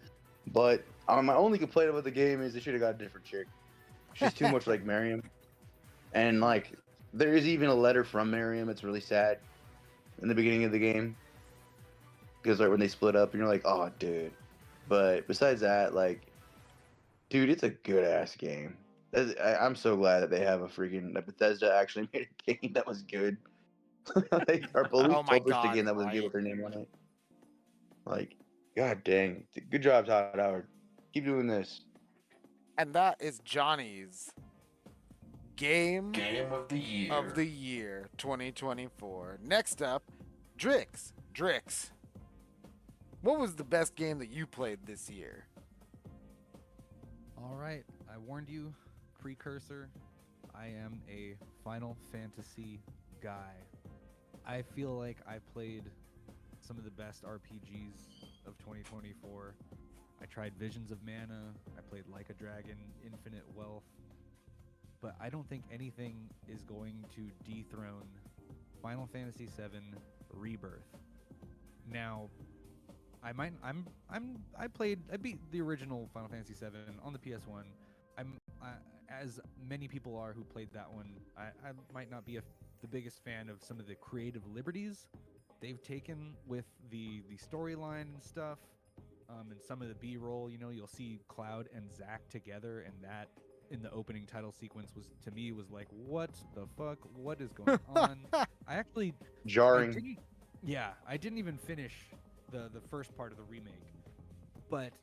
but my only complaint about the game is they should have got a different chick. She's too much like Miriam, and like there is even a letter from Miriam. It's really sad in the beginning of the game because like when they split up and you're like, oh, dude. But besides that, like, dude, it's a good ass game. I'm so glad that they have that Bethesda actually made a game that was good. Like, our police Oh my published a God, game that was good right. with their name on it. Like, god dang. Good job, Todd Howard. Keep doing this. And that is Johnny's Game of the Year. of the Year 2024. Next up, Drix. Drix, what was the best game that you played this year? All right, I warned you, precursor. I am a Final Fantasy guy. I feel like I played some of the best RPGs of 2024. I tried Visions of Mana. I played Like a Dragon, Infinite Wealth. But I don't think anything is going to dethrone Final Fantasy VII Rebirth. Now, I beat the original Final Fantasy VII on the PS1. As many people are who played that one, I might not be the biggest fan of some of the creative liberties they've taken with the storyline and stuff, and some of the B-roll. You'll see Cloud and Zack together, and that in the opening title sequence was like, what the fuck? What is going on? Jarring. I didn't even finish the first part of the remake, but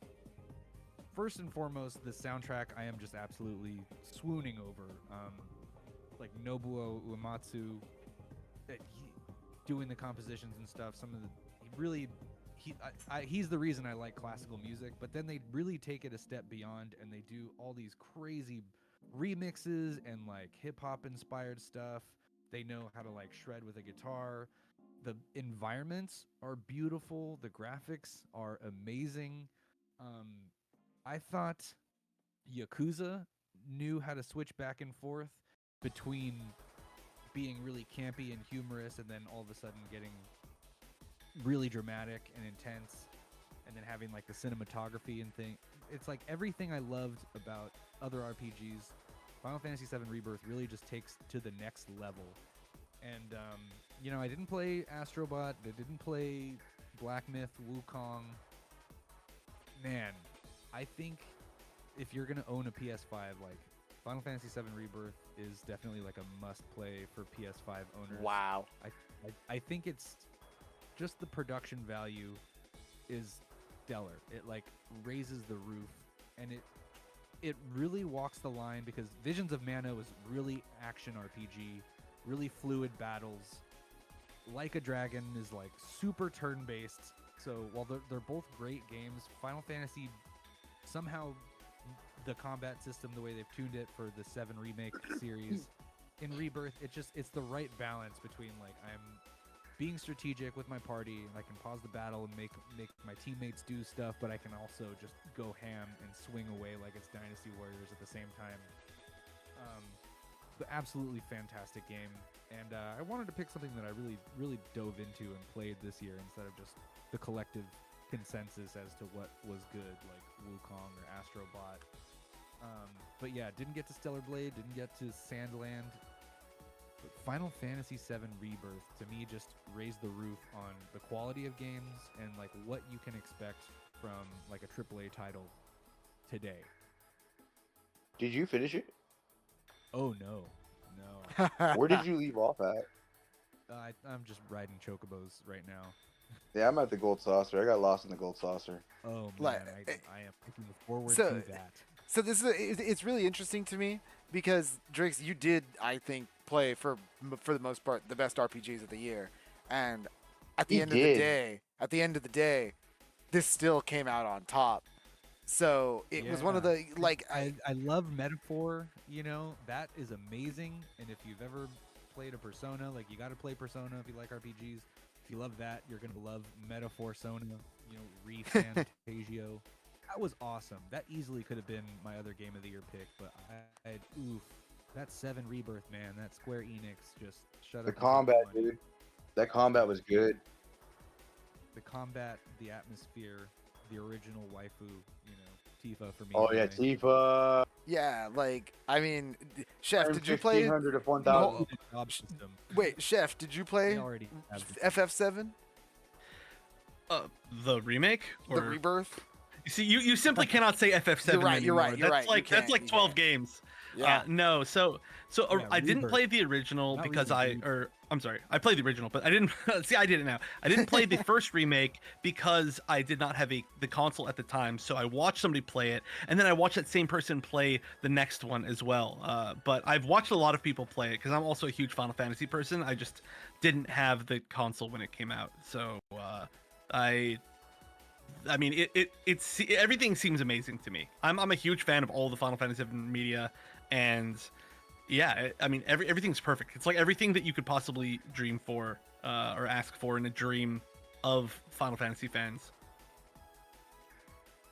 first and foremost, the soundtrack I am just absolutely swooning over. Like Nobuo Uematsu, doing the compositions and stuff. He's the reason I like classical music. But then they really take it a step beyond, and they do all these crazy remixes and like hip hop inspired stuff. They know how to like shred with a guitar. The environments are beautiful. The graphics are amazing. I thought Yakuza knew how to switch back and forth between being really campy and humorous and then all of a sudden getting really dramatic and intense, and then having like the cinematography and thing. It's like everything I loved about other RPGs, Final Fantasy VII Rebirth really just takes to the next level. And I didn't play Astrobot, I didn't play Black Myth, Wukong. Man, I think if you're gonna own a PS5, like Final Fantasy VII Rebirth is definitely like a must-play for PS5 owners. Wow. I think it's just the production value is stellar. It like raises the roof, and it really walks the line because Visions of Mana was really action RPG, really fluid battles. Like a Dragon is like super turn-based. So while they're both great games, Final Fantasy somehow the combat system, the way they've tuned it for the 7 remake series, in Rebirth, it's the right balance between like I'm being strategic with my party, and I can pause the battle and make my teammates do stuff, but I can also just go ham and swing away like it's Dynasty Warriors at the same time. absolutely fantastic game. And I wanted to pick something that I really dove into and played this year instead of just the collective consensus as to what was good, like Wukong or Astrobot. But yeah, didn't get to Stellar Blade, didn't get to Sandland. But Final Fantasy VII Rebirth, to me, just raised the roof on the quality of games and like what you can expect from like a AAA title today. Did you finish it? Oh no. Where did you leave off at? I'm just riding chocobos right now. Yeah, I'm at the Gold Saucer. I got lost in the Gold Saucer. Oh man, Like, I am looking forward so- to that. So this is it's really interesting to me because Drix, you did, I think, play for the most part the best RPGs of the year, and at the He end did. of the day, this still came out on top. So it was one of the like I love metaphor, you know, that is amazing. And if you've ever played a Persona, like you got to play Persona if you like RPGs. If you love that, you're gonna love Metaphor Sona, you know, Fantasio. That was awesome. That easily could have been my other Game of the Year pick, but that 7 Rebirth, man, that Square Enix just shut up. The and take combat, money. dude. That combat was good. The combat, the atmosphere, the original waifu, you know, Tifa for me. Oh yeah, anyway. Tifa. yeah, like I mean, Chef, did you play? 1500 to The 1000. open job system. Wait, Chef, did you play They already have the- FF7, The remake or the Rebirth? You see, you simply cannot say FF7 You're right, anymore. you're right, That's you like that's can't, like you 12 can't. games. Yeah. No, so Yeah, I didn't Rebirth. play the original Not because Rebirth. I'm sorry, I played the original, but I didn't see. I did it now. I didn't play the first remake because I did not have the console at the time. So I watched somebody play it, and then I watched that same person play the next one as well. But I've watched a lot of people play it because I'm also a huge Final Fantasy person. I just didn't have the console when it came out, so I mean, it's everything seems amazing to me. I'm a huge fan of all the Final Fantasy VII media, and yeah, I mean everything's perfect. It's like everything that you could possibly dream for or ask for in a dream of Final Fantasy fans.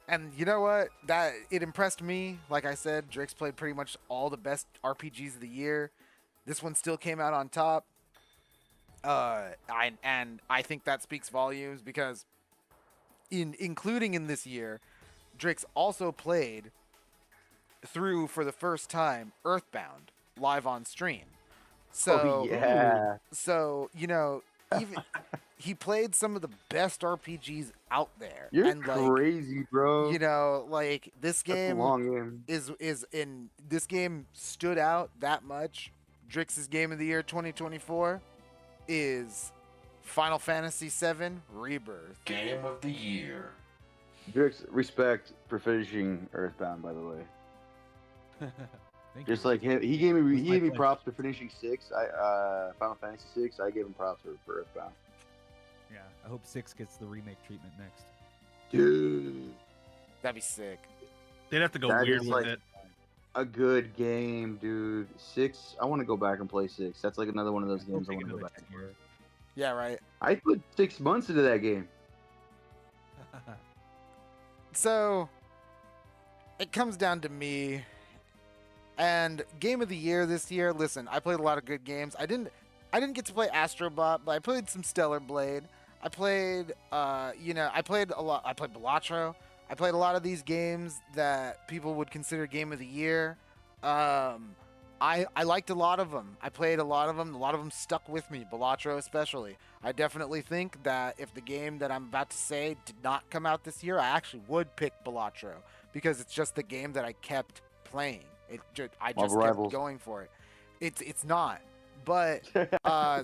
And you know what? That it impressed me. Like I said, Drix played pretty much all the best RPGs of the year. This one still came out on top. I think that speaks volumes because including in this year, Drix also played through for the first time Earthbound live on stream. So Oh yeah. so you know, even he played some of the best RPGs out there. You're and like, crazy, bro. you know, like this That's a game long game. is in this game stood out that much. Drix's Game of the Year 2024 is Final Fantasy VII Rebirth. Game of the year. Drix, respect for finishing Earthbound, by the way. Thank Just you. like him, he gave me Was my pleasure. props for finishing 6. Final Fantasy 6. I gave him props for Earthbound. Yeah, I hope 6 gets the remake treatment next. Dude, That'd be sick. They'd have to go That weird is with like- it. a good game, dude. 6. I want to go back and play 6. That's like another one of those We'll games I take want to go another back. 10 year. Yeah, right. I put 6 months into that game. So it comes down to me and Game of the Year this year. Listen, I played a lot of good games. I didn't get to play Astrobot, but I played some Stellar Blade. I played I played a lot. I played Balatro. I played a lot of these games that people would consider Game of the Year. I liked a lot of them. I played a lot of them. A lot of them stuck with me, Balatro especially. I definitely think that if the game that I'm about to say did not come out this year, I actually would pick Balatro because it's just the game that I kept playing. I just kept Rivals. going for it. It's not. But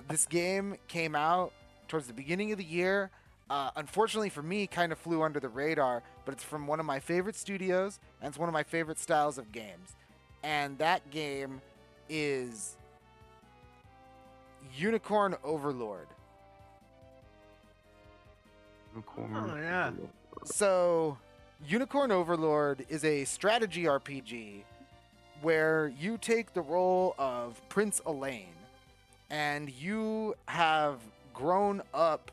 this game came out towards the beginning of the year. Unfortunately for me, kind of flew under the radar, but it's from one of my favorite studios, and it's one of my favorite styles of games. And that game is Unicorn Overlord. Oh, yeah. So, Unicorn Overlord is a strategy RPG where you take the role of Prince Elaine, and you have grown up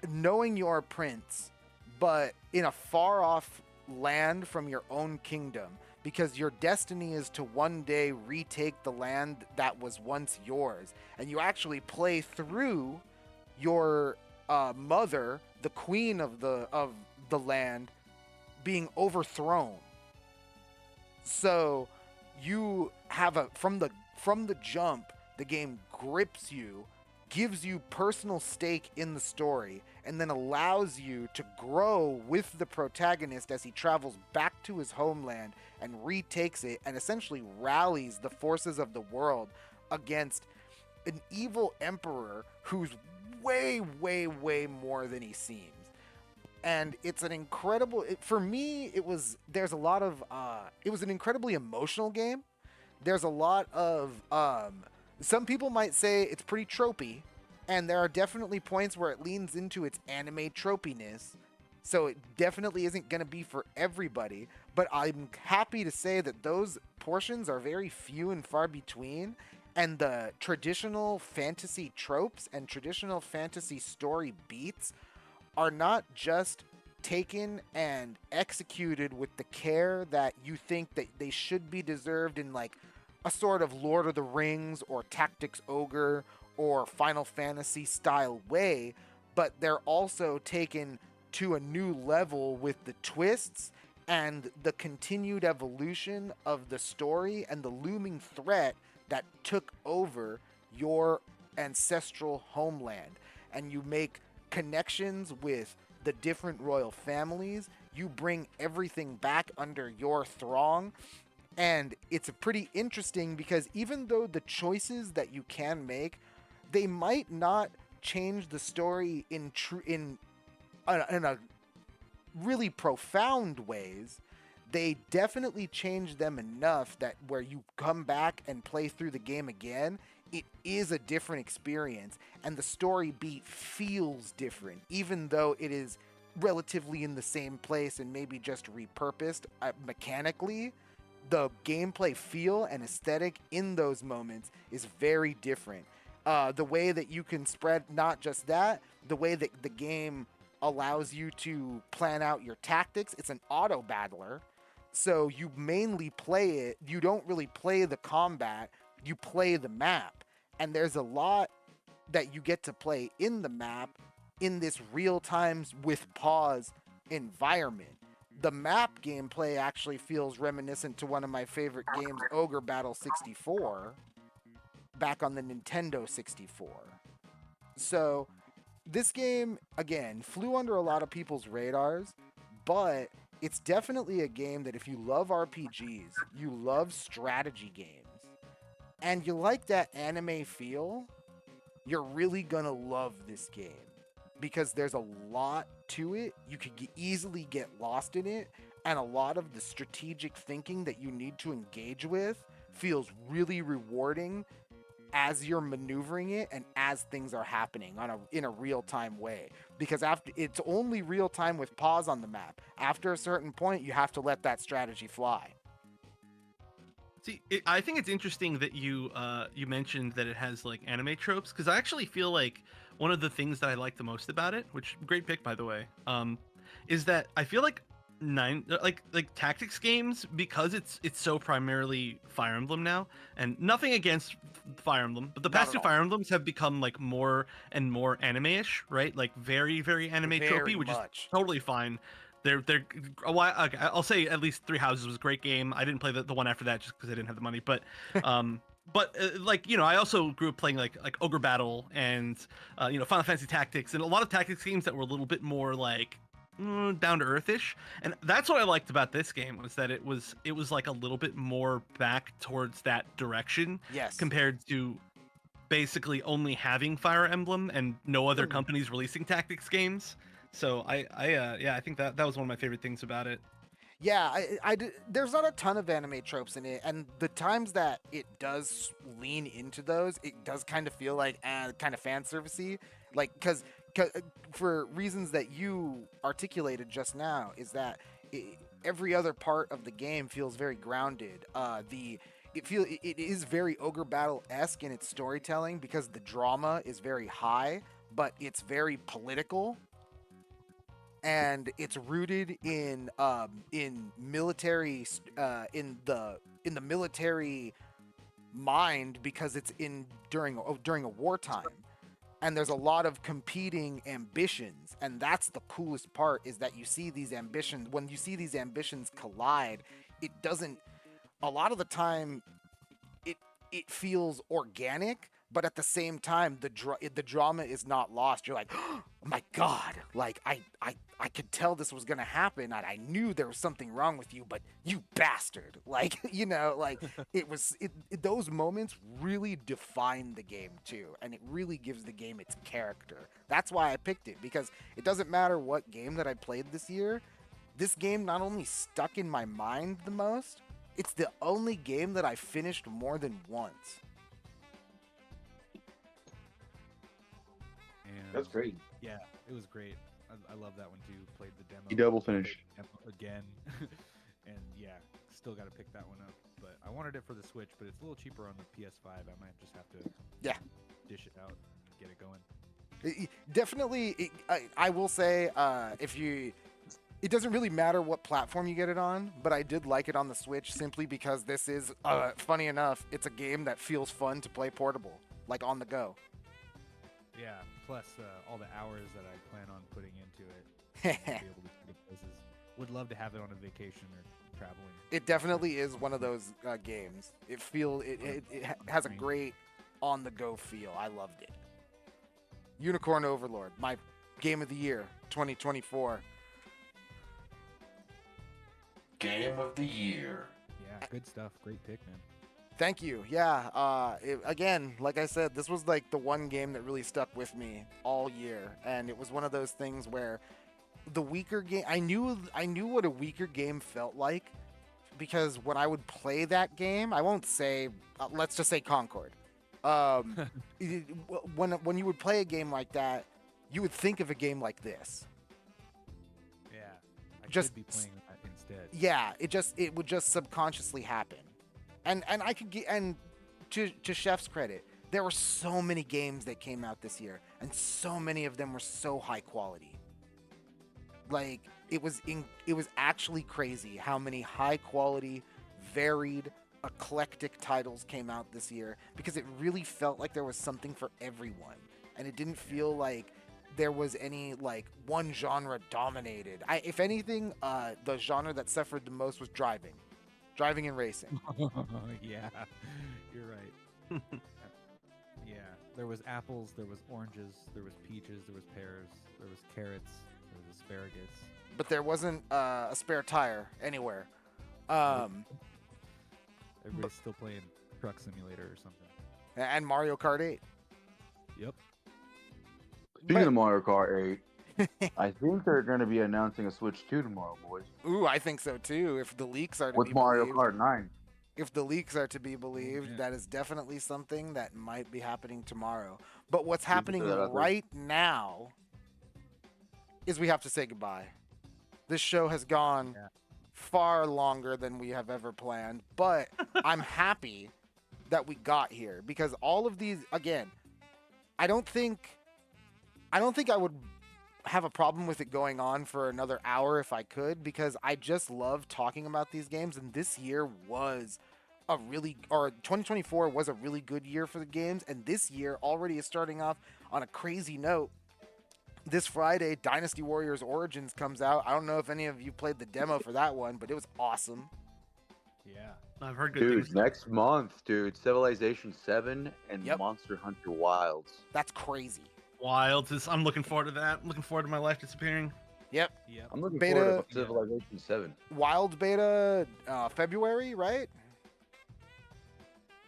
knowing you're a prince, but in a far-off land from your own kingdom, because your destiny is to one day retake the land that was once yours. And you actually play through your mother, the queen of the land, being overthrown. So you have from the jump, the game grips you, gives you personal stake in the story, and then allows you to grow with the protagonist as he travels back to his homeland and retakes it and essentially rallies the forces of the world against an evil emperor who's way, way, way more than he seems. And it's an incredible, for me, it was an incredibly emotional game. There's a lot of, some people might say it's pretty tropey, and there are definitely points where it leans into its anime tropiness. So it definitely isn't going to be for everybody, but I'm happy to say that those portions are very few and far between, and the traditional fantasy tropes and traditional fantasy story beats are not just taken and executed with the care that you think that they should be deserved in like a sort of Lord of the Rings or Tactics Ogre or Final Fantasy style way, but they're also taken to a new level with the twists and the continued evolution of the story and the looming threat that took over your ancestral homeland. And you make connections with the different royal families. You bring everything back under your throng. And it's pretty interesting because even though the choices that you can make, they might not change the story in a really profound ways, they definitely change them enough that where you come back and play through the game again, it is a different experience, and the story beat feels different, even though it is relatively in the same place and maybe just repurposed mechanically. The gameplay feel and aesthetic in those moments is very different. The way that you can spread, not just that, the way that the game allows you to plan out your tactics. It's an auto battler, so you mainly play it. You don't really play the combat, you play the map, and there's a lot that you get to play in the map in this real times with pause environment. The map gameplay actually feels reminiscent to one of my favorite games, Ogre Battle 64, back on the Nintendo 64. So this game, again, flew under a lot of people's radars, but it's definitely a game that if you love RPGs, you love strategy games, and you like that anime feel, you're really gonna love this game. Because there's a lot to it, you could easily get lost in it, and a lot of the strategic thinking that you need to engage with feels really rewarding as you're maneuvering it and as things are happening in a real-time way. Because after it's only real-time with pause on the map. After a certain point, you have to let that strategy fly. See, I think it's interesting that you mentioned that it has like anime tropes, because I actually feel like one of the things that I like the most about it, which great pick by the way, is that I feel like tactics games, because it's so primarily Fire Emblem now, and nothing against Fire Emblem, but the past two Fire Emblems have become like more and more anime-ish, right? Like very, very anime tropey, which is totally fine. They're I'll say at least Three Houses was a great game. I didn't play the one after that just because I didn't have the money, but like, you know, I also grew up playing like Ogre Battle and you know, Final Fantasy Tactics and a lot of tactics games that were a little bit more like down to earth-ish. And that's what I liked about this game, was that it was like a little bit more back towards that direction. Yes. Compared to basically only having Fire Emblem and no other companies releasing tactics games. So I think that was one of my favorite things about it. Yeah, there's not a ton of anime tropes in it, and the times that it does lean into those, it does kind of feel like kind of fan servicey, like because for reasons that you articulated just now, is that every other part of the game feels very grounded. It is very Ogre Battle-esque in its storytelling because the drama is very high, but it's very political. and it's rooted in military in the military mind because it's during a wartime, and there's a lot of competing ambitions, and that's the coolest part, is that you see these ambitions. When you see these ambitions collide, it doesn't, a lot of the time it feels organic, but at the same time the drama is not lost. You're like, oh my god, like I could tell this was gonna happen, and I knew there was something wrong with you, but you bastard, like, you know, like those moments really define the game too, and it really gives the game its character. That's why I picked it, because it doesn't matter what game that I played this year, this game not only stuck in my mind the most, it's the only game that I finished more than once. And That's great. Yeah, it was great. I love that one too. Played the demo. You double finished. Again. And yeah, still got to pick that one up. But I wanted it for the Switch, but it's a little cheaper on the PS5. I might just have to dish it out and get it going. Definitely, I will say, it doesn't really matter what platform you get it on, but I did like it on the Switch simply because this is, funny enough, it's a game that feels fun to play portable, like on the go. Yeah, plus all the hours that I plan on putting into it. To be able to see the places. Would love to have it on a vacation or traveling. It definitely is one of those games. It has a great on the go feel. I loved it. Unicorn Overlord, my game of the year, 2024. Game of the year. Yeah, good stuff. Great pick, man. Thank you. Yeah. Again, like I said, this was like the one game that really stuck with me all year, and it was one of those things where the weaker game, I knew what a weaker game felt like, because when I would play that game, I won't say, let's just say Concord. When you would play a game like that, you would think of a game like this. Yeah, I just could be playing that instead. Yeah, it would just subconsciously happen. And I could get, and to Chef's credit, there were so many games that came out this year, and so many of them were so high quality. Like, it was actually crazy how many high quality, varied, eclectic titles came out this year, because it really felt like there was something for everyone, and it didn't feel like there was any like one genre dominated. If anything, the genre that suffered the most was driving and racing. Yeah, you're right. Yeah, there was apples, there was oranges, there was peaches, there was pears, there was carrots, there was asparagus. But there wasn't a spare tire anywhere. Everybody's still playing Truck Simulator or something. And Mario Kart 8. Yep. Speaking of Mario Kart 8, I think they're going to be announcing a Switch 2 tomorrow, boys. Ooh, I think so too. If the leaks are to With be Mario believed, Kart 9. If the leaks are to be believed, that is definitely something that might be happening tomorrow. But what's happening right now is we have to say goodbye. This show has gone far longer than we have ever planned, but I'm happy that we got here, because all of these, again, I don't think I would have a problem with it going on for another hour if I could, because I just love talking about these games, and this year was 2024 was a really good year for the games, and this year already is starting off on a crazy note. This Friday, Dynasty Warriors Origins comes out. I don't know if any of you played the demo for that one, but it was awesome. Yeah. I've heard good Dude, things. next month, dude, Civilization 7 and Monster Hunter Wilds. That's crazy. Wilds, I'm looking forward to that. I'm looking forward to my life disappearing. Yep. I'm looking Beta, forward to Civilization 7. Wild beta, February, right?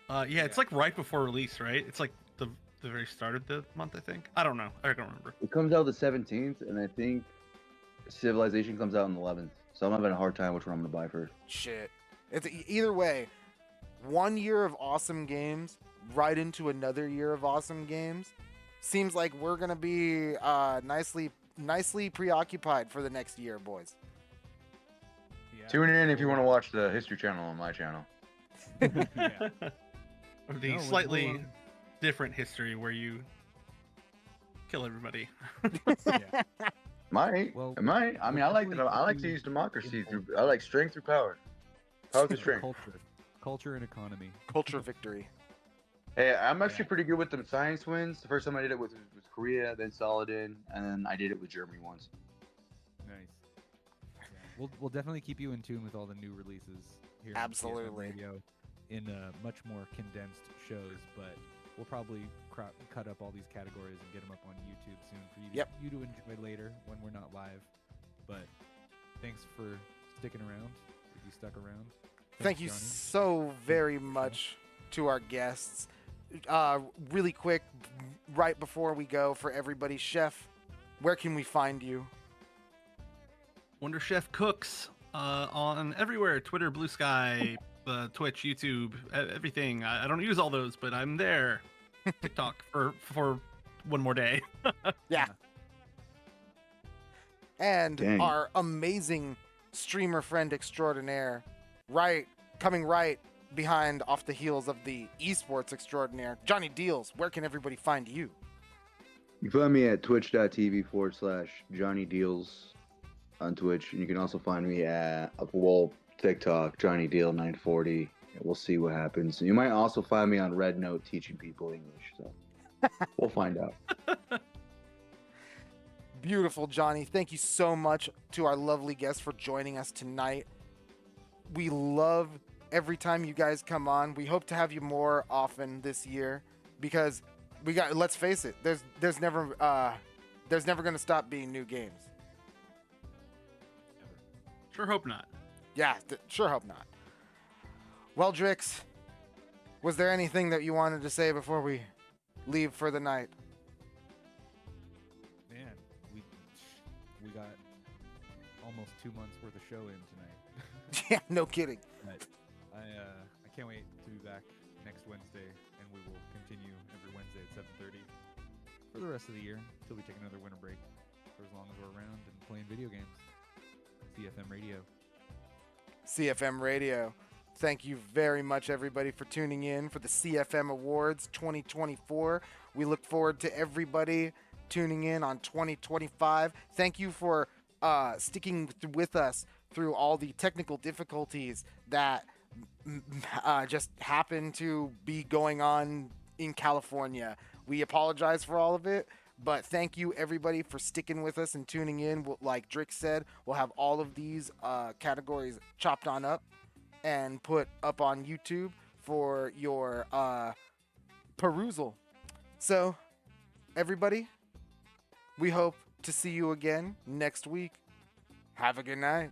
Yeah, it's like right before release, right? It's like the very start of the month, I think. I don't know. I don't remember. It comes out the 17th, and I think Civilization comes out on the 11th. So I'm having a hard time which one I'm going to buy first. Shit. It's either way, 1 year of awesome games right into another year of awesome games. Seems like we're going to be nicely preoccupied for the next year, boys. Yeah. Tune in if you want to watch the History Channel on my channel. Yeah. Or the slightly different history where you kill everybody. Yeah. Might. Well, It might. I mean, I like that. I like to use democracy through. I like strength through power. Power through strength. Culture and economy. Culture victory. Hey, I'm actually pretty good with them science wins. The first time I did it was Korea, then Saladin, and then I did it with Germany once. Nice. Yeah. We'll definitely keep you in tune with all the new releases here on CFM Radio in much more condensed shows, but we'll probably cut up all these categories and get them up on YouTube soon for you to enjoy later when we're not live. But thanks for sticking around. If you stuck around. Thank you Johnny. so very much to our guests. Really quick, right before we go, for everybody, Chef, where can we find you? Wonder Chef Cooks on everywhere: Twitter, Blue Sky, Twitch, YouTube, everything. I don't use all those, but I'm there. TikTok for one more day. Yeah. And our amazing streamer friend extraordinaire, coming right behind off the heels of the esports extraordinaire, Johnnydeals. Where can everybody find you? You can find me at twitch.tv/Johnnydeals on Twitch. And you can also find me at TikTok, JohnnyDeal940. We'll see what happens. You might also find me on Red Note teaching people English. So we'll find out. Beautiful, Johnny. Thank you so much to our lovely guests for joining us tonight. We love every time you guys come on. We hope to have you more often this year because let's face it, there's never going to stop being new games. Sure hope not. Yeah, sure hope not. Well, Drix, was there anything that you wanted to say before we leave for the night? Man, we got almost 2 months worth of show in tonight. Yeah, no kidding. But I can't wait to be back next Wednesday, and we will continue every Wednesday at 7:30 for the rest of the year until we take another winter break for as long as we're around and playing video games. CFM Radio. CFM Radio. Thank you very much, everybody, for tuning in for the CFM Awards 2024. We look forward to everybody tuning in on 2025. Thank you for sticking with us through all the technical difficulties that just happen to be going on in California. We apologize for all of it, but thank you, everybody, for sticking with us and tuning in. Like Drix said, we'll have all of these categories chopped on up and put up on YouTube for your perusal. So, everybody, we hope to see you again next week. Have a good night.